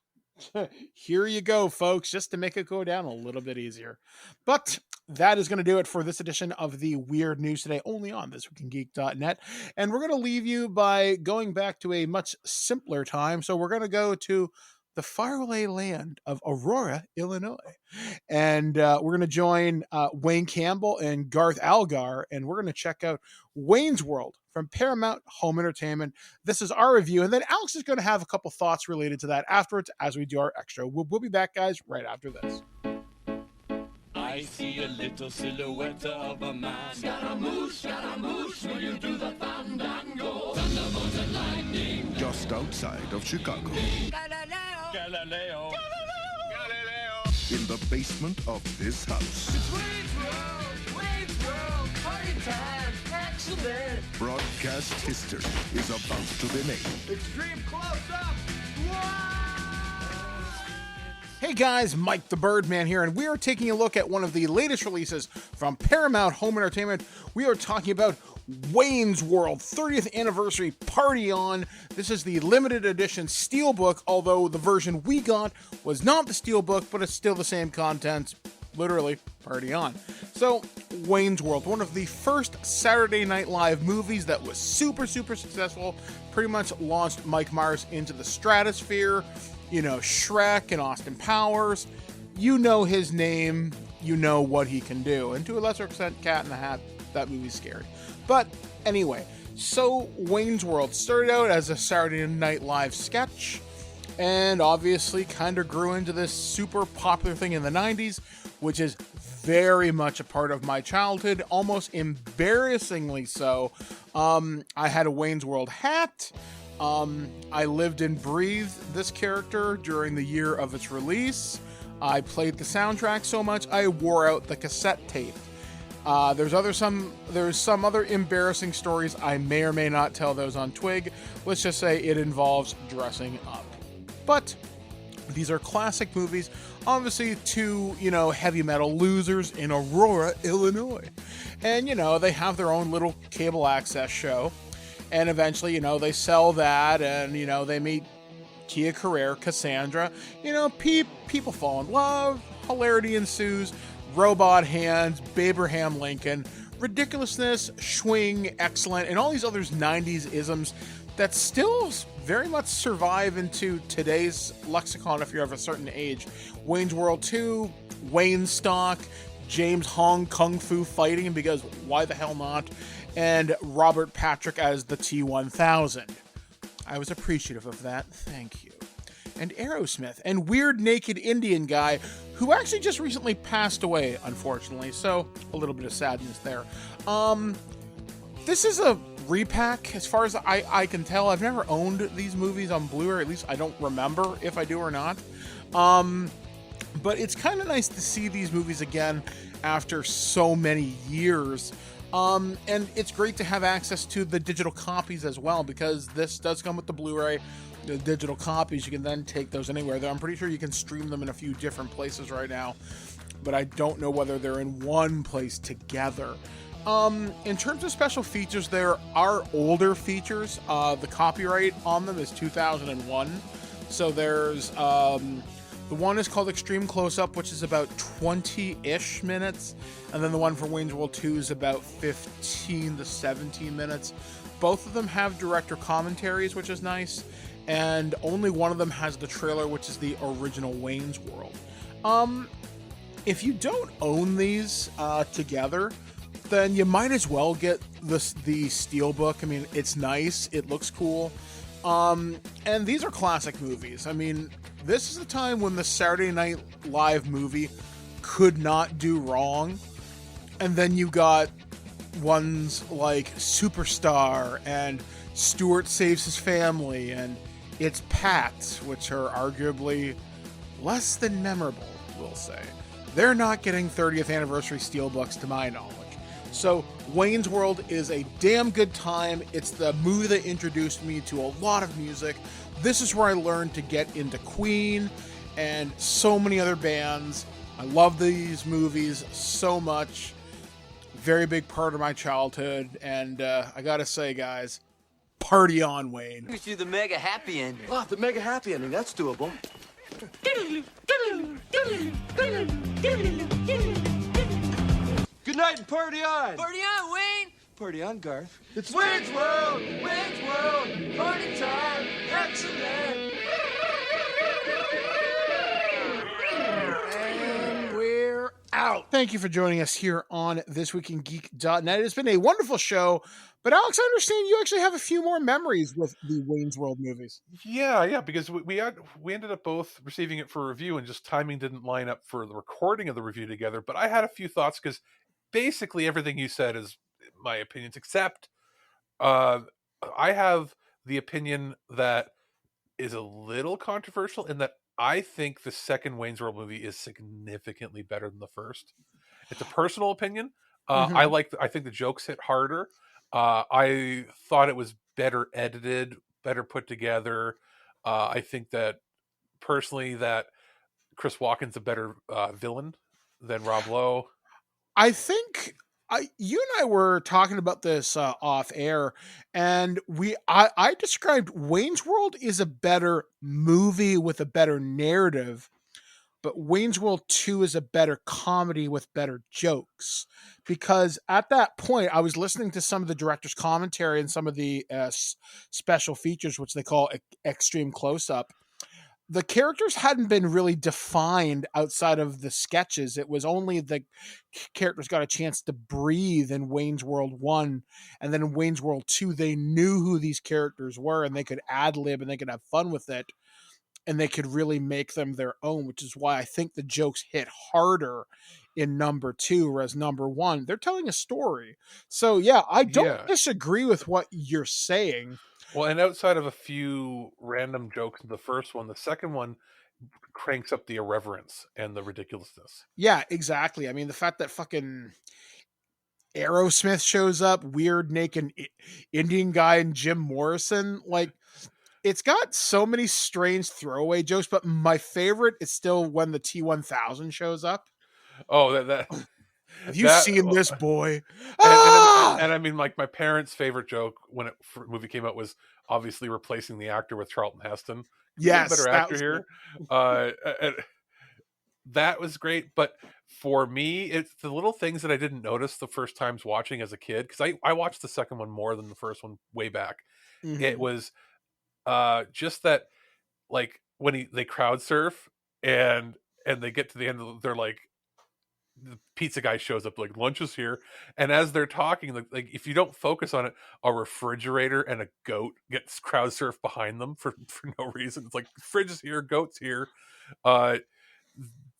Here you go, folks, just to make it go down a little bit easier. But that is going to do it for this edition of the Weird News Today, only on ThisWeekInGeek.net. And we're going to leave you by going back to a much simpler time. So we're going to go to the faraway land of Aurora, Illinois. And we're going to join Wayne Campbell and Garth Algar, and we're going to check out Wayne's World from Paramount Home Entertainment. This is our review, and then Alex is going to have a couple thoughts related to that afterwards as we do our extra. We'll be back, guys, right after this.
I see a little silhouette of a man. Scaramouche, will you do the fandango? Thunderbolts and lightning.
Just outside of Chicago.
Galileo.
In the basement of this house.
It's Wayne's World, party time, excellent.
Broadcast history is about to be made.
Extreme close-up.
Hey guys, Mike the Birdman here, and we are taking a look at one of the latest releases from Paramount Home Entertainment. We are talking about Wayne's World 30th Anniversary Party On. This is the limited edition Steelbook, although the version we got was not the Steelbook, but it's still the same contents. Literally, Party On. So, Wayne's World, one of the first Saturday Night Live movies that was super, super successful, pretty much launched Mike Myers into the stratosphere. Shrek and Austin Powers, his name, what he can do. And to a lesser extent, Cat in the Hat, that movie's scary. But anyway, so Wayne's World started out as a Saturday Night Live sketch, and obviously kind of grew into this super popular thing in the 90s, which is very much a part of my childhood, almost embarrassingly so. I had a Wayne's World hat. I lived and breathed this character during the year of its release. I played the soundtrack so much I wore out the cassette tape. There's some other embarrassing stories. I may or may not tell those on TWIG. Let's just say it involves dressing up. But these are classic movies. Obviously, two, heavy metal losers in Aurora, Illinois. And, they have their own little cable access show. And eventually, they sell that, and, they meet Tia Carrere, Cassandra. People fall in love, hilarity ensues, robot hands, Abraham Lincoln, ridiculousness, schwing, excellent, and all these other 90s isms that still very much survive into today's lexicon if you're of a certain age. Wayne's World 2, Wayne Stock, James Hong Kung Fu fighting, because why the hell not? And Robert Patrick as the T-1000. I was appreciative of that. Thank you. And Aerosmith, and Weird Naked Indian Guy, who actually just recently passed away, unfortunately, so a little bit of sadness there. This is a repack, as far as I can tell. I've never owned these movies on Blu-ray, at least I don't remember if I do or not. But it's kind of nice to see these movies again after so many years. And it's great to have access to the digital copies as well, because this does come with the Blu-ray. The digital copies, you can then take those anywhere. I'm pretty sure you can stream them in a few different places right now, but I don't know whether they're in one place together. In terms of special features, there are older features. The copyright on them is 2001. So there's, the one is called Extreme Close-Up, which is about 20-ish minutes. And then the one for Wayne's World 2 is about 15 to 17 minutes. Both of them have director commentaries, which is nice. And only one of them has the trailer, which is the original Wayne's World. If you don't own these together, then you might as well get the Steelbook. I mean, it's nice. It looks cool. And these are classic movies. I mean, this is the time when the Saturday Night Live movie could not do wrong. And then you got ones like Superstar and Stuart Saves His Family and It's Pat, which are arguably less than memorable, we'll say. They're not getting 30th anniversary Steelbooks to my knowledge. So Wayne's World is a damn good time. It's the movie that introduced me to a lot of music. This is where I learned to get into Queen and so many other bands. I love these movies so much. Very big part of my childhood. And I gotta say, guys, party on, Wayne.
You do the mega happy ending.
Oh, the mega happy ending. That's doable. Good night and party on.
Party on, Wayne.
Party on, Garth.
It's Wayne's World. Wayne's World. Party time. Excellent.
And we're out. Thank you for joining us here on ThisWeekInGeek.net. It's been a wonderful show. But Alex, I understand you actually have a few more memories with the Wayne's World movies.
Yeah, because we ended up both receiving it for review, and just timing didn't line up for the recording of the review together. But I had a few thoughts, because basically everything you said is my opinions, except I have the opinion that is a little controversial, in that I think the second Wayne's World movie is significantly better than the first. It's a personal opinion. I think the jokes hit harder. I thought it was better edited, better put together. I think that personally that Chris Walken's a better villain than Rob Lowe.
I think you and I were talking about this off air, and I described Wayne's World is a better movie with a better narrative, but Wayne's World 2 is a better comedy with better jokes. Because at that point, I was listening to some of the director's commentary and some of the special features, which they call Extreme Close-Up. The characters hadn't been really defined outside of the sketches. It was only the characters got a chance to breathe in Wayne's World 1. And then in Wayne's World 2, they knew who these characters were, and they could ad-lib and they could have fun with it. And they could really make them their own, which is why I think the jokes hit harder in number 2, whereas number 1, they're telling a story. So yeah, I don't disagree with what you're saying.
Well, and outside of a few random jokes in the first one, the second one cranks up the irreverence and the ridiculousness.
Yeah, exactly. I mean, the fact that fucking Aerosmith shows up, Weird Naked Indian Guy, and Jim Morrison, like, it's got so many strange throwaway jokes, but my favorite is still when the T-1000 shows up.
Oh, that
have you seen this, boy?
And I mean, like, my parents' favorite joke when the movie came out was obviously replacing the actor with Charlton Heston.
Yes,
better actor here. that was great. But for me, it's the little things that I didn't notice the first times watching as a kid, because I watched the second one more than the first one way back. It
Mhm.
was just that, like, when they crowd surf and they get to the end of, they're like, the pizza guy shows up like, lunch is here, and as they're talking, like if you don't focus on it, a refrigerator and a goat gets crowd surf behind them for no reason. It's like, fridge is here, goat's here. uh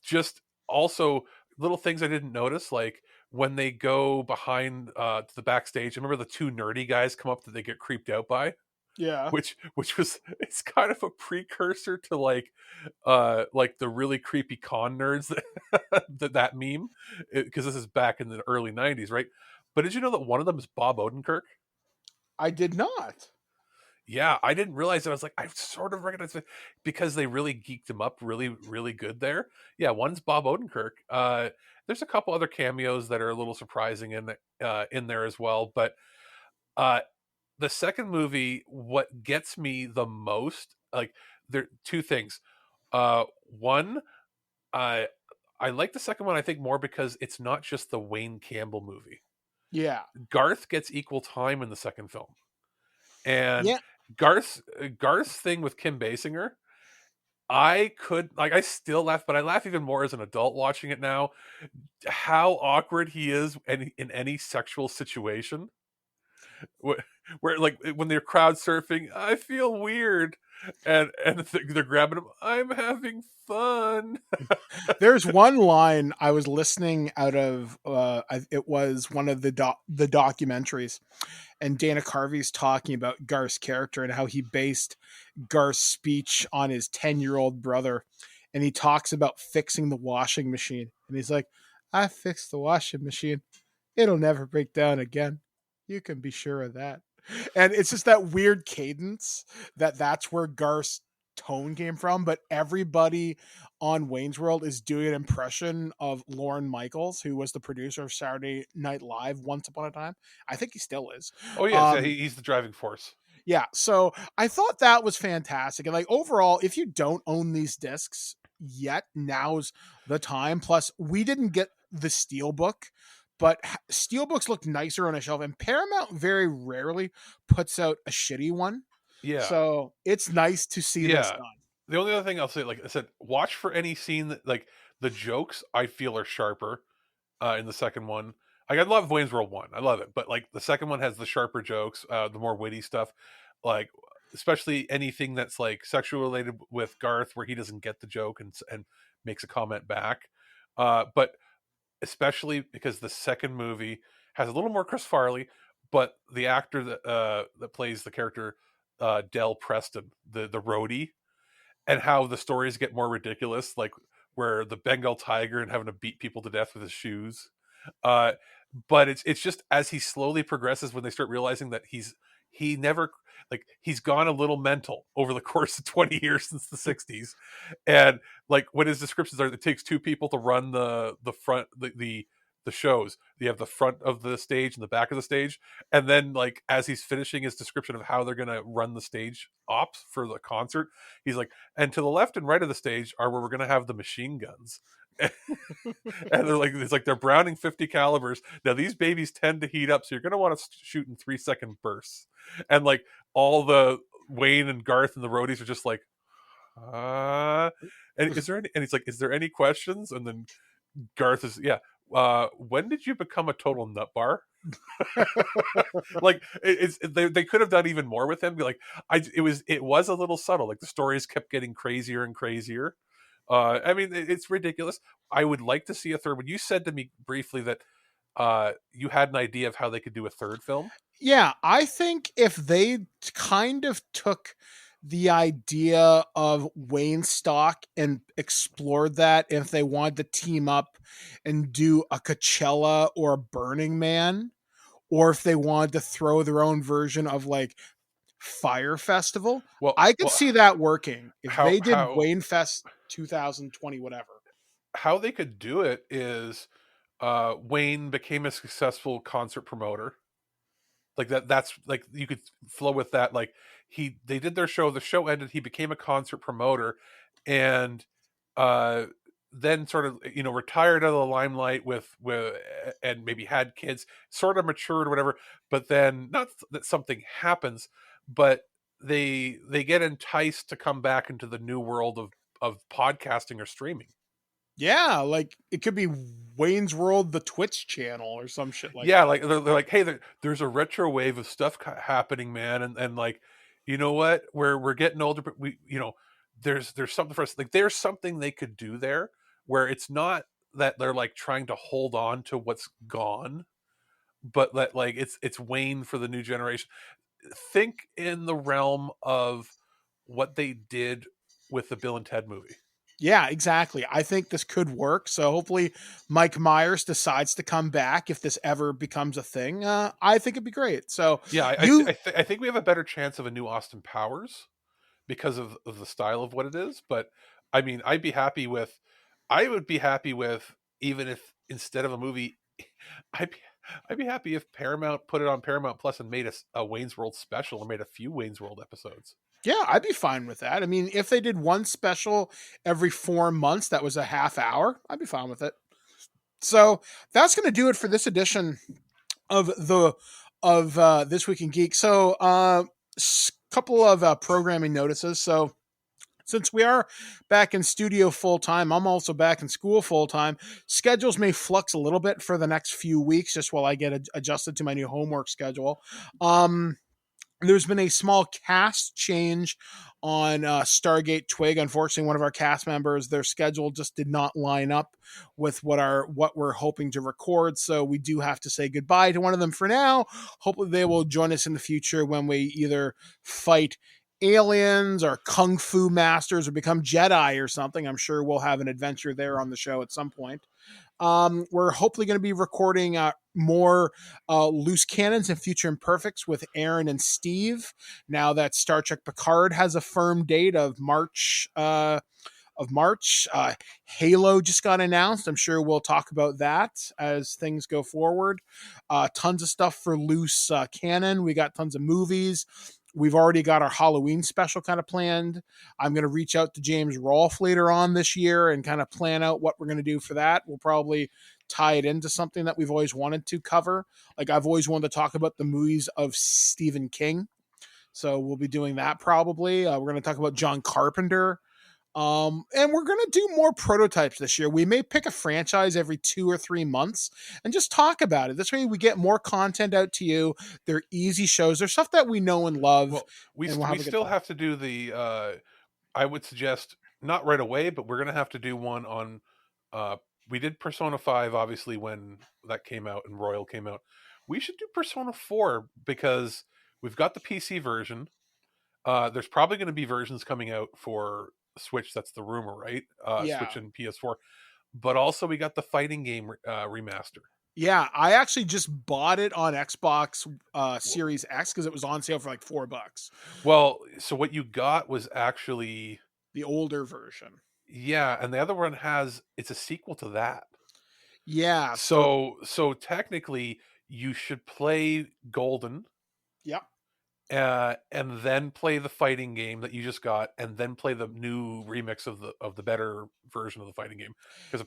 just also little things I didn't notice, like when they go behind to the backstage. I remember the two nerdy guys come up that they get creeped out by,
Yeah.
which was, it's kind of a precursor to like the really creepy con nerds that meme, because this is back in the early 90s, right? But did you know that one of them is Bob Odenkirk?
I did not.
Yeah, I didn't realize it. I was like, I sort of recognize it because they really geeked him up really, really good there. Yeah, one's Bob Odenkirk. There's a couple other cameos that are a little surprising in there as well. But the second movie, what gets me the most, like, there are two things. One, I like the second one, I think, more because it's not just the Wayne Campbell movie.
Yeah.
Garth gets equal time in the second film. And
Yeah.
Garth's thing with Kim Basinger, I still laugh, but I laugh even more as an adult watching it now. How awkward he is in any sexual situation. Where like when they're crowd surfing, I feel weird, and they're grabbing him. I'm having fun.
There's one line I was listening out of. It was one of the documentaries, and Dana Carvey's talking about Garth's character and how he based Garth's speech on his 10-year-old brother, and he talks about fixing the washing machine, and he's like, "I fixed the washing machine. It'll never break down again. You can be sure of that." And it's just that weird cadence that's where Garth's tone came from. But everybody on Wayne's World is doing an impression of Lorne Michaels, who was the producer of Saturday Night Live once upon a time. I think he still is.
Oh yes, he's the driving force.
Yeah, so I thought that was fantastic. And like overall, if you don't own these discs yet, now's the time. Plus, we didn't get the Steelbook, but Steelbooks look nicer on a shelf, and Paramount very rarely puts out a shitty one.
Yeah.
So it's nice to see this done.
The only other thing I'll say, like I said, watch for any scene that, like, the jokes I feel are sharper in the second one. Like, I love Wayne's World 1. I love it. But like the second one has the sharper jokes, the more witty stuff. Like, especially anything that's like sexual related with Garth, where he doesn't get the joke and makes a comment back. But especially because the second movie has a little more Chris Farley, but the actor that plays the character, Del Preston, the roadie, and how the stories get more ridiculous, like where the Bengal tiger and having to beat people to death with his shoes. But it's just as he slowly progresses, when they start realizing that he never, like, he's gone a little mental over the course of 20 years since the 60s. And like what his descriptions are, it takes two people to run the front, the shows. You have the front of the stage and the back of the stage. And then, like, as he's finishing his description of how they're going to run the stage ops for the concert, he's like, and to the left and right of the stage are where we're going to have the machine guns. And they're like, it's like they're Browning 50 calibers. Now these babies tend to heat up, so you're going to want to shoot in 3-second bursts. And like all the Wayne and Garth and the roadies are just like, and is there any, and he's like, is there any questions? And then Garth is, yeah, when did you become a total nut bar? Like, they could have done even more with him. Like, it was a little subtle. Like, the stories kept getting crazier and crazier. I mean, it's ridiculous. I would like to see a third one. You said to me briefly that you had an idea of how they could do a third film.
Yeah, I think if they kind of took the idea of Wayne stock and explored that, if they wanted to team up and do a Coachella or a Burning Man, or if they wanted to throw their own version of like Fire Festival, I could see that working if they did Wayne Fest 2020, whatever.
How they could do it is Wayne became a successful concert promoter. Like that's like, you could flow with that. Like, they did their show, the show ended, he became a concert promoter, and then sort of, retired out of the limelight and maybe had kids, sort of matured or whatever, but then not that something happens, but they get enticed to come back into the new world of podcasting or streaming.
Yeah, like it could be Wayne's World, the Twitch channel, or some shit like
yeah,
that.
like they're like, hey, there's a retro wave of stuff happening, man, and like, you know what, we're getting older, but we, there's something for us. Like, there's something they could do there where it's not that they're like trying to hold on to what's gone, but that like it's Wayne for the new generation. Think in the realm of what they did with the Bill and Ted movie.
Yeah, exactly. I think this could work. So hopefully Mike Myers decides to come back if this ever becomes a thing. I think it'd be great. So
yeah, I think we have a better chance of a new Austin Powers because of the style of what it is. But I mean, I would be happy with, even if instead of a movie, I'd be happy if Paramount put it on Paramount Plus and made a Wayne's World special, or made a few Wayne's World episodes.
Yeah, I'd be fine with that. I mean, if they did one special every 4 months, that was a half hour, I'd be fine with it. So that's going to do it for this edition of This Week in Geek. So couple of programming notices. So since we are back in studio full time, I'm also back in school full time. Schedules may flux a little bit for the next few weeks, just while I get adjusted to my new homework schedule. There's been a small cast change on Stargate TWIG. Unfortunately, one of our cast members, their schedule just did not line up with what we're hoping to record. So we do have to say goodbye to one of them for now. Hopefully they will join us in the future when we either fight aliens or kung fu masters or become Jedi or something. I'm sure we'll have an adventure there on the show at some point. We're hopefully going to be recording more loose cannons and future imperfects with Aaron and Steve. Now that Star Trek Picard has a firm date of March. Halo just got announced. I'm sure we'll talk about that as things go forward. Tons of stuff for loose canon. We got tons of movies. We've already got our Halloween special kind of planned. I'm going to reach out to James Rolfe later on this year and kind of plan out what we're going to do for that. We'll probably tie it into something that we've always wanted to cover. Like, I've always wanted to talk about the movies of Stephen King. So we'll be doing that probably. We're going to talk about John Carpenter. And we're going to do more prototypes this year. We may pick a franchise every 2 or 3 months and just talk about it. This way we get more content out to you. They're easy shows. They're stuff that we know and love.
Well, we still have to do the, I would suggest, not right away, but we're going to have to do one on, we did Persona 5, obviously, when that came out and Royal came out. We should do Persona 4 because we've got the PC version. There's probably going to be versions coming out for Switch. That's the rumor, right?
Yeah.
Switch and PS4. But also we got the fighting game remaster.
Yeah, I actually just bought it on Xbox Series X because it was on sale for like $4.
Well, so what you got was actually
the older version.
Yeah, and the other one it's a sequel to that.
Yeah.
So technically you should play Golden.
Yeah.
And then play the fighting game that you just got, and then play the new remix of the better version of the fighting game, because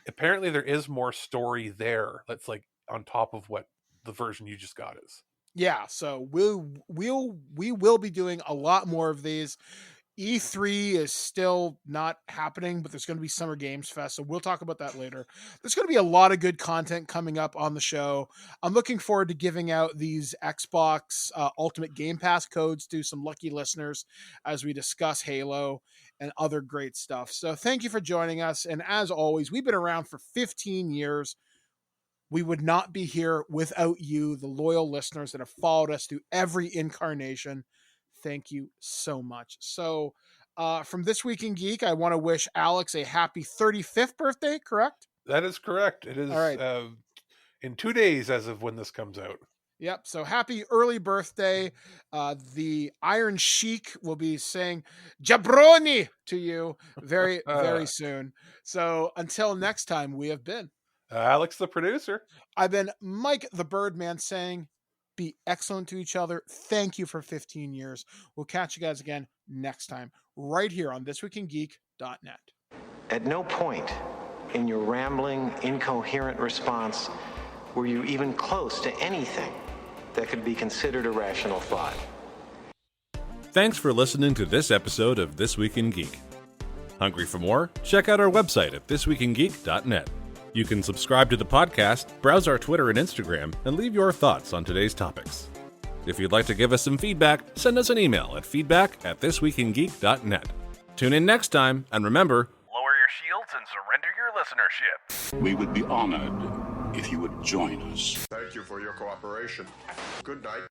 apparently there is more story there that's like on top of what the version you just got is.
Yeah, so we will be doing a lot more of these. E3 is still not happening, but there's going to be Summer Games Fest, so we'll talk about that later. There's going to be a lot of good content coming up on the show. I'm looking forward to giving out these Xbox Ultimate Game Pass codes to some lucky listeners as we discuss Halo and other great stuff. So thank you for joining us, and as always, we've been around for 15 years. We would not be here without you, the loyal listeners that have followed us through every incarnation. Thank you so much. So from This Week in Geek, I want to wish Alex a happy 35th birthday, correct?
That is correct. It is
all right.
In 2 days as of when this comes out.
Yep. So happy early birthday. The Iron Sheik will be saying Jabroni to you very, very soon. So until next time, we have been
Alex, the producer.
I've been Mike, the Birdman, saying be excellent to each other. Thank you for 15 years. We'll catch you guys again next time, right here on thisweekingeek.net.
At no point in your rambling, incoherent response were you even close to anything that could be considered a rational thought.
Thanks for listening to this episode of This Week in Geek. Hungry for more? Check out our website at thisweekingeek.net. You can subscribe to the podcast, browse our Twitter and Instagram, and leave your thoughts on today's topics. If you'd like to give us some feedback, send us an email at feedback@thisweekingeek.net. Tune in next time, and remember,
lower your shields and surrender your listenership.
We would be honored if you would join us.
Thank you for your cooperation. Good night.